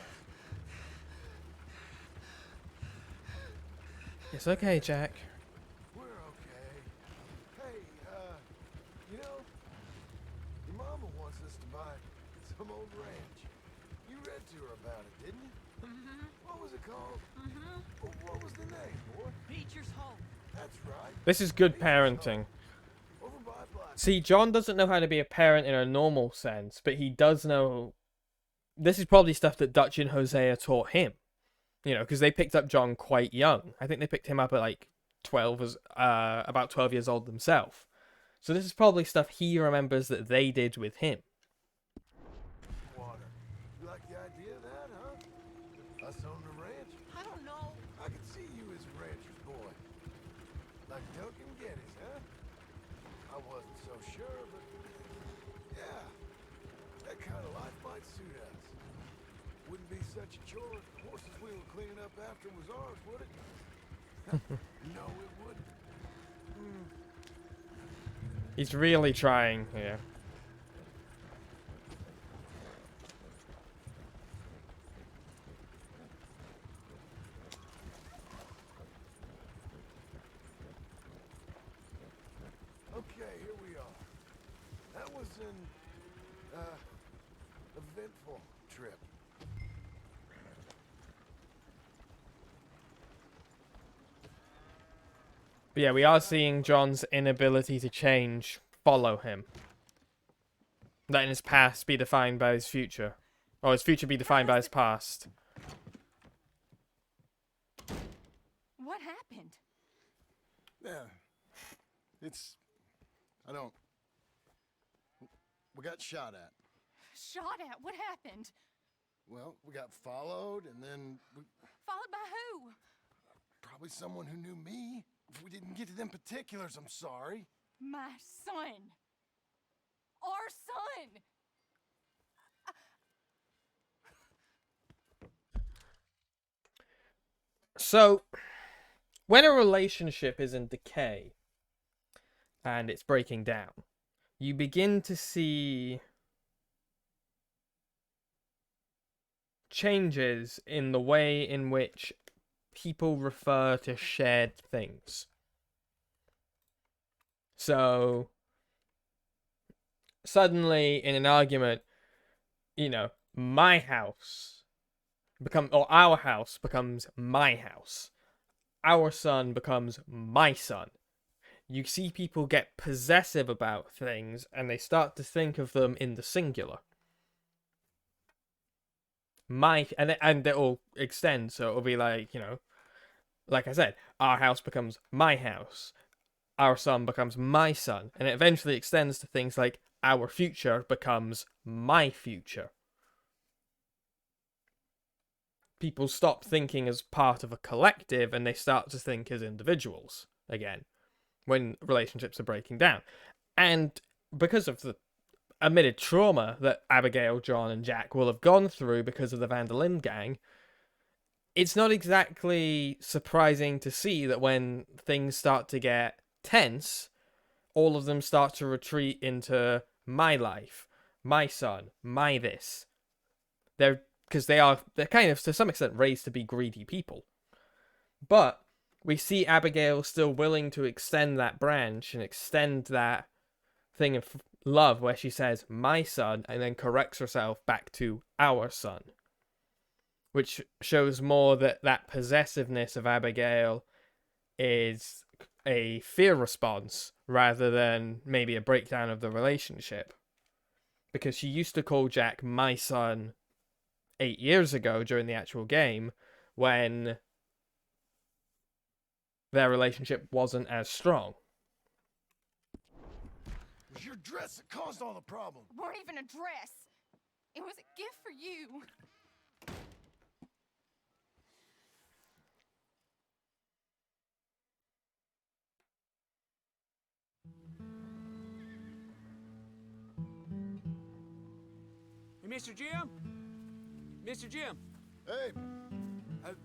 It's okay, Jack. We're okay. Hey, you know, your mama wants us to buy some old ranch. You read to her about it, didn't you? Mm-hmm. What was it called? Mm-hmm. What was the name, boy? Beecher's Hope. That's right. This is good parenting. Over by Black. See, John doesn't know how to be a parent in a normal sense, but he does know... This is probably stuff that Dutch and Hosea taught him. You know, because they picked up John quite young. I think they picked him up at like 12, about 12 years old themselves. So this is probably stuff he remembers that they did with him. Water. You like the idea of that, huh? Us on the ranch? I don't know. I could see you as a rancher's boy. Like Duncan Geddes, huh? I wasn't so sure, but yeah, that kind of life might suit us. Wouldn't be such a chore if the horses we were cleaning up after was ours, would it? No, it wouldn't. He's really trying here. That was an, eventful trip. But yeah, we are seeing John's inability to change follow him. Letting his past be defined by his future. Or his future be defined by his past. What happened? Yeah. I don't... We got shot at. Shot at? What happened? Well, we got followed, and then Followed by who? probably someone who knew me. If we didn't get to them particulars, I'm sorry. My son. Our son. So, when a relationship is in decay and it's breaking down, you begin to see changes in the way in which people refer to shared things. So, suddenly in an argument, you know, my house or our house becomes my house. Our son becomes my son. You see people get possessive about things and they start to think of them in the singular. And it'll extend, so it'll be like, you know, like I said, our house becomes my house. Our son becomes my son. And it eventually extends to things like our future becomes my future. People stop thinking as part of a collective and they start to think as individuals again when relationships are breaking down. And because of the admitted trauma that Abigail, John, and Jack will have gone through because of the Van der Linde gang, it's not exactly surprising to see that when things start to get tense, all of them start to retreat into my life, my son, my this. Because they're kind of, to some extent, raised to be greedy people. But we see Abigail still willing to extend that branch and extend that thing of love where she says, my son, and then corrects herself back to our son. Which shows more that possessiveness of Abigail is a fear response rather than maybe a breakdown of the relationship. Because she used to call Jack my son 8 years ago during the actual game when their relationship wasn't as strong. It was your dress that caused all the problem. It weren't even a dress. It was a gift for you. Hey, Mr. Jim? Mr. Jim? Hey.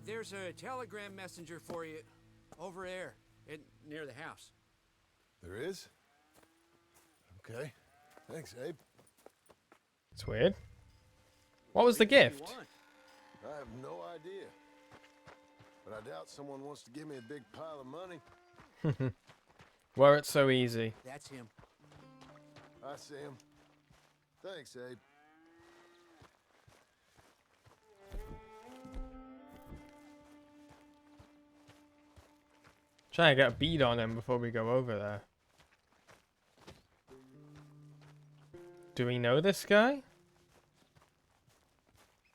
There's a telegram messenger for you over there near the house. There is? Okay. Thanks, Abe. It's weird. What was the gift? I have no idea. But I doubt someone wants to give me a big pile of money. Were it so easy. That's him. I see him. Thanks, Abe. Try to get a bead on him before we go over there. Do we know this guy?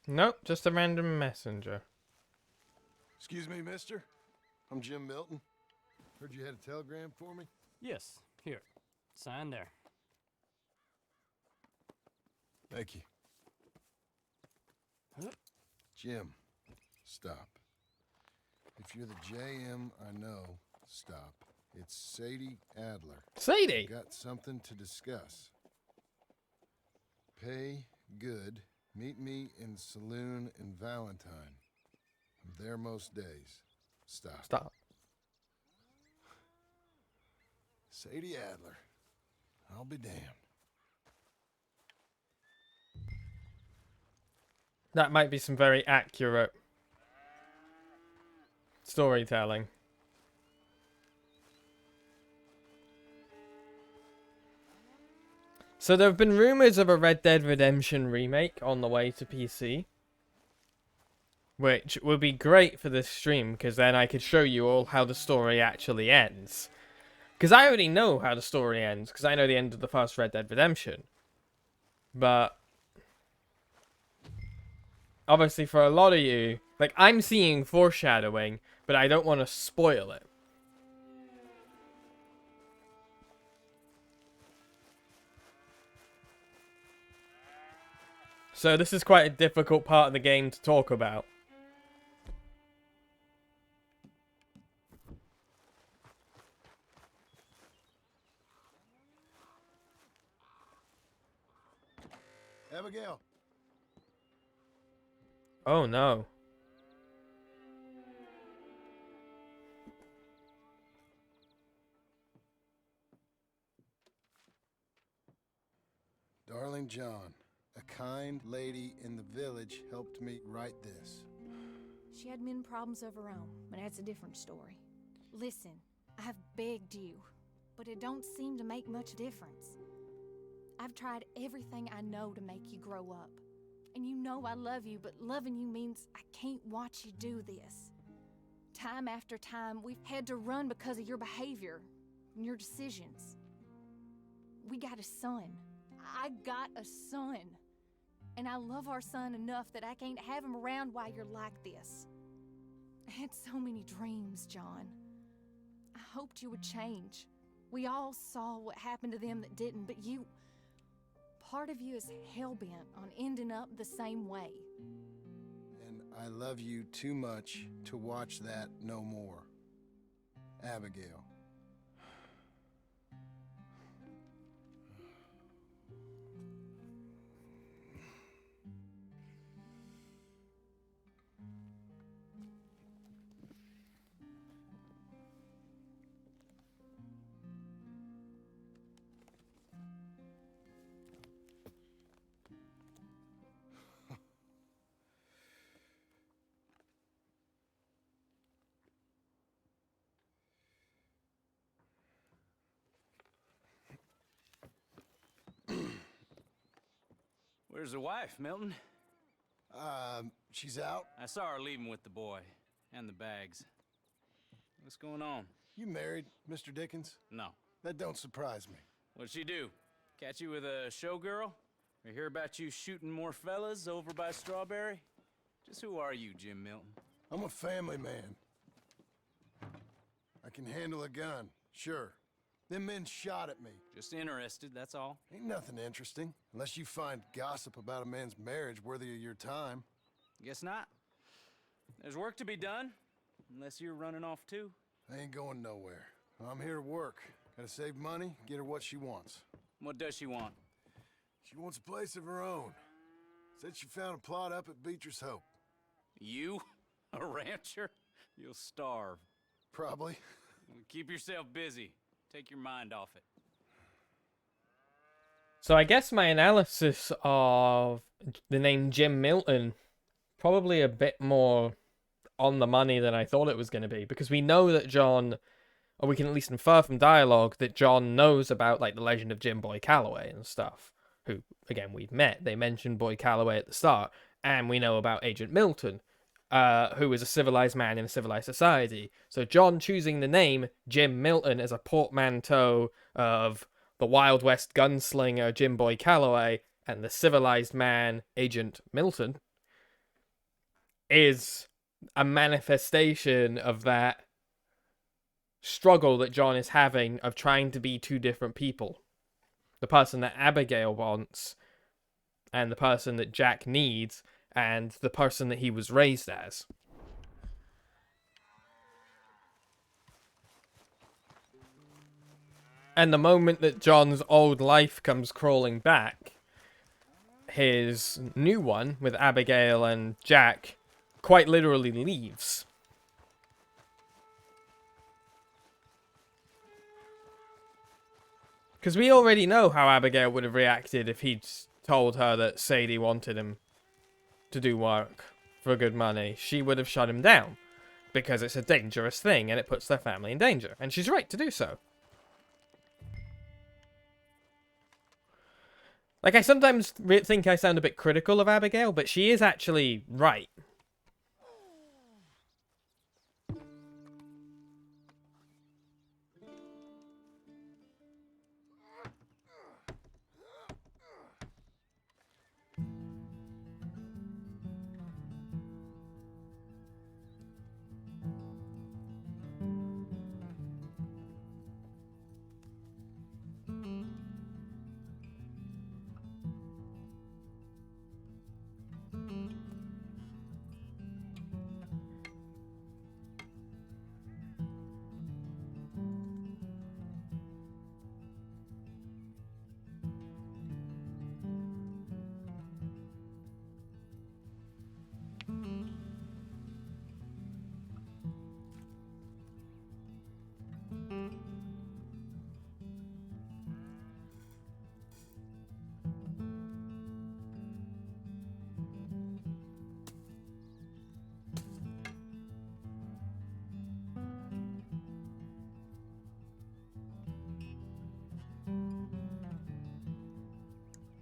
Nope, just a random messenger. Excuse me, mister. I'm Jim Milton. Heard you had a telegram for me? Yes, here. Sign there. Thank you. Jim, stop. If you're the JM I know, stop. It's Sadie Adler. Sadie? We've got something to discuss. Pay good. Meet me in saloon in Valentine. I'm there most days. Stop. Stop. Sadie Adler. I'll be damned. That might be some very accurate storytelling. So there have been rumors of a Red Dead Redemption remake on the way to PC. Which would be great for this stream, because then I could show you all how the story actually ends. Because I already know how the story ends, because I know the end of the first Red Dead Redemption. But obviously for a lot of you, like, I'm seeing foreshadowing, but I don't want to spoil it. So this is quite a difficult part of the game to talk about. Abigail. Oh no. Darling John, a kind lady in the village helped me write this. She had men problems of her own, but that's a different story. Listen, I've begged you, but it don't seem to make much difference. I've tried everything I know to make you grow up. And you know I love you, but loving you means I can't watch you do this. Time after time, we've had to run because of your behavior and your decisions. We got a son. I got a son. And I love our son enough that I can't have him around while you're like this. I had so many dreams, John. I hoped you would change. We all saw what happened to them that didn't, but you... Part of you is hell-bent on ending up the same way. And I love you too much to watch that no more. Abigail. Where's the wife, Milton? She's out. I saw her leaving with the boy. And the bags. What's going on? You married, Mr. Dickens? No. That don't surprise me. What'd she do? Catch you with a showgirl? Or hear about you shooting more fellas over by Strawberry? Just who are you, Jim Milton? I'm a family man. I can handle a gun, sure. Them men shot at me. Just interested, that's all. Ain't nothing interesting, unless you find gossip about a man's marriage worthy of your time. Guess not. There's work to be done, unless you're running off too. I ain't going nowhere. I'm here to work. Gotta save money, get her what she wants. What does she want? She wants a place of her own. Said she found a plot up at Beecher's Hope. You? A rancher? You'll starve. Probably. Keep yourself busy. Take your mind off it. So I guess my analysis of the name Jim Milton probably a bit more on the money than I thought it was going to be, because we know that John, or we can at least infer from dialogue that John knows about like the legend of Jim Boy Calloway and stuff, who again we've met. They mentioned Boy Calloway at the start, and we know about Agent Milton, who is a civilized man in a civilized society. So John choosing the name Jim Milton as a portmanteau of the Wild West gunslinger Jim Boy Calloway and the civilized man Agent Milton is a manifestation of that struggle that John is having of trying to be two different people. The person that Abigail wants and the person that Jack needs, and the person that he was raised as. And the moment that John's old life comes crawling back, his new one with Abigail and Jack quite literally leaves. Because we already know how Abigail would have reacted if he'd told her that Sadie wanted him to do work for good money. She would have shut him down because it's a dangerous thing and it puts their family in danger, and she's right to do so. Like, I sometimes think I sound a bit critical of Abigail, but she is actually right.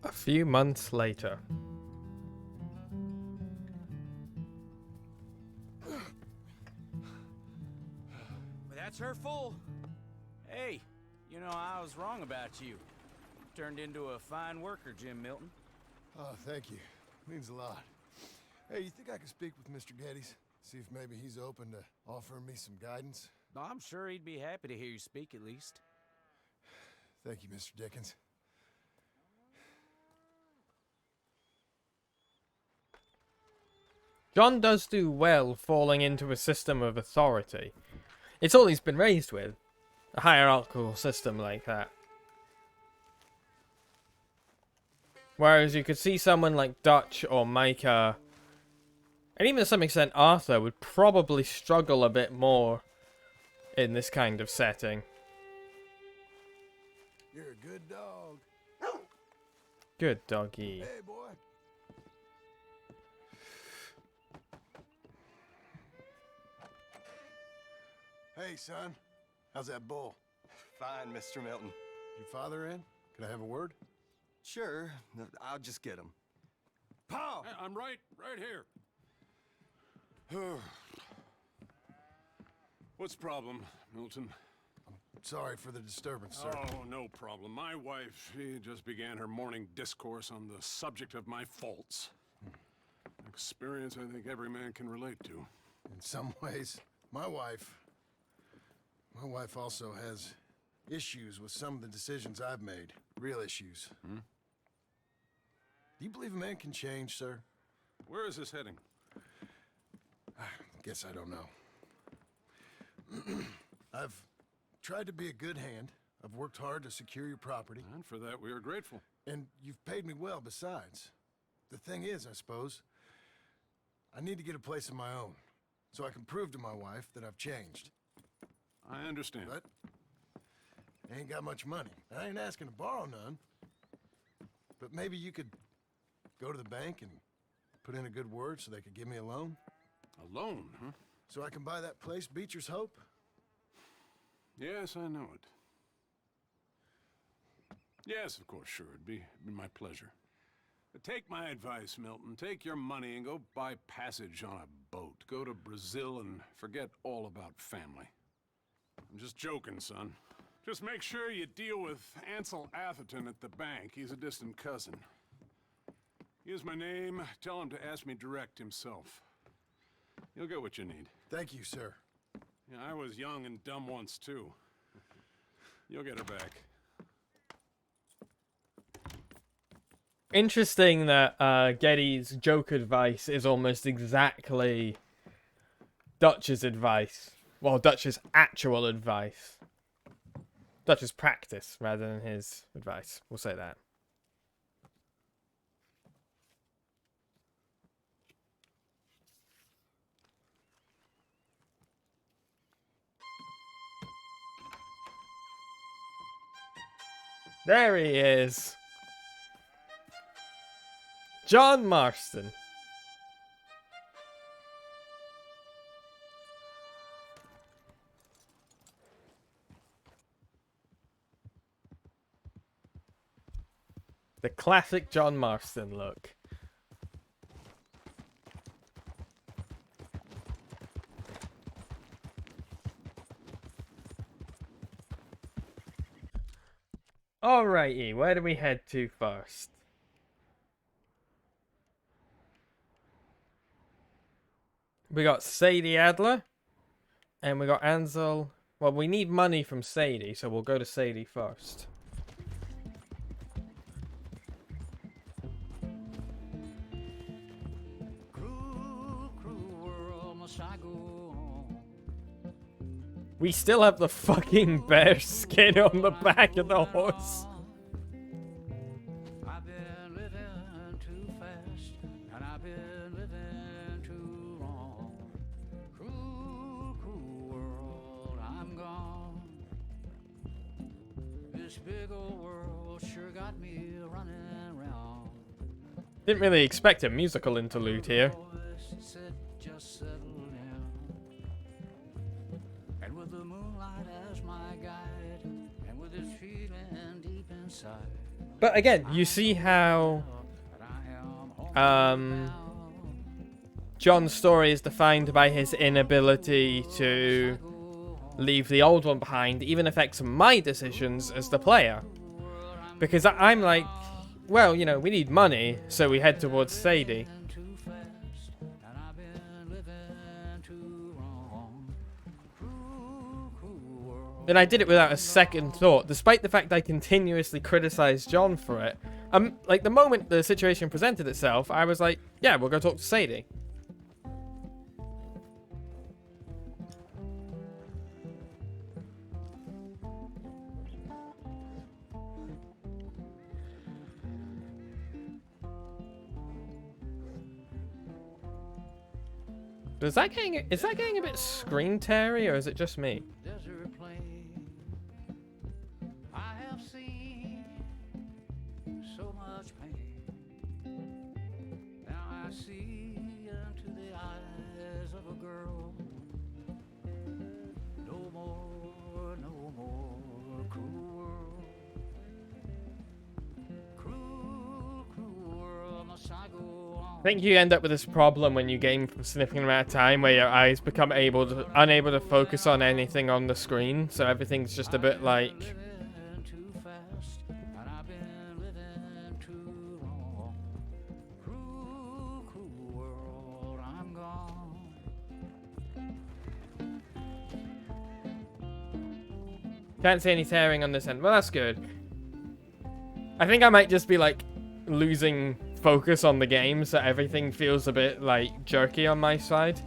A few months later. But that's her full. Hey, you know, I was wrong about you. Turned into a fine worker, Jim Milton. Oh, thank you. Means a lot. Hey, you think I could speak with Mr. Geddes? See if maybe he's open to offering me some guidance? I'm sure he'd be happy to hear you speak, at least. Thank you, Mr. Dickens. John does do well falling into a system of authority. It's all he's been raised with. A hierarchical system like that. Whereas you could see someone like Dutch or Micah, and even to some extent Arthur, would probably struggle a bit more in this kind of setting. You're a good dog. Good doggy. Hey, boy. Hey, son. How's that bull? Fine, Mr. Milton. Your father in? Can I have a word? Sure. I'll just get him. Pa! Hey, I'm right here. What's the problem, Milton? Sorry for the disturbance, sir. Oh, no problem. My wife, she just began her morning discourse on the subject of my faults. Experience I think every man can relate to. In some ways, my wife also has issues with some of the decisions I've made. Real issues. Hmm? Do you believe a man can change, sir? Where is this heading? I guess I don't know. I've tried to be a good hand. I've worked hard to secure your property. And for that, we are grateful. And you've paid me well besides. The thing is, I suppose, I need to get a place of my own, so I can prove to my wife that I've changed. I understand. But I ain't got much money. I ain't asking to borrow none. But maybe you could go to the bank and put in a good word so they could give me a loan? A loan, huh? So I can buy that place, Beecher's Hope? Yes, I know it. Yes, of course, sure. It'd be my pleasure. But take my advice, Milton. Take your money and go buy passage on a boat. Go to Brazil and forget all about family. I'm just joking, son. Just make sure you deal with Ansel Atherton at the bank. He's a distant cousin. Use my name. Tell him to ask me direct himself. You'll get what you need. Thank you, sir. Yeah, I was young and dumb once, too. You'll get her back. Interesting that Geddes' joke advice is almost exactly Dutch's advice. Well, Dutch's actual advice. Dutch's practice rather than his advice. We'll say that. There he is. John Marston. The classic John Marston look. Alrighty, where do we head to first? We got Sadie Adler, and we got Ansel. Well, we need money from Sadie, so we'll go to Sadie first. We still have the fucking bear skin on the back of the horse. I've been living too fast, and I've been living too long. Cruel, cruel world, I'm gone. This big old world sure got me running around. Didn't really expect a musical interlude here. Said, just settle down. And with the moonlight as my guide, and with this feeling deep inside. But again, you see how John's story is defined by his inability to leave the old one behind, even affects my decisions as the player. Because I'm like, well, you know, we need money, so we head towards Sadie. And I did it without a second thought, despite the fact I continuously criticized John for it. Like, the moment the situation presented itself, I was like, yeah, we'll go talk to Sadie. Is that getting a bit screen teary, or is it just me? I have seen so much pain. Now I see into the eyes of a girl. No more cruel world. Cruel, cruel world, must I go on? I think you end up with this problem when you game for a significant amount of time where your eyes become unable to focus on anything on the screen, so everything's just a bit like... Can't see any tearing on this end. Well, that's good. I think I might just be like losing focus on the game, so everything feels a bit like jerky on my side.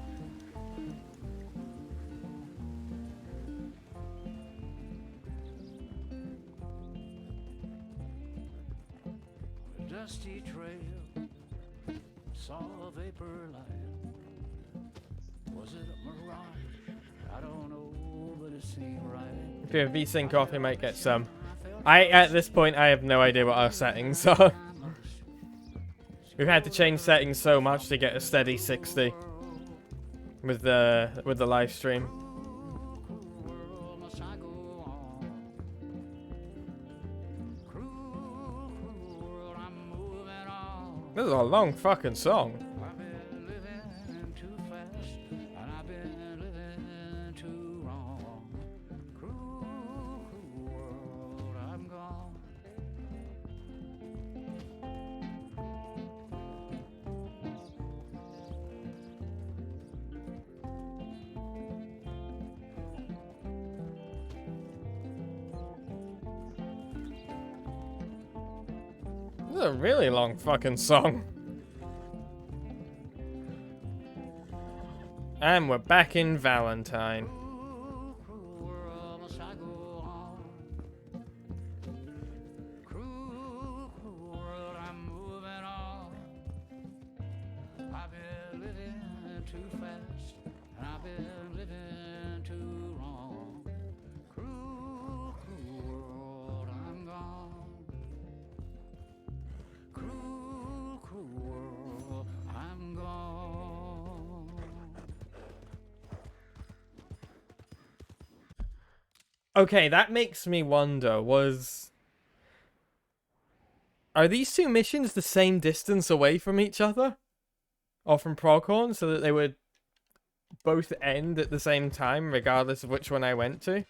Dusty trail, saw a vapor light. Was it a mirage? I don't know, but it seemed right. If you have VSync off, you might get some. At this point, I have no idea what our settings are. We've had to change settings so much to get a steady 60 with the live stream. This is a long fucking song. This is a really long fucking song. And we're back in Valentine. Okay, that makes me wonder, was Are these two missions the same distance away from each other? Or from Proghorn, so that they would both end at the same time, regardless of which one I went to?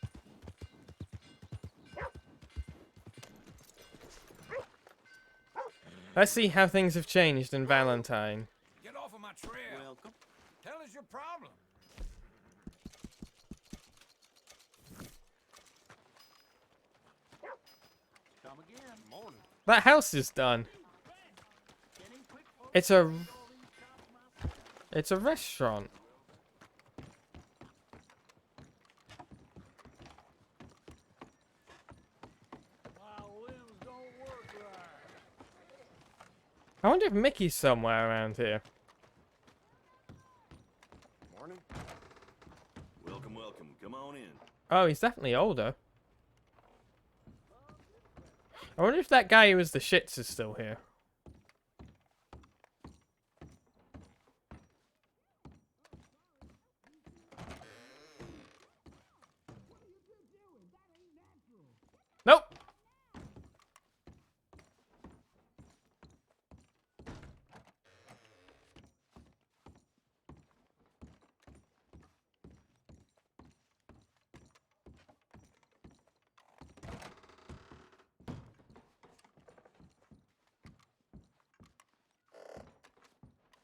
Let's see how things have changed in Valentine. Get off of my trail. Welcome. Tell us your problem. Come again. Morning. That house is done. It's a restaurant. I wonder if Mickey's somewhere around here. Morning. Welcome, welcome. Come on in. Oh, he's definitely older. I wonder if that guy who was the shits is still here. Nope.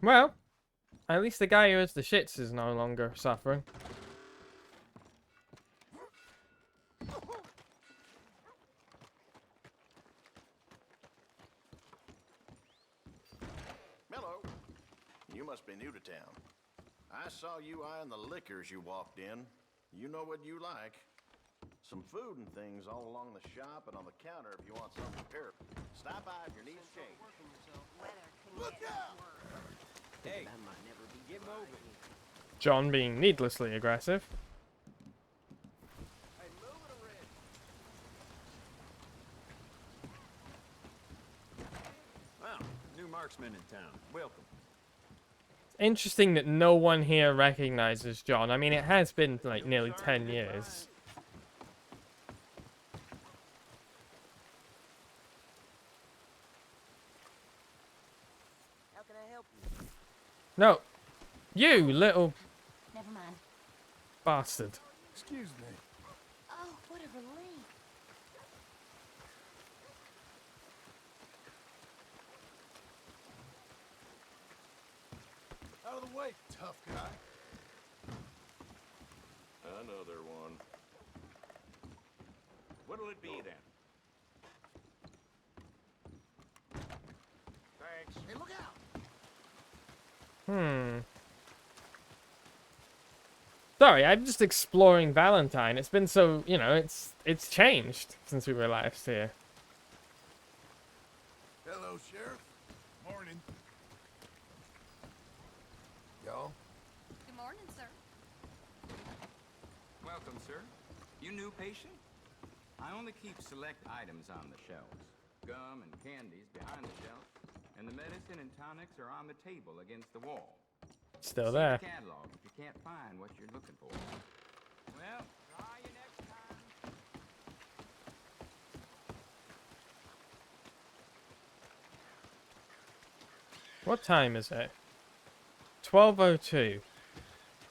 Well, at least the guy who has the shits is no longer suffering. Mello, you must be new to town. I saw you eyeing the liquors you walked in. You know what you like. Some food and things all along the shop and on the counter if you want something prepared. Stop by if your needs change. Look out! Hey, get him over. John being needlessly aggressive. Wow, new marksman in town. Welcome. Interesting that no one here recognizes John. I mean, it has been like nearly 10 years. How can I help you? No. You little Never mind. bastard. Excuse me. Oh, what a relief. Out of the way, tough guy. Another one. What'll it be then? Thanks. Hey, look out! Sorry, I'm just exploring Valentine. It's been so, you know, it's changed since we were last here. Hello, Sheriff. Morning. Y'all? Good morning, sir. Welcome, sir. You new patient? I only keep select items on the shelves. Gum and candies behind the shelf, and the medicine and tonics are on the table against the wall. Still See there. the catalog if you can't find what you're looking for. Well, try you next time. What time is it? 12:02.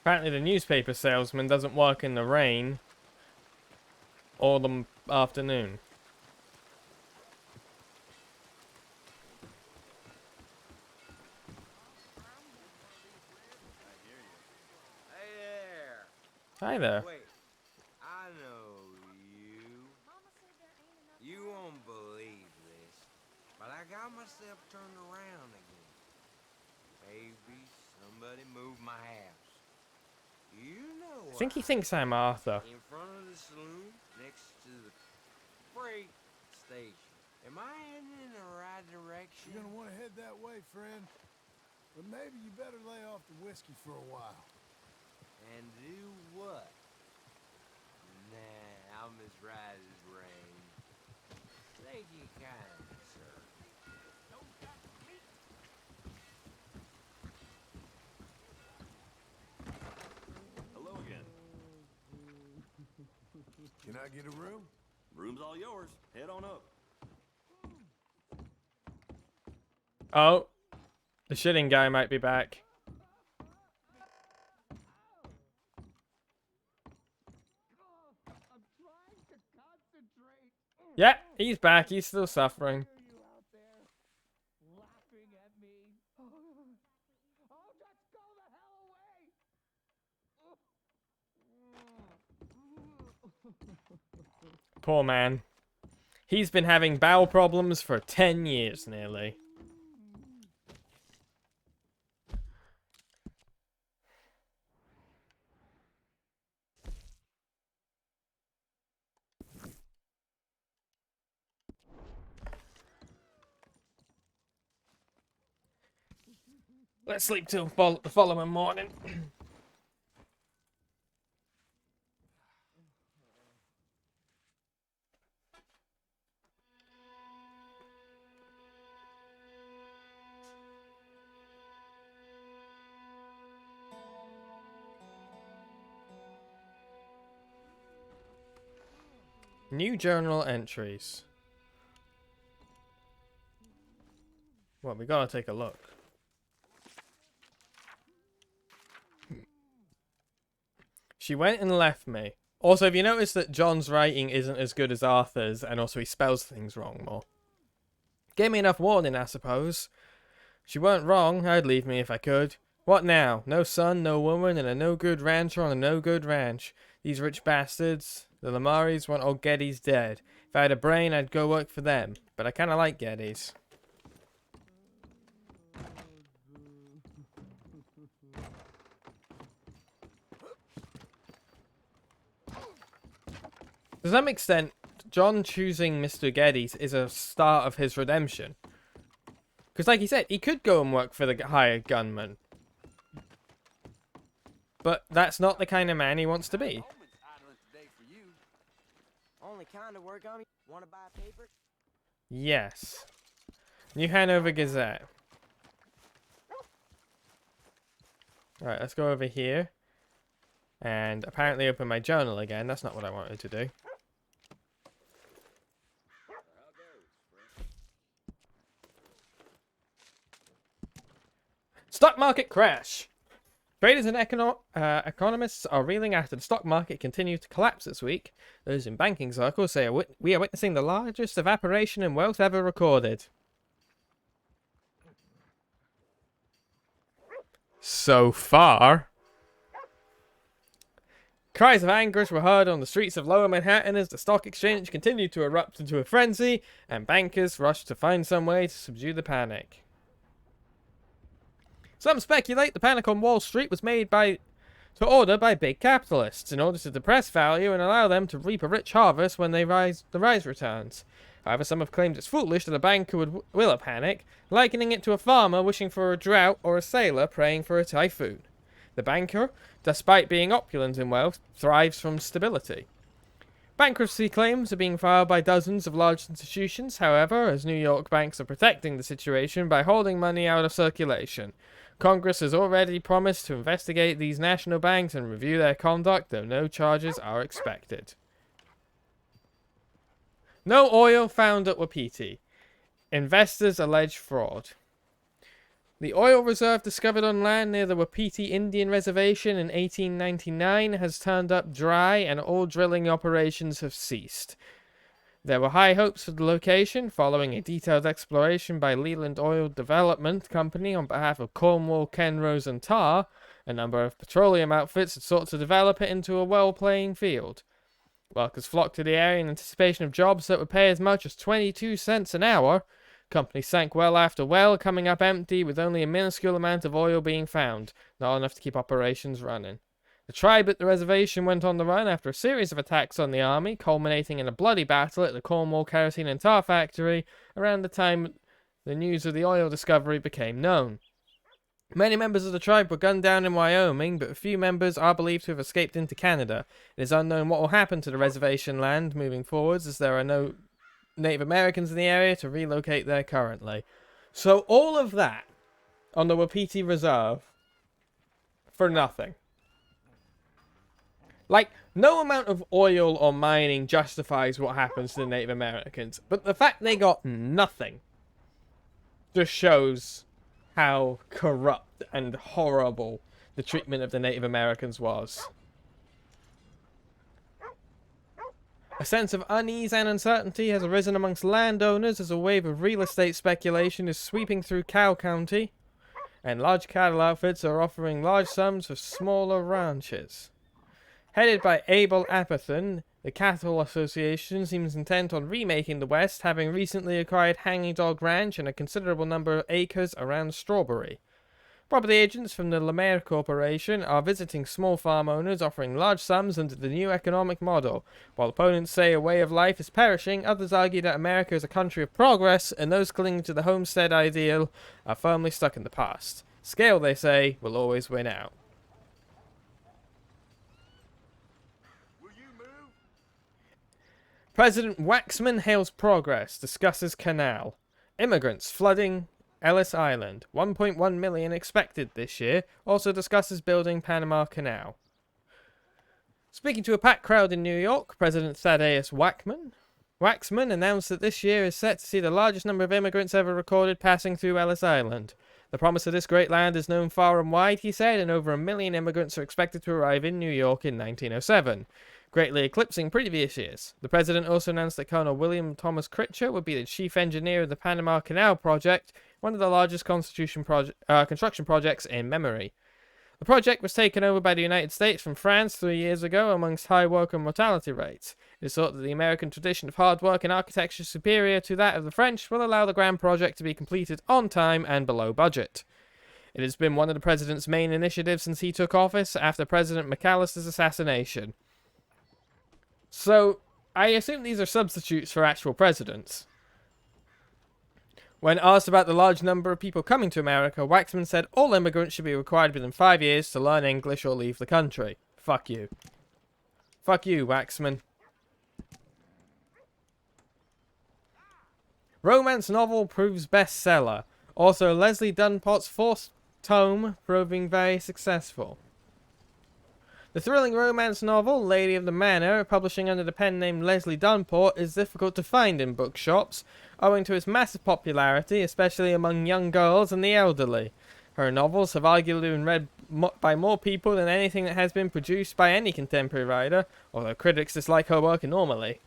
Apparently the newspaper salesman doesn't work in the rain or the afternoon. Hey there. Hi there. Wait, I know you. You won't believe this, but I got myself turned around again. Maybe somebody moved my house. You know I think he why. thinks I'm Arthur. In front of the saloon, next to the freight station. Am I heading in the right direction? You're gonna want to head that way, friend. But maybe you better lay off the whiskey for a while. And do what? Nah, I'm as right as rain. Thank you kindly, sir. Hello again. Can I get a room? Room's all yours. Head on up. Oh, the shitting guy might be back. Yeah, he's back. He's still suffering. Poor man. He's been having bowel problems for 10 years nearly. Let's sleep till the following morning. New journal entries. Well, we gotta take a look. She went and left me. Also, have you noticed that John's writing isn't as good as Arthur's, and also he spells things wrong more? Gave me enough warning, I suppose. She weren't wrong, I'd leave me if I could. What now? No son, no woman, and a no-good rancher on a no-good ranch. These rich bastards, the Lamaris, want old Geddes dead. If I had a brain, I'd go work for them. But I kinda like Geddes. To some extent, John choosing Mr. Geddes is a start of his redemption. Because like he said, he could go and work for the hired gunman. But that's not the kind of man he wants to be. Only kind of work on me. Want to buy a paper? Yes. New Hanover Gazette. Alright, let's go over here. And apparently open my journal again. That's not what I wanted to do. Stock market crash. Traders and economists are reeling after the stock market continues to collapse this week. Those in banking circles say we are witnessing the largest evaporation in wealth ever recorded. So far. Cries of anguish were heard on the streets of Lower Manhattan as the stock exchange continued to erupt into a frenzy, and bankers rushed to find some way to subdue the panic. Some speculate the panic on Wall Street was made to order by big capitalists in order to depress value and allow them to reap a rich harvest when the rise returns. However, some have claimed it's foolish that a banker would will a panic, likening it to a farmer wishing for a drought or a sailor praying for a typhoon. The banker, despite being opulent in wealth, thrives from stability. Bankruptcy claims are being filed by dozens of large institutions, however, as New York banks are protecting the situation by holding money out of circulation. Congress has already promised to investigate these national banks and review their conduct, though no charges are expected. No oil found at Wapiti. Investors allege fraud. The oil reserve discovered on land near the Wapiti Indian Reservation in 1899 has turned up dry and all drilling operations have ceased. There were high hopes for the location following a detailed exploration by Leland Oil Development Company on behalf of Cornwall, Kenrose and Tar. A number of petroleum outfits had sought to develop it into a well-playing field. Workers flocked to the area in anticipation of jobs that would pay as much as 22 cents an hour. Company sank well after well, coming up empty with only a minuscule amount of oil being found, not enough to keep operations running. The tribe at the reservation went on the run after a series of attacks on the army, culminating in a bloody battle at the Cornwall Kerosene and Tar Factory around the time the news of the oil discovery became known. Many members of the tribe were gunned down in Wyoming, but a few members are believed to have escaped into Canada. It is unknown what will happen to the reservation land moving forwards, as there are no Native Americans in the area to relocate there currently. So all of that on the Wapiti Reserve for nothing. Like, no amount of oil or mining justifies what happens to the Native Americans, but the fact they got nothing just shows how corrupt and horrible the treatment of the Native Americans was. A sense of unease and uncertainty has arisen amongst landowners as a wave of real estate speculation is sweeping through Cow County, and large cattle outfits are offering large sums for smaller ranches. Headed by Abel Apathan, the Cattle Association seems intent on remaking the West, having recently acquired Hanging Dog Ranch and a considerable number of acres around Strawberry. Property agents from the Lemaire Corporation are visiting small farm owners, offering large sums under the new economic model. While opponents say a way of life is perishing, others argue that America is a country of progress, and those clinging to the homestead ideal are firmly stuck in the past. Scale, they say, will always win out. President Waxman hails progress, discusses canal. Immigrants flooding Ellis Island, 1.1 million expected this year, also discusses building Panama Canal. Speaking to a packed crowd in New York, President Thaddeus Waxman announced that this year is set to see the largest number of immigrants ever recorded passing through Ellis Island. The promise of this great land is known far and wide, he said, and over 1 million immigrants are expected to arrive in New York in 1907. Greatly eclipsing previous years. The president also announced that Colonel William Thomas Critcher would be the chief engineer of the Panama Canal project, one of the largest construction projects in memory. The project was taken over by the United States from France 3 years ago amongst high worker mortality rates. It is thought that the American tradition of hard work and architecture superior to that of the French will allow the grand project to be completed on time and below budget. It has been one of the president's main initiatives since he took office after President McAllister's assassination. So, I assume these are substitutes for actual presidents. When asked about the large number of people coming to America, Waxman said all immigrants should be required within 5 years to learn English or leave the country. Fuck you. Fuck you, Waxman. Romance novel proves bestseller. Author Leslie Dunpot's fourth tome proving very successful. The thrilling romance novel, Lady of the Manor, publishing under the pen name Leslie Dunport, is difficult to find in bookshops, owing to its massive popularity, especially among young girls and the elderly. Her novels have arguably been read by more people than anything that has been produced by any contemporary writer, although critics dislike her work enormously.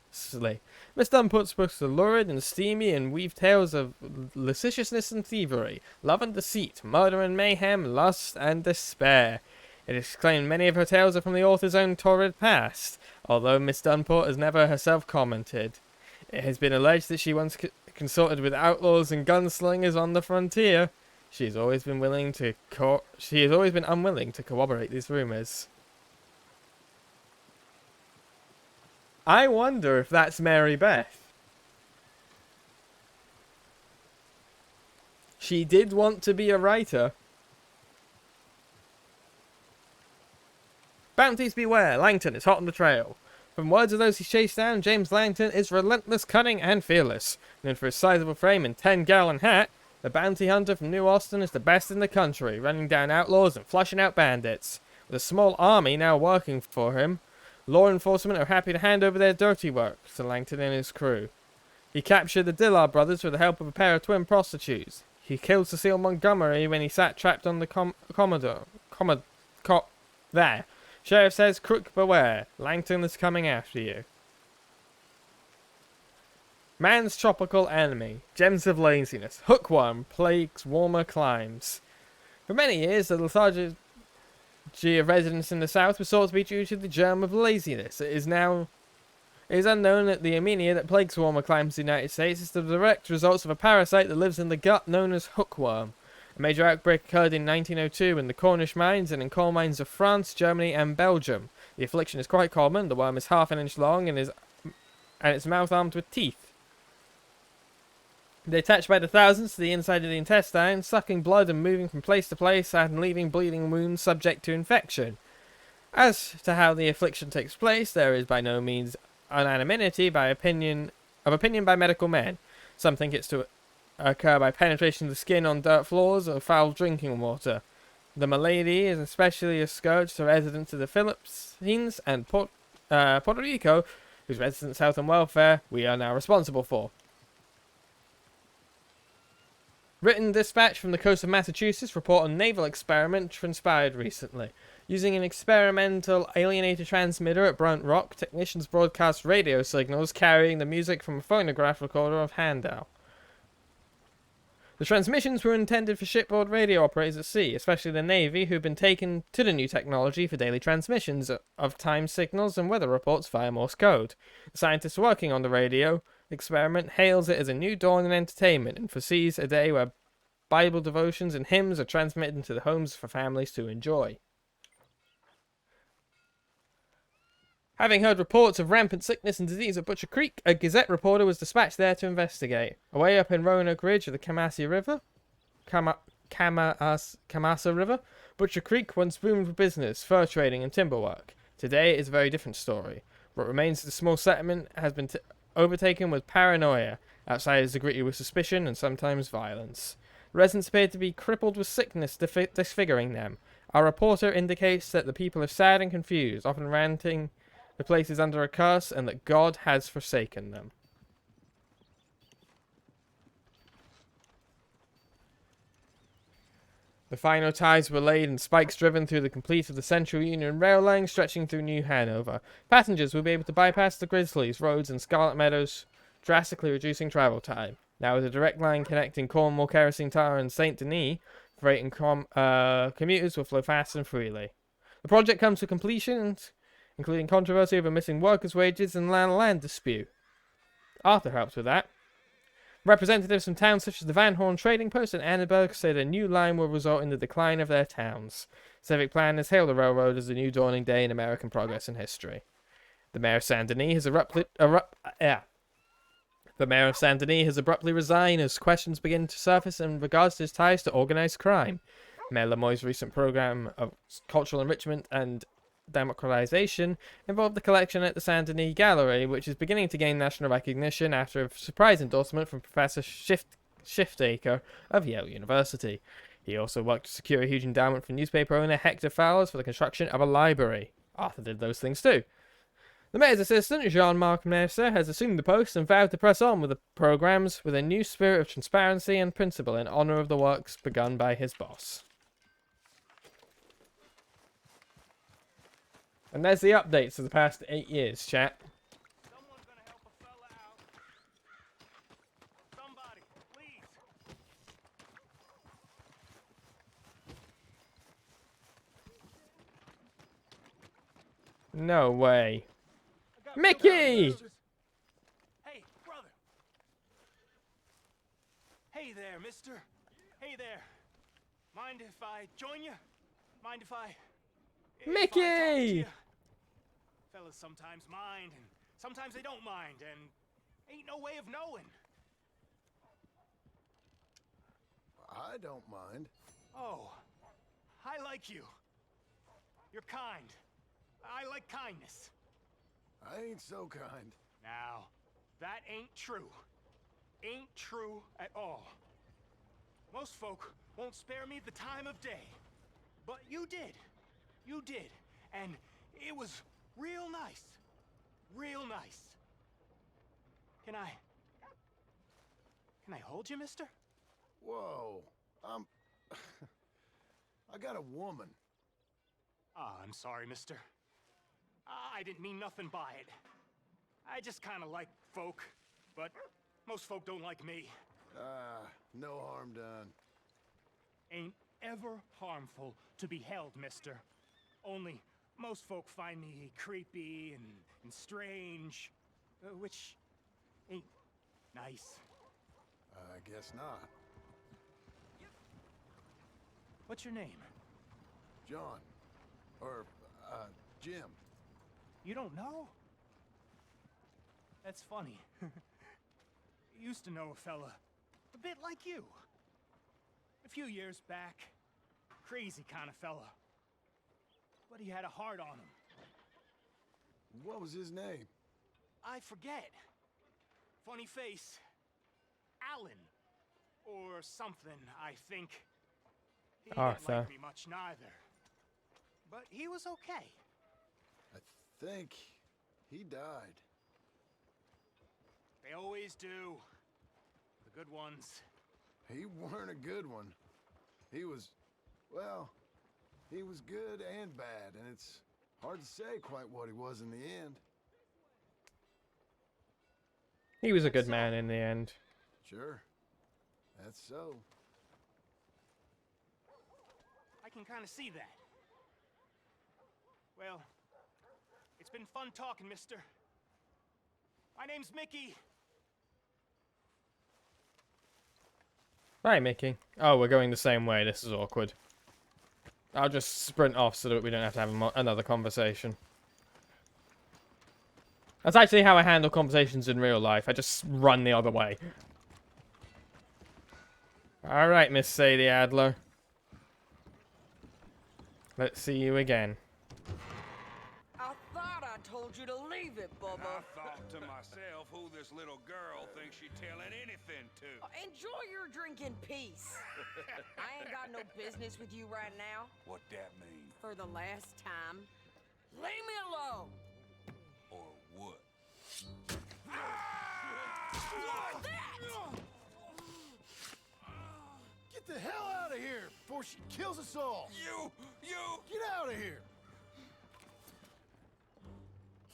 Miss Dunport's books are lurid and steamy and weave tales of lasciviousness and thievery, love and deceit, murder and mayhem, lust and despair. It is claimed many of her tales are from the author's own torrid past, although Miss Dunport has never herself commented. It has been alleged that she once consorted with outlaws and gunslingers on the frontier. She has always been unwilling to corroborate these rumors. I wonder if that's Mary Beth. She did want to be a writer. Bounties beware, Langton is hot on the trail. From words of those he chased down, James Langton is relentless, cunning, and fearless. Known for his sizable frame and 10-gallon hat, the bounty hunter from New Austin is the best in the country, running down outlaws and flushing out bandits. With a small army now working for him, law enforcement are happy to hand over their dirty work to Langton and his crew. He captured the Dillard brothers with the help of a pair of twin prostitutes. He killed Cecile Montgomery when he sat trapped on the there. Sheriff says, crook beware, Langton is coming after you. Man's tropical enemy, gems of laziness, hookworm plagues warmer climes. For many years, the lethargy of residents in the south was thought to be due to the germ of laziness. It is unknown that the anemia that plagues warmer climes in the United States is the direct result of a parasite that lives in the gut known as hookworm. A major outbreak occurred in 1902 in the Cornish mines and in coal mines of France, Germany, and Belgium. The affliction is quite common. The worm is half an inch long and its mouth armed with teeth. They attach by the thousands to the inside of the intestine, sucking blood and moving from place to place and leaving bleeding wounds subject to infection. As to how the affliction takes place, there is by no means unanimity of opinion by medical men. Some think it's to occur by penetration of the skin on dirt floors or foul drinking water. The malady is especially a scourge to residents of the Philippines and Puerto Rico, whose residents' health and welfare we are now responsible for. Written dispatch from the coast of Massachusetts report on naval experiment transpired recently. Using an experimental alienator transmitter at Brunt Rock, technicians broadcast radio signals carrying the music from a phonograph recorder of Handel. The transmissions were intended for shipboard radio operators at sea, especially the Navy, who've been taken to the new technology for daily transmissions of time signals and weather reports via Morse code. The scientists working on the radio experiment hails it as a new dawn in entertainment and foresees a day where Bible devotions and hymns are transmitted into the homes for families to enjoy. Having heard reports of rampant sickness and disease at Butcher Creek, a Gazette reporter was dispatched there to investigate. Away up in Roanoke Ridge of the Kamasi River, Kamasa River, Butcher Creek once boomed with business, fur trading and timber work. Today it is a very different story. What remains of the small settlement has been overtaken with paranoia. Outsiders are greeted with suspicion and sometimes violence. Residents appear to be crippled with sickness disfiguring them. Our reporter indicates that the people are sad and confused, often ranting the place is under a curse and that God has forsaken them. The final ties were laid and spikes driven through the complete of the Central Union rail line stretching through New Hanover. Passengers will be able to bypass the Grizzlies, roads and Scarlet Meadows, drastically reducing travel time. Now with a direct line connecting Cornwall, Kerosene Tower and St. Denis, freight and commuters will flow fast and freely. The project comes to completion, including controversy over missing workers' wages and land dispute. Arthur helps with that. Representatives from towns such as the Van Horn Trading Post and Annenberg say a new line will result in the decline of their towns. Civic planners hail the railroad as a new dawning day in American progress and history. The mayor of Saint Denis has abruptly resigned as questions begin to surface in regards to his ties to organized crime. Mayor Lemoy's recent program of cultural enrichment and democratization involved the collection at the Saint Denis Gallery, which is beginning to gain national recognition after a surprise endorsement from Professor Shiftacre of Yale University. He also worked to secure a huge endowment from newspaper owner Hector Fowles for the construction of a library. Arthur did those things too. The mayor's assistant, Jean-Marc Mercer, has assumed the post and vowed to press on with the programs with a new spirit of transparency and principle in honor of the works begun by his boss. And there's the updates of the past 8 years, chat. Someone's gonna help a fella out. Somebody, please. No way. Mickey! Hey, brother. Hey there, mister. Hey there. Mind if I join you? Mind if I... Mickey! Fellas sometimes mind, and sometimes they don't mind, and ain't no way of knowing. I don't mind. Oh, I like you. You're kind. I like kindness. I ain't so kind. Now, that ain't true. Ain't true at all. Most folk won't spare me the time of day. But you did. You did. And it was real nice. Real nice. Can I hold you, mister? Whoa. I got a woman. Ah, I'm sorry, mister. I didn't mean nothing by it. I just kind of like folk, but most folk don't like me. No harm done. Ain't ever harmful to be held, mister. Only most folk find me creepy and strange, which ain't nice. I guess not. What's your name? John. Or, Jim. You don't know? That's funny. Used to know a fella a bit like you. A few years back. Crazy kind of fella. But he had a heart on him. What was his name? I forget. Funny face. Alan. Or something, I think. He didn't like me much neither. But he was okay. I think he died. They always do. The good ones. He weren't a good one. He was, well, he was good and bad, and it's hard to say quite what he was in the end. He was a good man in the end. Sure. That's so. I can kind of see that. Well, it's been fun talking, mister. My name's Mickey. Right, Mickey. Oh, we're going the same way. This is awkward. I'll just sprint off so that we don't have to have another conversation. That's actually how I handle conversations in real life. I just run the other way. Alright, Miss Sadie Adler. Let's see you again. I thought I told you to leave it, Bubba. I thought to myself who this little girl thinks she's telling anything to. Enjoy your drink in peace. I ain't got no business with you right now. What that mean? For the last time, leave me alone. Or what? Like that! Get the hell out of here before she kills us all! You! Get out of here!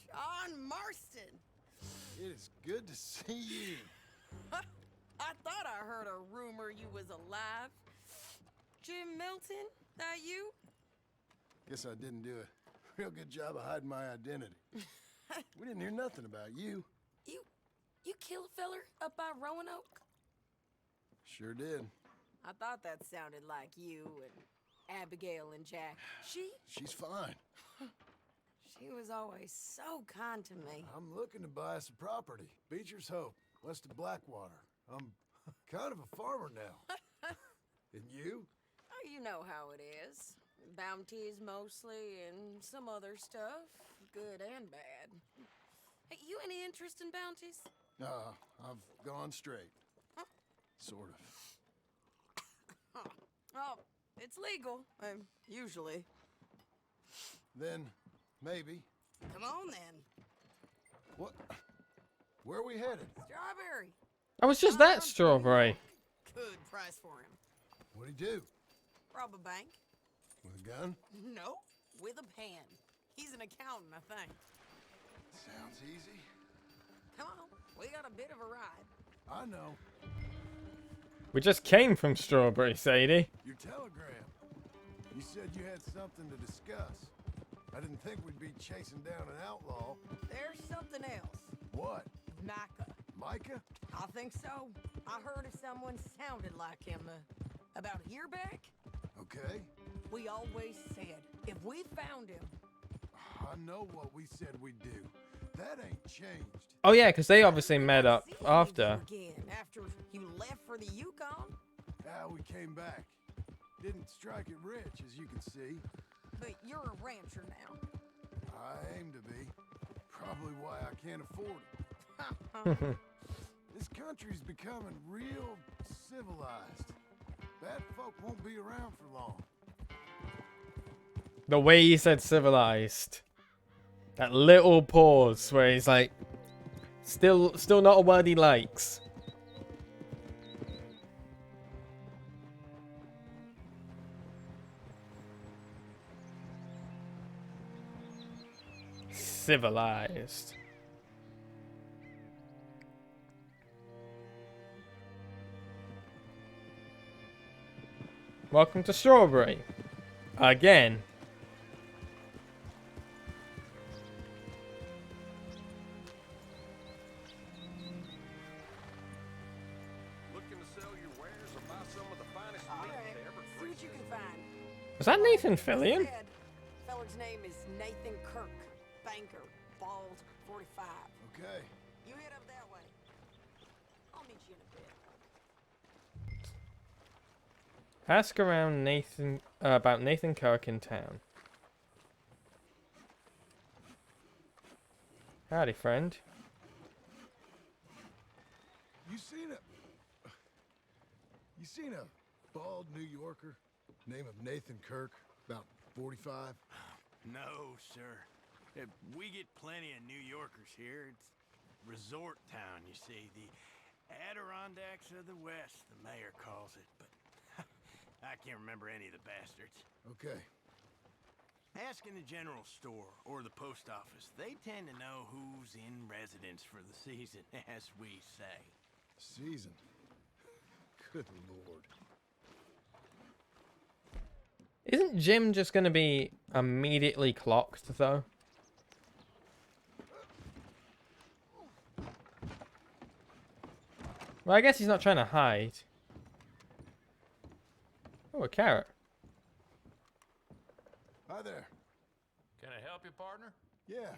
John Marston! It is good to see you. I thought I heard a rumor you was alive. Jim Milton, that you? Guess I didn't do a real good job of hiding my identity. We didn't hear nothing about you. You kill a feller up by Roanoke? Sure did. I thought that sounded like you and Abigail and Jack. She's fine. She was always so kind to me. I'm looking to buy us a property. Beecher's Hope, west of Blackwater. I'm kind of a farmer now. And you? Oh, you know how it is. Bounties mostly and some other stuff, good and bad. Hey, you any interest in bounties? I've gone straight. Sort of. Oh, it's legal, usually. Then, maybe. Come on, then. What? Where are we headed? Strawberry. I was just that strawberry. Good price for him. What'd he do? Rob a bank? With a gun? No, with a pen. He's an accountant, I think. Sounds easy. Come on, we got a bit of a ride. I know. We just came from Strawberry, Sadie. Your telegram. You said you had something to discuss. I didn't think we'd be chasing down an outlaw. There's something else. What? Micah. Micah? I think so. I heard of someone sounded like him about a year back. Okay. We always said, if we found him... I know what we said we'd do. That ain't changed. Oh yeah, because they obviously met up after. Again, after you left for the Yukon? Yeah, we came back. Didn't strike it rich, as you can see. But you're a rancher now. I aim to be. Probably why I can't afford it. This country's becoming real civilized. Bad folk won't be around for long. The way he said civilized. That little pause where he's like, still not a word he likes. Civilized. Welcome to Strawberry. Again. Looking to sell your wares or buy some of the finest meat to ever See what you can find. Was that Nathan Fillion? Feller's name is Nathan Kirk. Banker. Bald. 45. Okay. You head up that way. I'll meet you in a bit. Ask around Nathan about Nathan Kirk in town. Howdy, friend. You seen a bald New Yorker, name of Nathan Kirk, about 45? No, sir. We get plenty of New Yorkers here. It's resort town, you see. The Adirondacks of the West, the mayor calls it, but I can't remember any of the bastards. Okay. Ask in the general store or the post office. They tend to know who's in residence for the season, as we say. Season? Good lord. Isn't Jim just going to be immediately clocked, though? Well, I guess he's not trying to hide. Oh, a carrot. Hi there. Can I help you, partner? Yeah,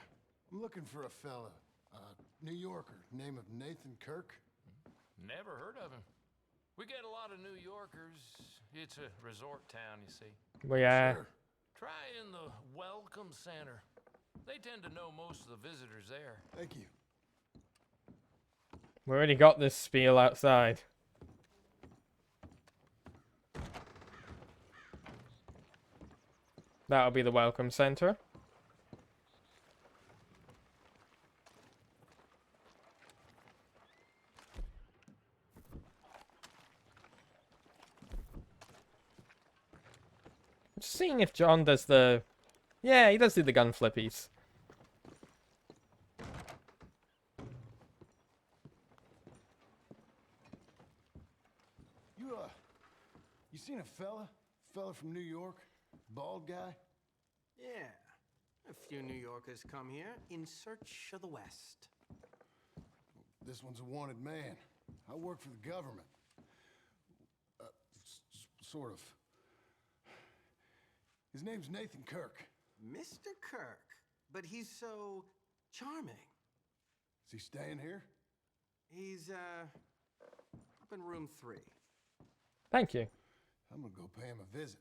I'm looking for a fella. New Yorker, name of Nathan Kirk. Never heard of him. We get a lot of New Yorkers. It's a resort town, you see. Well, yeah. Sure. Try in the Welcome Center. They tend to know most of the visitors there. Thank you. We already got this spiel outside. That'll be the welcome center. Just seeing if John does the... Yeah, he does do the gun flippies. You seen a fella? Fella from New York? Bald guy? Yeah. A few New Yorkers come here in search of the West. This one's a wanted man. I work for the government. Sort of. His name's Nathan Kirk. Mr. Kirk? But he's so charming. Is he staying here? He's, up in room 3. Thank you. I'm gonna go pay him a visit.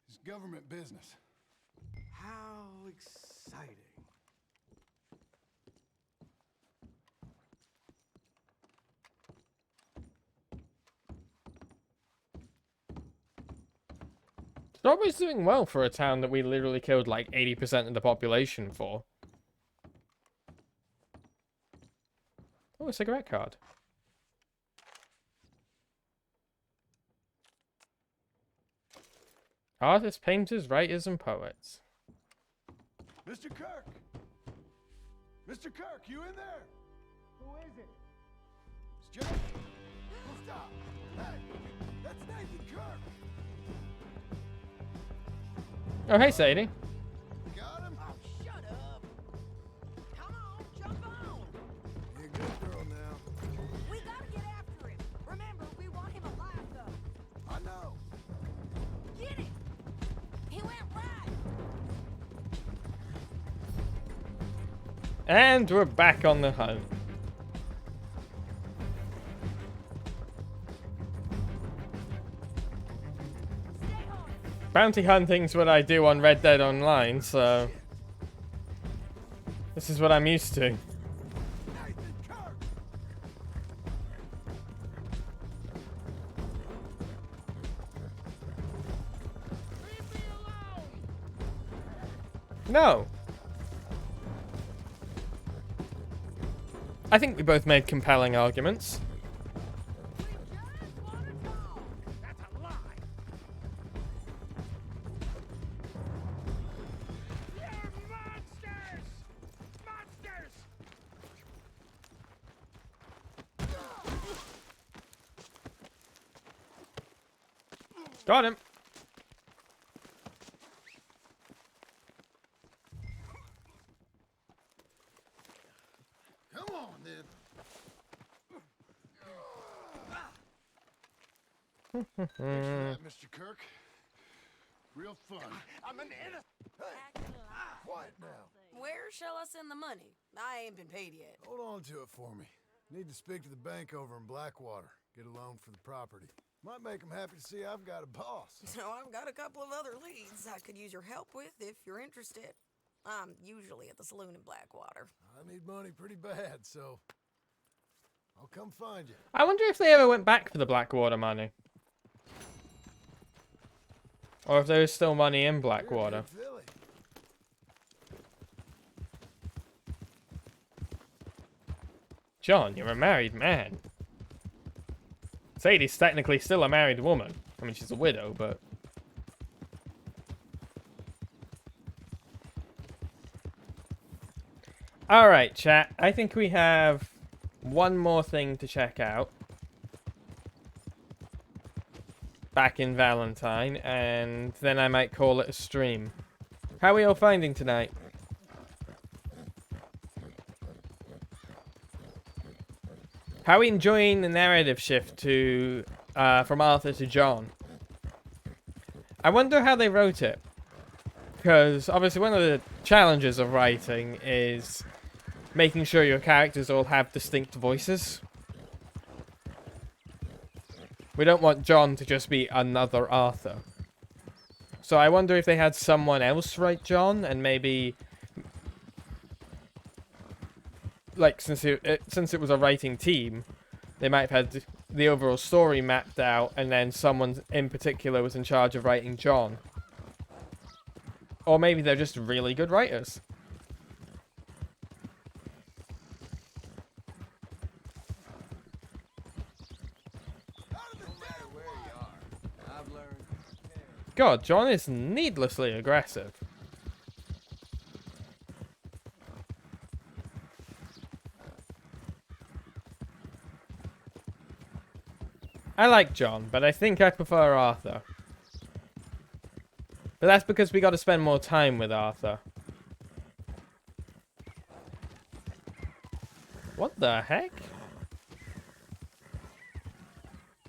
It's government business. How exciting. Strawberry's doing well for a town that we literally killed like 80% of the population for. Oh, a cigarette card. Artists, painters, writers, and poets. Mr. Kirk! Mr. Kirk, you in there? Who is it? It's Jim. Oh, stop! Hey! That's Nathan Kirk! Oh, hey, Sadie. Got him? Oh, shut up. Come on, jump on. You're a good girl now. We gotta get after him. Remember, we want him alive, though. I know. Get him. He went right. And we're back on the hunt. Bounty hunting's what I do on Red Dead Online, so this is what I'm used to. No. I think we both made compelling arguments. Got him. Come on, then. Thanks for that, Mr. Kirk. Real fun. I'm an innocent. Hey, quiet now. Where shall I send the money? I ain't been paid yet. Hold on to it for me. Need to speak to the bank over in Blackwater. Get a loan for the property. Might make them happy to see I've got a boss. So I've got a couple of other leads I could use your help with if you're interested. I'm usually at the saloon in Blackwater. I need money pretty bad, so I'll come find you. I wonder if they ever went back for the Blackwater money. Or if there is still money in Blackwater. John, you're a married man. Sadie's technically still a married woman. I mean, she's a widow, but... Alright, chat. I think we have one more thing to check out. Back in Valentine, and then I might call it a stream. How are we all finding tonight? How are we enjoying the narrative shift to from Arthur to John? I wonder how they wrote it. Because obviously one of the challenges of writing is making sure your characters all have distinct voices. We don't want John to just be another Arthur. So I wonder if they had someone else write John, and maybe... Like, since it was a writing team, they might have had the overall story mapped out, and then someone in particular was in charge of writing John. Or maybe they're just really good writers. God, John is needlessly aggressive. I like John, but I think I prefer Arthur. But that's because we got to spend more time with Arthur. What the heck?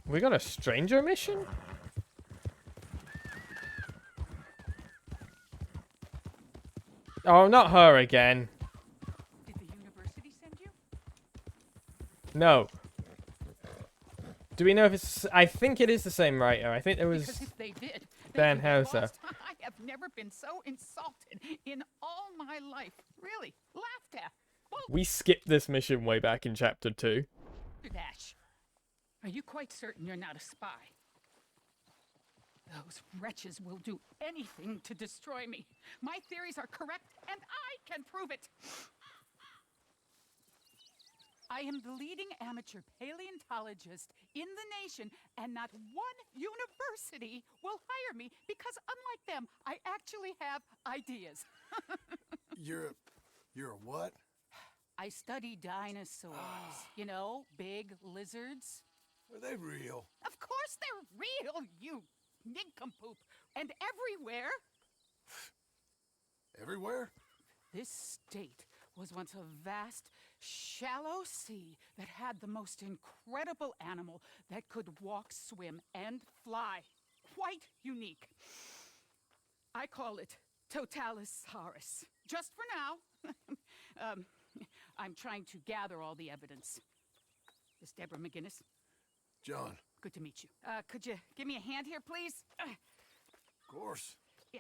We got a stranger mission? Oh, not her again. Did the university send you? No. Do we know if it's... I think it is the same writer. I think it was... Because if they did, Van they Houser. lost. I have never been so insulted in all my life. Really, laughed at. We skipped this mission way back in chapter 2. Ash, are you quite certain you're not a spy? Those wretches will do anything to destroy me. My theories are correct, and I can prove it. I am the leading amateur paleontologist in the nation, and not one university will hire me because, unlike them, I actually have ideas. You're a what? I study dinosaurs. You know, big lizards. Are they real? Of course they're real, you nincompoop. And everywhere. Everywhere? This state was once a vast, shallow sea that had the most incredible animal that could walk, swim, and fly. Quite unique. I call it Totalisaurus. Just for now. I'm trying to gather all the evidence. This Deborah McGinnis. John. Good to meet you. Could you give me a hand here, please? Of course. Yeah.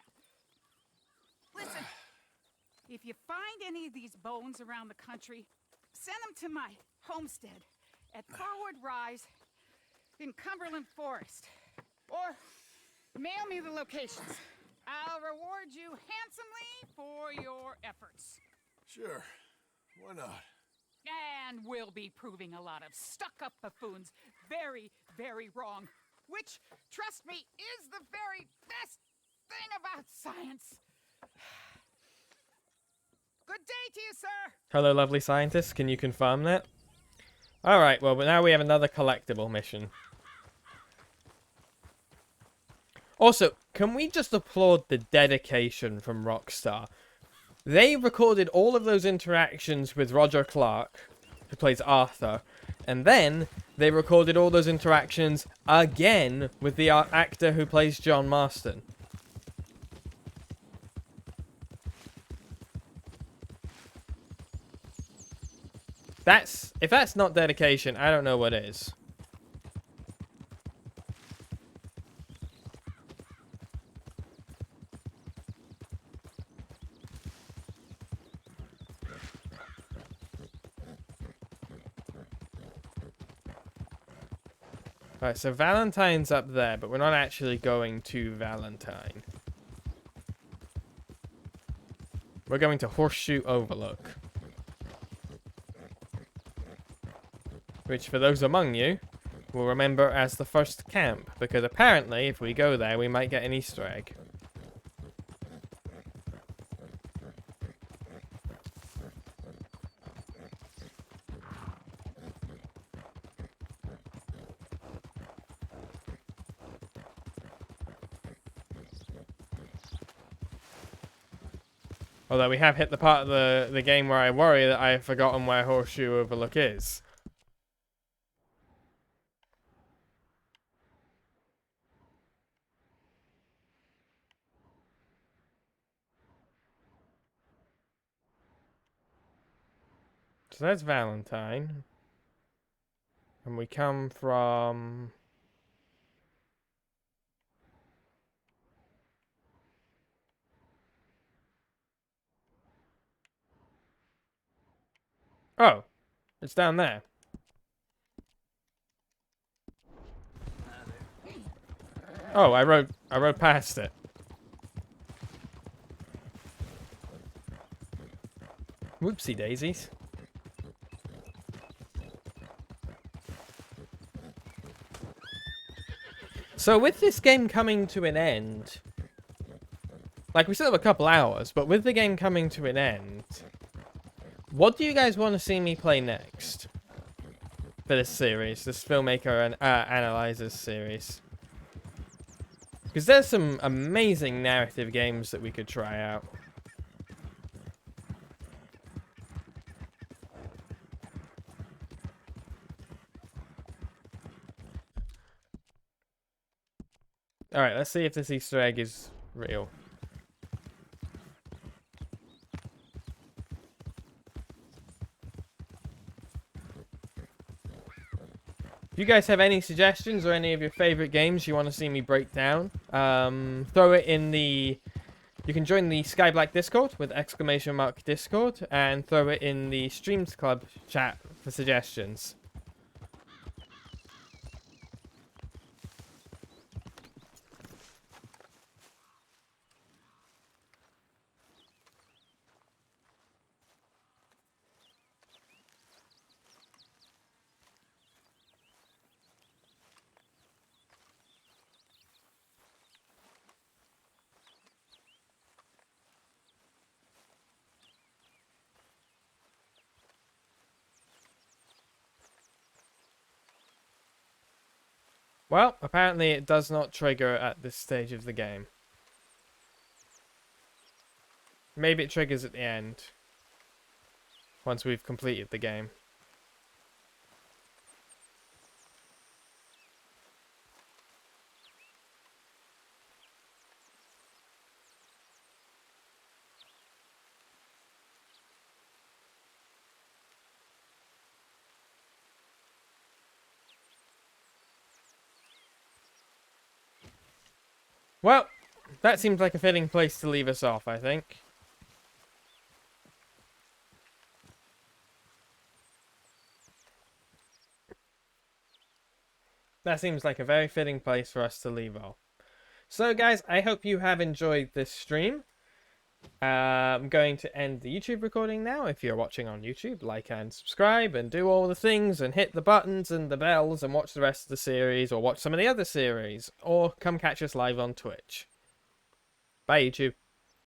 Listen, if you find any of these bones around the country, send them to my homestead at Forward Rise in Cumberland Forest. Or mail me the locations. I'll reward you handsomely for your efforts. Sure. Why not? And we'll be proving a lot of stuck-up buffoons very, very wrong. Which, trust me, is the very best thing about science. Good day to you, sir. Hello, lovely scientist. Can you confirm that? Alright, well, but now we have another collectible mission. Also, can we just applaud the dedication from Rockstar? They recorded all of those interactions with Roger Clark, who plays Arthur, and then they recorded all those interactions again with the actor who plays John Marston. If that's not dedication, I don't know what is. Alright, so Valentine's up there, but we're not actually going to Valentine. We're going to Horseshoe Overlook. which for those among you will remember as the first camp, because apparently if we go there we might get an Easter egg. Although we have hit the part of the game where I worry that I've forgotten where Horseshoe Overlook is. So that's Valentine. And we come from... Oh, it's down there. Oh, I rode past it. Whoopsie daisies. So with this game coming to an end, like we still have a couple hours, but with the game coming to an end, what do you guys want to see me play next for this series, this Filmmaker and Analyzers series? Because there's some amazing narrative games that we could try out. Alright, let's see if this Easter egg is real. If you guys have any suggestions or any of your favorite games you want to see me break down, throw it in the... You can join the Skye Blacke Discord with !Discord and throw it in the Streams Club chat for suggestions. Well, apparently it does not trigger at this stage of the game. Maybe it triggers at the end, once we've completed the game. Well, that seems like a fitting place to leave us off, I think. That seems like a very fitting place for us to leave off. So, guys, I hope you have enjoyed this stream. I'm going to end the YouTube recording now. If you're watching on YouTube, like and subscribe and do all the things and hit the buttons and the bells and watch the rest of the series or watch some of the other series or come catch us live on Twitch. Bye, YouTube.